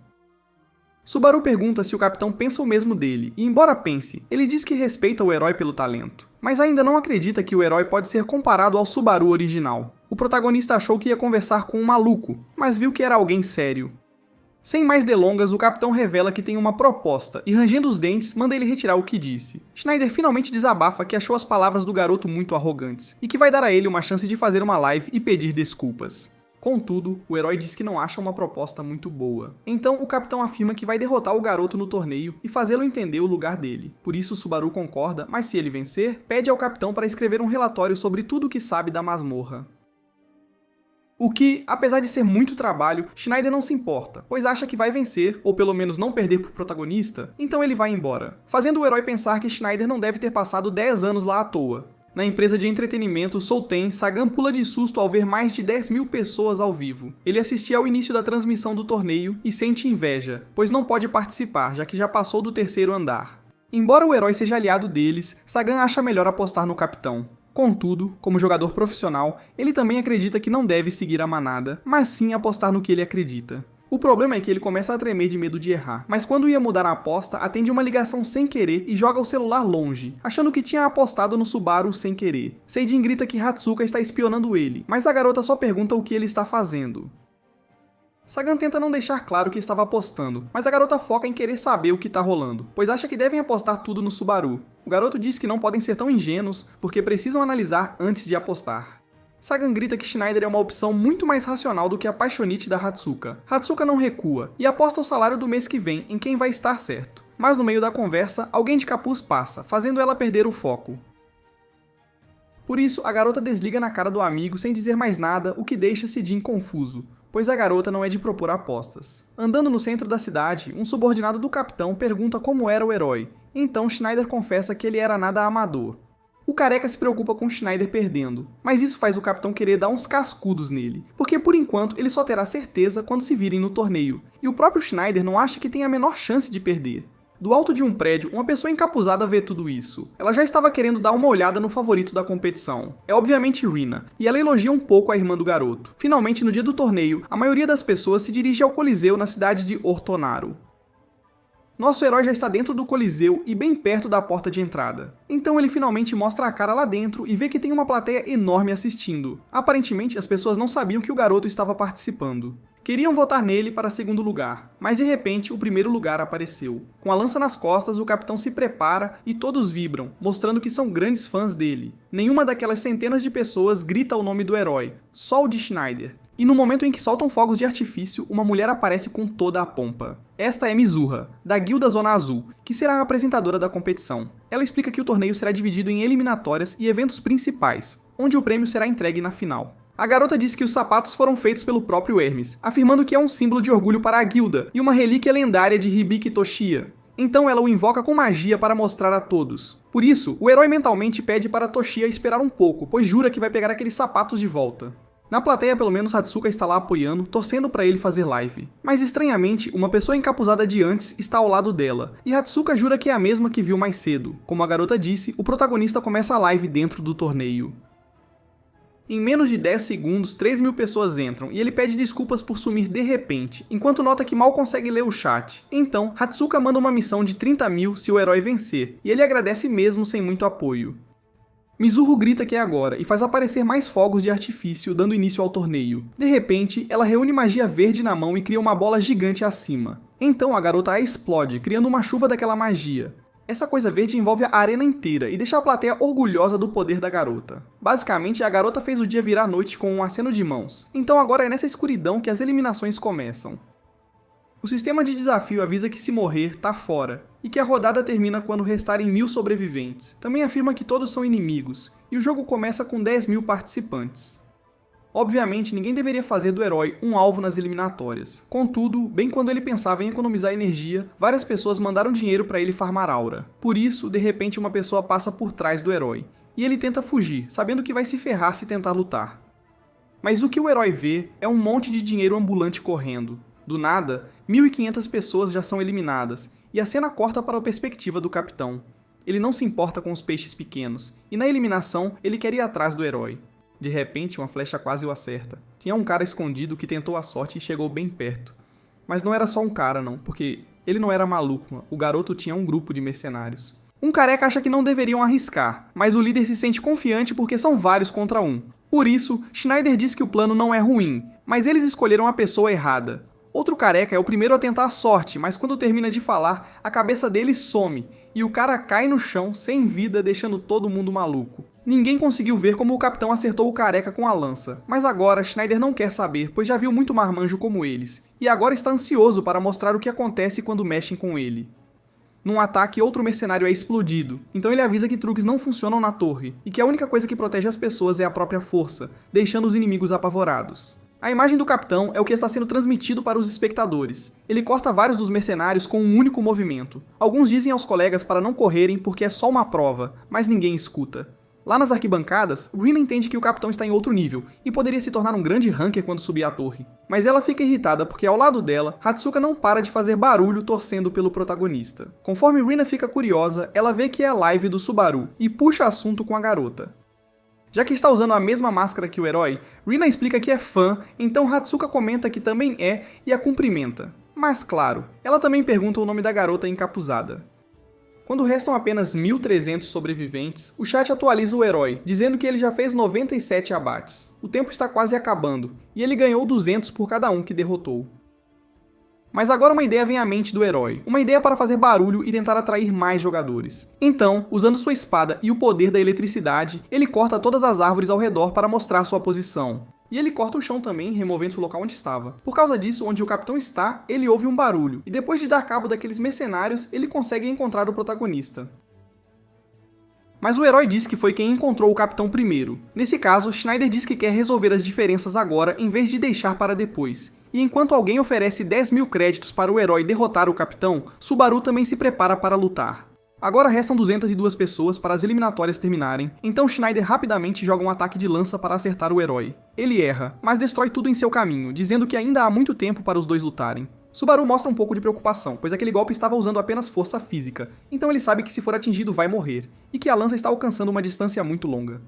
Subaru pergunta se o capitão pensa o mesmo dele, e embora pense, ele diz que respeita o herói pelo talento, mas ainda não acredita que o herói pode ser comparado ao Subaru original. O protagonista achou que ia conversar com um maluco, mas viu que era alguém sério. Sem mais delongas, o capitão revela que tem uma proposta e, rangendo os dentes, manda ele retirar o que disse. Schneider finalmente desabafa que achou as palavras do garoto muito arrogantes, e que vai dar a ele uma chance de fazer uma live e pedir desculpas. Contudo, o herói diz que não acha uma proposta muito boa. Então, o capitão afirma que vai derrotar o garoto no torneio e fazê-lo entender o lugar dele. Por isso, Subaru concorda, mas se ele vencer, pede ao capitão para escrever um relatório sobre tudo o que sabe da masmorra. O que, apesar de ser muito trabalho, Schneider não se importa, pois acha que vai vencer, ou pelo menos não perder pro protagonista, então ele vai embora, fazendo o herói pensar que Schneider não deve ter passado 10 anos lá à toa. Na empresa de entretenimento Souten, Sagan pula de susto ao ver mais de 10.000 pessoas ao vivo. Ele assistia ao início da transmissão do torneio e sente inveja, pois não pode participar, já que já passou do terceiro andar. Embora o herói seja aliado deles, Sagan acha melhor apostar no capitão. Contudo, como jogador profissional, ele também acredita que não deve seguir a manada, mas sim apostar no que ele acredita. O problema é que ele começa a tremer de medo de errar, mas quando ia mudar a aposta, atende uma ligação sem querer e joga o celular longe, achando que tinha apostado no Subaru sem querer. Seijin grita que Hatsuka está espionando ele, mas a garota só pergunta o que ele está fazendo. Sagan tenta não deixar claro que estava apostando, mas a garota foca em querer saber o que está rolando, pois acha que devem apostar tudo no Subaru. O garoto diz que não podem ser tão ingênuos, porque precisam analisar antes de apostar. Sagan grita que Schneider é uma opção muito mais racional do que a paixonite da Hatsuka. Hatsuka não recua, e aposta o salário do mês que vem em quem vai estar certo. Mas no meio da conversa, alguém de capuz passa, fazendo ela perder o foco. Por isso, a garota desliga na cara do amigo sem dizer mais nada, o que deixa Seijin confuso, pois a garota não é de propor apostas. Andando no centro da cidade, um subordinado do capitão pergunta como era o herói, então Schneider confessa que ele era nada amador. O careca se preocupa com Schneider perdendo, mas isso faz o capitão querer dar uns cascudos nele, porque por enquanto ele só terá certeza quando se virem no torneio, e o próprio Schneider não acha que tem a menor chance de perder. Do alto de um prédio, uma pessoa encapuzada vê tudo isso. Ela já estava querendo dar uma olhada no favorito da competição. É obviamente Rina, e ela elogia um pouco a irmã do garoto. Finalmente, no dia do torneio, a maioria das pessoas se dirige ao Coliseu na cidade de Ortonaro. Nosso herói já está dentro do Coliseu e bem perto da porta de entrada. Então ele finalmente mostra a cara lá dentro e vê que tem uma plateia enorme assistindo. Aparentemente, as pessoas não sabiam que o garoto estava participando. Queriam votar nele para segundo lugar, mas de repente o primeiro lugar apareceu. Com a lança nas costas, o capitão se prepara e todos vibram, mostrando que são grandes fãs dele. Nenhuma daquelas centenas de pessoas grita o nome do herói, só o de Schneider. E no momento em que soltam fogos de artifício, uma mulher aparece com toda a pompa. Esta é Mizuha, da Guilda Zona Azul, que será a apresentadora da competição. Ela explica que o torneio será dividido em eliminatórias e eventos principais, onde o prêmio será entregue na final. A garota diz que os sapatos foram feitos pelo próprio Hermes, afirmando que é um símbolo de orgulho para a guilda e uma relíquia lendária de Hibiki Toshiya. Então ela o invoca com magia para mostrar a todos. Por isso, o herói mentalmente pede para Toshiya esperar um pouco, pois jura que vai pegar aqueles sapatos de volta. Na plateia, pelo menos, Hatsuka está lá apoiando, torcendo para ele fazer live. Mas estranhamente, uma pessoa encapuzada de antes está ao lado dela, e Hatsuka jura que é a mesma que viu mais cedo. Como a garota disse, o protagonista começa a live dentro do torneio. Em menos de 10 segundos, 3.000 pessoas entram, e ele pede desculpas por sumir de repente, enquanto nota que mal consegue ler o chat. Então, Hatsuka manda uma missão de 30.000 se o herói vencer, e ele agradece mesmo sem muito apoio. Mizuho grita que é agora e faz aparecer mais fogos de artifício, dando início ao torneio. De repente, ela reúne magia verde na mão e cria uma bola gigante acima. Então a garota a explode, criando uma chuva daquela magia. Essa coisa verde envolve a arena inteira e deixa a plateia orgulhosa do poder da garota. Basicamente, a garota fez o dia virar noite com um aceno de mãos. Então agora é nessa escuridão que as eliminações começam. O sistema de desafio avisa que se morrer, tá fora, e que a rodada termina quando restarem 1.000 sobreviventes. Também afirma que todos são inimigos, e o jogo começa com 10.000 participantes. Obviamente, ninguém deveria fazer do herói um alvo nas eliminatórias. Contudo, bem quando ele pensava em economizar energia, várias pessoas mandaram dinheiro para ele farmar aura. Por isso, de repente uma pessoa passa por trás do herói, e ele tenta fugir, sabendo que vai se ferrar se tentar lutar. Mas o que o herói vê é um monte de dinheiro ambulante correndo. Do nada, 1.500 pessoas já são eliminadas, e a cena corta para a perspectiva do capitão. Ele não se importa com os peixes pequenos, e na eliminação ele quer ir atrás do herói. De repente, uma flecha quase o acerta. Tinha um cara escondido que tentou a sorte e chegou bem perto. Mas não era só um cara não, porque ele não era maluco, o garoto tinha um grupo de mercenários. Um careca acha que não deveriam arriscar, mas o líder se sente confiante porque são vários contra um. Por isso, Schneider diz que o plano não é ruim, mas eles escolheram a pessoa errada. Outro careca é o primeiro a tentar a sorte, mas quando termina de falar, a cabeça dele some, e o cara cai no chão sem vida, deixando todo mundo maluco. Ninguém conseguiu ver como o capitão acertou o careca com a lança, mas agora Schneider não quer saber, pois já viu muito marmanjo como eles, e agora está ansioso para mostrar o que acontece quando mexem com ele. Num ataque, outro mercenário é explodido, então ele avisa que truques não funcionam na torre, e que a única coisa que protege as pessoas é a própria força, deixando os inimigos apavorados. A imagem do capitão é o que está sendo transmitido para os espectadores. Ele corta vários dos mercenários com um único movimento. Alguns dizem aos colegas para não correrem porque é só uma prova, mas ninguém escuta. Lá nas arquibancadas, Rina entende que o capitão está em outro nível e poderia se tornar um grande ranker quando subir a torre. Mas ela fica irritada porque ao lado dela, Hatsuka não para de fazer barulho torcendo pelo protagonista. Conforme Rina fica curiosa, ela vê que é a live do Subaru e puxa assunto com a garota. Já que está usando a mesma máscara que o herói, Rina explica que é fã, então Hatsuka comenta que também é e a cumprimenta. Mas claro, ela também pergunta o nome da garota encapuzada. Quando restam apenas 1.300 sobreviventes, o chat atualiza o herói, dizendo que ele já fez 97 abates. O tempo está quase acabando, e ele ganhou 200 por cada um que derrotou. Mas agora uma ideia vem à mente do herói, uma ideia para fazer barulho e tentar atrair mais jogadores. Então, usando sua espada e o poder da eletricidade, ele corta todas as árvores ao redor para mostrar sua posição. E ele corta o chão também, removendo o local onde estava. Por causa disso, onde o capitão está, ele ouve um barulho, e depois de dar cabo daqueles mercenários, ele consegue encontrar o protagonista. Mas o herói diz que foi quem encontrou o capitão primeiro. Nesse caso, Schneider diz que quer resolver as diferenças agora em vez de deixar para depois. E enquanto alguém oferece 10.000 créditos para o herói derrotar o capitão, Subaru também se prepara para lutar. Agora restam 202 pessoas para as eliminatórias terminarem, então Schneider rapidamente joga um ataque de lança para acertar o herói. Ele erra, mas destrói tudo em seu caminho, dizendo que ainda há muito tempo para os dois lutarem. Subaru mostra um pouco de preocupação, pois aquele golpe estava usando apenas força física, então ele sabe que se for atingido vai morrer, e que a lança está alcançando uma distância muito longa.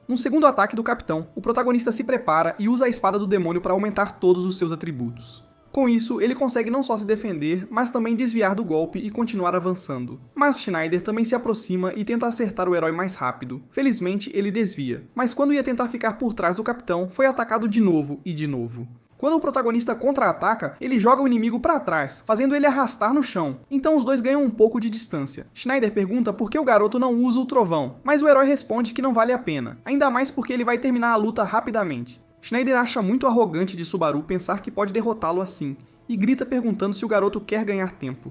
Num segundo ataque do capitão, o protagonista se prepara e usa a espada do demônio para aumentar todos os seus atributos. Com isso, ele consegue não só se defender, mas também desviar do golpe e continuar avançando. Mas Schneider também se aproxima e tenta acertar o herói mais rápido. Felizmente, ele desvia, mas quando ia tentar ficar por trás do capitão, foi atacado de novo e de novo. Quando o protagonista contra-ataca, ele joga o inimigo para trás, fazendo ele arrastar no chão. Então os dois ganham um pouco de distância. Schneider pergunta por que o garoto não usa o trovão, mas o herói responde que não vale a pena, ainda mais porque ele vai terminar a luta rapidamente. Schneider acha muito arrogante de Subaru pensar que pode derrotá-lo assim, e grita perguntando se o garoto quer ganhar tempo.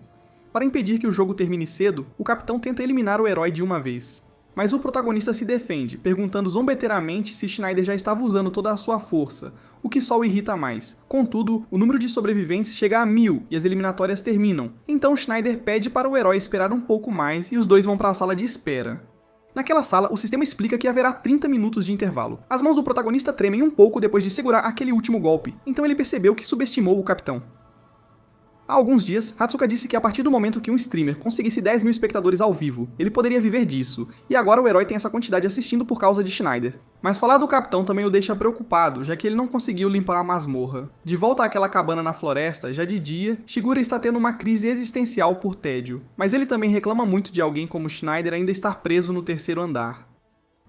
Para impedir que o jogo termine cedo, o capitão tenta eliminar o herói de uma vez. Mas o protagonista se defende, perguntando zombeteiramente se Schneider já estava usando toda a sua força, o que só o irrita mais. Contudo, o número de sobreviventes chega a 1.000 e as eliminatórias terminam, então Schneider pede para o herói esperar um pouco mais e os dois vão para a sala de espera. Naquela sala, o sistema explica que haverá 30 minutos de intervalo. As mãos do protagonista tremem um pouco depois de segurar aquele último golpe, então ele percebeu que subestimou o capitão. Há alguns dias, Hatsuka disse que a partir do momento que um streamer conseguisse 10.000 espectadores ao vivo, ele poderia viver disso, e agora o herói tem essa quantidade assistindo por causa de Schneider. Mas falar do capitão também o deixa preocupado, já que ele não conseguiu limpar a masmorra. De volta àquela cabana na floresta, já de dia, Shigura está tendo uma crise existencial por tédio, mas ele também reclama muito de alguém como Schneider ainda estar preso no terceiro andar.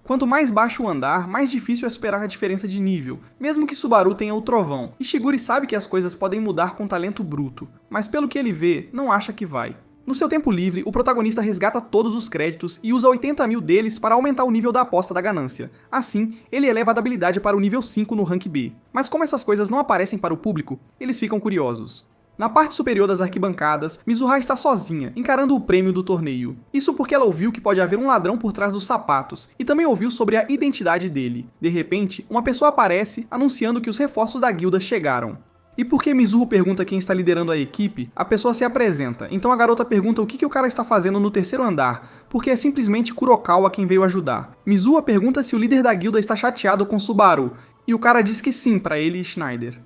Quanto mais baixo o andar, mais difícil é superar a diferença de nível, mesmo que Subaru tenha o trovão, e Shigure sabe que as coisas podem mudar com talento bruto, mas pelo que ele vê, não acha que vai. No seu tempo livre, o protagonista resgata todos os créditos e usa 80.000 deles para aumentar o nível da aposta da ganância. Assim, ele eleva a habilidade para o nível 5 no rank B. Mas como essas coisas não aparecem para o público, eles ficam curiosos. Na parte superior das arquibancadas, Mizuha está sozinha, encarando o prêmio do torneio. Isso porque ela ouviu que pode haver um ladrão por trás dos sapatos, e também ouviu sobre a identidade dele. De repente, uma pessoa aparece, anunciando que os reforços da guilda chegaram. E porque Mizuho pergunta quem está liderando a equipe, a pessoa se apresenta, então a garota pergunta o que o cara está fazendo no terceiro andar, porque é simplesmente Kurokawa quem veio ajudar. Mizuho pergunta se o líder da guilda está chateado com Subaru, e o cara diz que sim para ele e Schneider.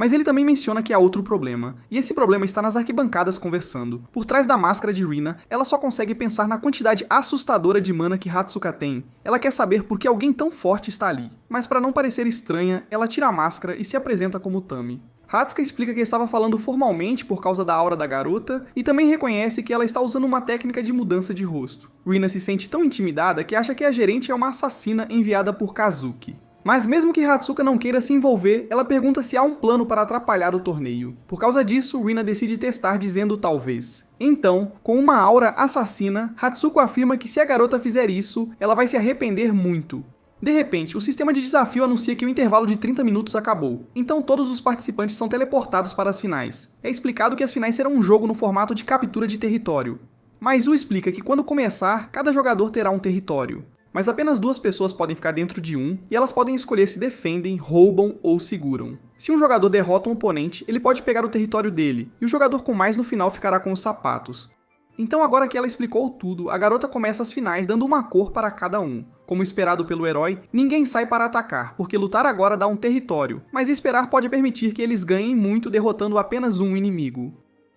Mas ele também menciona que há outro problema, e esse problema está nas arquibancadas conversando. Por trás da máscara de Rina, ela só consegue pensar na quantidade assustadora de mana que Hatsuka tem. Ela quer saber por que alguém tão forte está ali. Mas para não parecer estranha, ela tira a máscara e se apresenta como Tami. Hatsuka explica que estava falando formalmente por causa da aura da garota, e também reconhece que ela está usando uma técnica de mudança de rosto. Rina se sente tão intimidada que acha que a gerente é uma assassina enviada por Kazuki. Mas mesmo que Hatsuka não queira se envolver, ela pergunta se há um plano para atrapalhar o torneio. Por causa disso, Rina decide testar dizendo talvez. Então, com uma aura assassina, Hatsuko afirma que se a garota fizer isso, ela vai se arrepender muito. De repente, o sistema de desafio anuncia que o intervalo de 30 minutos acabou, então todos os participantes são teleportados para as finais. É explicado que as finais serão um jogo no formato de captura de território. Mas Zu explica que quando começar, cada jogador terá um território. Mas apenas 2 pessoas podem ficar dentro de um, e elas podem escolher se defendem, roubam ou seguram. Se um jogador derrota um oponente, ele pode pegar o território dele, e o jogador com mais no final ficará com os sapatos. Então agora que ela explicou tudo, a garota começa as finais dando uma cor para cada um. Como esperado pelo herói, ninguém sai para atacar, porque lutar agora dá um território, mas esperar pode permitir que eles ganhem muito derrotando apenas um inimigo.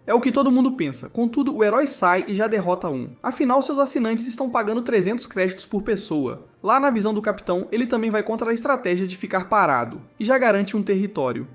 É o que todo mundo pensa, contudo o herói sai e já derrota um. Afinal, seus assinantes estão pagando 300 créditos por pessoa. Lá na visão do capitão, ele também vai contra a estratégia de ficar parado, e já garante um território.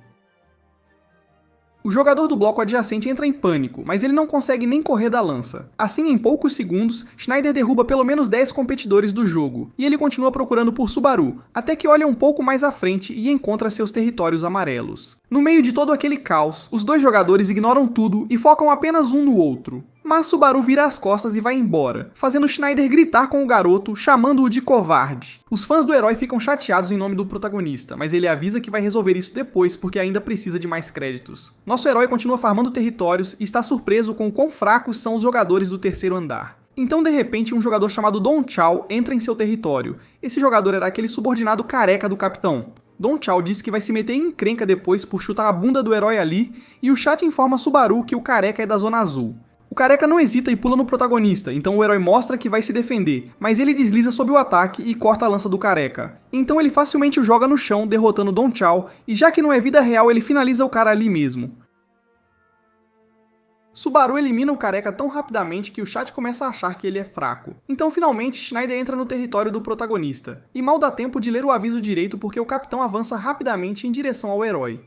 O jogador do bloco adjacente entra em pânico, mas ele não consegue nem correr da lança. Assim, em poucos segundos, Schneider derruba pelo menos 10 competidores do jogo, e ele continua procurando por Subaru, até que olha um pouco mais à frente e encontra seus territórios amarelos. No meio de todo aquele caos, os 2 jogadores ignoram tudo e focam apenas um no outro. Mas Subaru vira as costas e vai embora, fazendo Schneider gritar com o garoto, chamando-o de covarde. Os fãs do herói ficam chateados em nome do protagonista, mas ele avisa que vai resolver isso depois porque ainda precisa de mais créditos. Nosso herói continua farmando territórios e está surpreso com o quão fracos são os jogadores do terceiro andar. Então, de repente, um jogador chamado Don Chow entra em seu território. Esse jogador era aquele subordinado careca do capitão. Don Chow diz que vai se meter em encrenca depois por chutar a bunda do herói ali, e o chat informa Subaru que o careca é da Zona Azul. O careca não hesita e pula no protagonista, então o herói mostra que vai se defender, mas ele desliza sob o ataque e corta a lança do careca. Então ele facilmente o joga no chão, derrotando Don Chow, e já que não é vida real, ele finaliza o cara ali mesmo. Subaru elimina o careca tão rapidamente que o chat começa a achar que ele é fraco. Então finalmente Schneider entra no território do protagonista, e mal dá tempo de ler o aviso direito porque o capitão avança rapidamente em direção ao herói.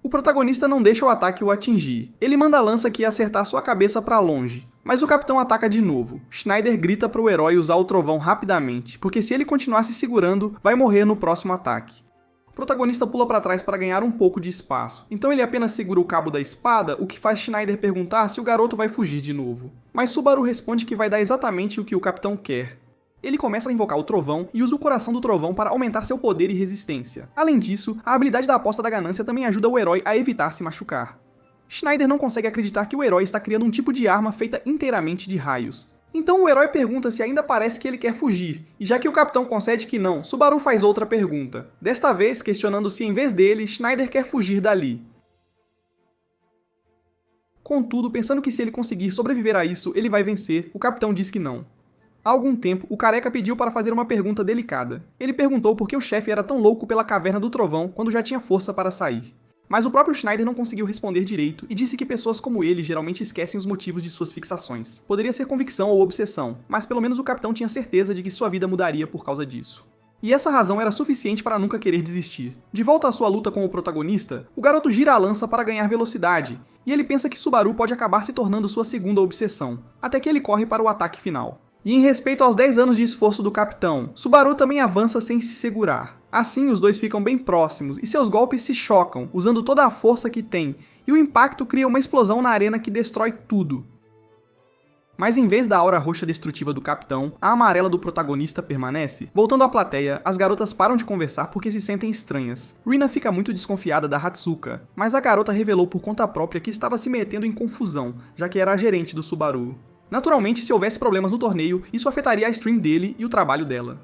O protagonista não deixa o ataque o atingir. Ele manda a lança que ia acertar sua cabeça para longe. Mas o capitão ataca de novo. Schneider grita para o herói usar o trovão rapidamente, porque se ele continuar se segurando, vai morrer no próximo ataque. O protagonista pula para trás para ganhar um pouco de espaço. Então ele apenas segura o cabo da espada, o que faz Schneider perguntar se o garoto vai fugir de novo. Mas Subaru responde que vai dar exatamente o que o capitão quer. Ele começa a invocar o trovão e usa o coração do trovão para aumentar seu poder e resistência. Além disso, a habilidade da aposta da ganância também ajuda o herói a evitar se machucar. Schneider não consegue acreditar que o herói está criando um tipo de arma feita inteiramente de raios. Então o herói pergunta se ainda parece que ele quer fugir, e já que o capitão concede que não, Subaru faz outra pergunta. Desta vez, questionando se em vez dele, Schneider quer fugir dali. Contudo, pensando que se ele conseguir sobreviver a isso, ele vai vencer, o capitão diz que não. Há algum tempo, o careca pediu para fazer uma pergunta delicada. Ele perguntou por que o chefe era tão louco pela caverna do trovão quando já tinha força para sair. Mas o próprio Schneider não conseguiu responder direito e disse que pessoas como ele geralmente esquecem os motivos de suas fixações. Poderia ser convicção ou obsessão, mas pelo menos o capitão tinha certeza de que sua vida mudaria por causa disso. E essa razão era suficiente para nunca querer desistir. De volta à sua luta com o protagonista, o garoto gira a lança para ganhar velocidade, e ele pensa que Subaru pode acabar se tornando sua segunda obsessão, até que ele corre para o ataque final. E em respeito aos 10 anos de esforço do capitão, Subaru também avança sem se segurar. Assim, os dois ficam bem próximos e seus golpes se chocam, usando toda a força que tem, e o impacto cria uma explosão na arena que destrói tudo. Mas em vez da aura roxa destrutiva do capitão, a amarela do protagonista permanece. Voltando à plateia, as garotas param de conversar porque se sentem estranhas. Rina fica muito desconfiada da Hatsuka, mas a garota revelou por conta própria que estava se metendo em confusão, já que era a gerente do Subaru. Naturalmente, se houvesse problemas no torneio, isso afetaria a stream dele e o trabalho dela.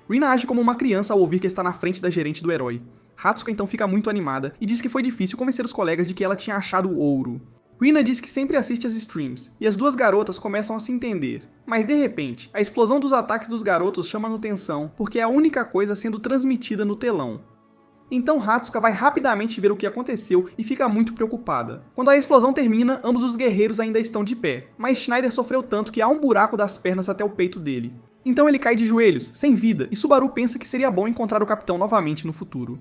Rina age como uma criança ao ouvir que está na frente da gerente do herói. Hatsuka então fica muito animada e diz que foi difícil convencer os colegas de que ela tinha achado ouro. Rina diz que sempre assiste as streams, e as duas garotas começam a se entender. Mas de repente, a explosão dos ataques dos garotos chama a atenção, porque é a única coisa sendo transmitida no telão. Então Hatsuka vai rapidamente ver o que aconteceu e fica muito preocupada. Quando a explosão termina, ambos os guerreiros ainda estão de pé, mas Schneider sofreu tanto que há um buraco das pernas até o peito dele. Então ele cai de joelhos, sem vida, e Subaru pensa que seria bom encontrar o capitão novamente no futuro.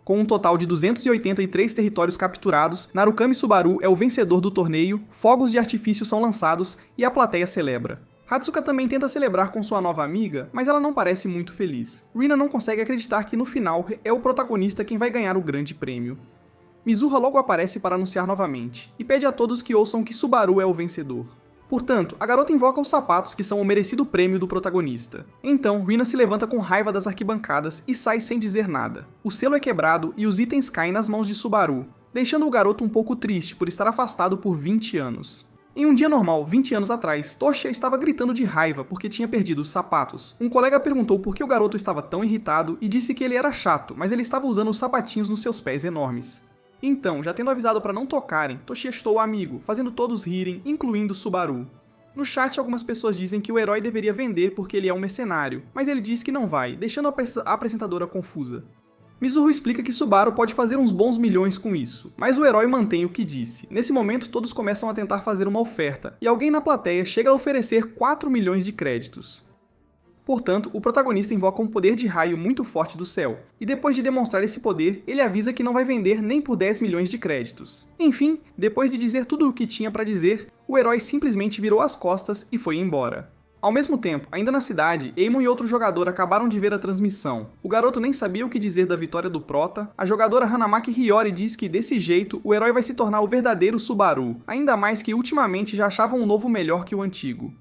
Com um total de 283 territórios capturados, Narukami Subaru é o vencedor do torneio, fogos de artifício são lançados e a plateia celebra. Hatsuka também tenta celebrar com sua nova amiga, mas ela não parece muito feliz. Rina não consegue acreditar que no final é o protagonista quem vai ganhar o grande prêmio. Mizuha logo aparece para anunciar novamente, e pede a todos que ouçam que Subaru é o vencedor. Portanto, a garota invoca os sapatos que são o merecido prêmio do protagonista. Então, Rina se levanta com raiva das arquibancadas e sai sem dizer nada. O selo é quebrado e os itens caem nas mãos de Subaru, deixando o garoto um pouco triste por estar afastado por 20 anos. Em um dia normal, 20 anos atrás, Toshia estava gritando de raiva porque tinha perdido os sapatos. Um colega perguntou por que o garoto estava tão irritado e disse que ele era chato, mas ele estava usando os sapatinhos nos seus pés enormes. Então, já tendo avisado para não tocarem, Toshia estou o amigo, fazendo todos rirem, incluindo Subaru. No chat, algumas pessoas dizem que o herói deveria vender porque ele é um mercenário, mas ele diz que não vai, deixando a apresentadora confusa. Mizuho explica que Subaru pode fazer uns bons milhões com isso, mas o herói mantém o que disse. Nesse momento, todos começam a tentar fazer uma oferta, e alguém na plateia chega a oferecer 4 milhões de créditos. Portanto, o protagonista invoca um poder de raio muito forte do céu, e depois de demonstrar esse poder, ele avisa que não vai vender nem por 10 milhões de créditos. Enfim, depois de dizer tudo o que tinha para dizer, o herói simplesmente virou as costas e foi embora. Ao mesmo tempo, ainda na cidade, Eamon e outro jogador acabaram de ver a transmissão. O garoto nem sabia o que dizer da vitória do prota, a jogadora Hanamaki Hiyori diz que desse jeito o herói vai se tornar o verdadeiro Subaru, ainda mais que ultimamente já achavam um novo melhor que o antigo.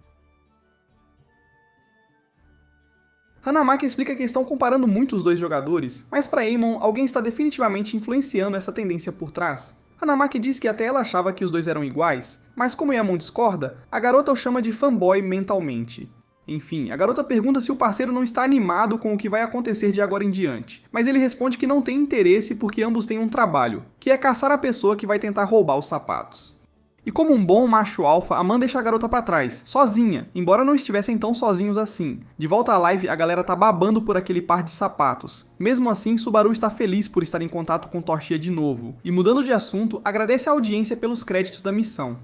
Hanamaki explica que estão comparando muito os dois jogadores, mas para Eamon, alguém está definitivamente influenciando essa tendência por trás. Hanamaki diz que até ela achava que os dois eram iguais, mas como Eamon discorda, a garota o chama de fanboy mentalmente. Enfim, a garota pergunta se o parceiro não está animado com o que vai acontecer de agora em diante, mas ele responde que não tem interesse porque ambos têm um trabalho, que é caçar a pessoa que vai tentar roubar os sapatos. E como um bom macho alfa, a Man deixa a garota pra trás, sozinha, embora não estivessem tão sozinhos assim. De volta à live, a galera tá babando por aquele par de sapatos. Mesmo assim, Subaru está feliz por estar em contato com Toshia de novo, e mudando de assunto, agradece a audiência pelos créditos da missão.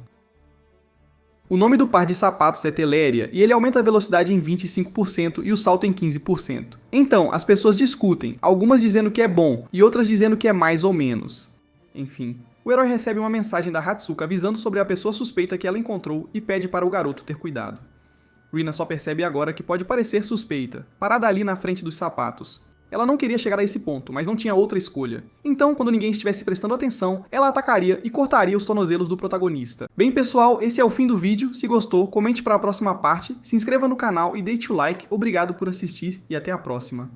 O nome do par de sapatos é Teléria, e ele aumenta a velocidade em 25% e o salto em 15%. Então, as pessoas discutem, algumas dizendo que é bom, e outras dizendo que é mais ou menos. Enfim. O herói recebe uma mensagem da Hatsuka avisando sobre a pessoa suspeita que ela encontrou e pede para o garoto ter cuidado. Rina só percebe agora que pode parecer suspeita, parada ali na frente dos sapatos. Ela não queria chegar a esse ponto, mas não tinha outra escolha. Então, quando ninguém estivesse prestando atenção, ela atacaria e cortaria os tornozelos do protagonista. Bem pessoal, esse é o fim do vídeo. Se gostou, comente para a próxima parte, se inscreva no canal e deixe o like. Obrigado por assistir e até a próxima.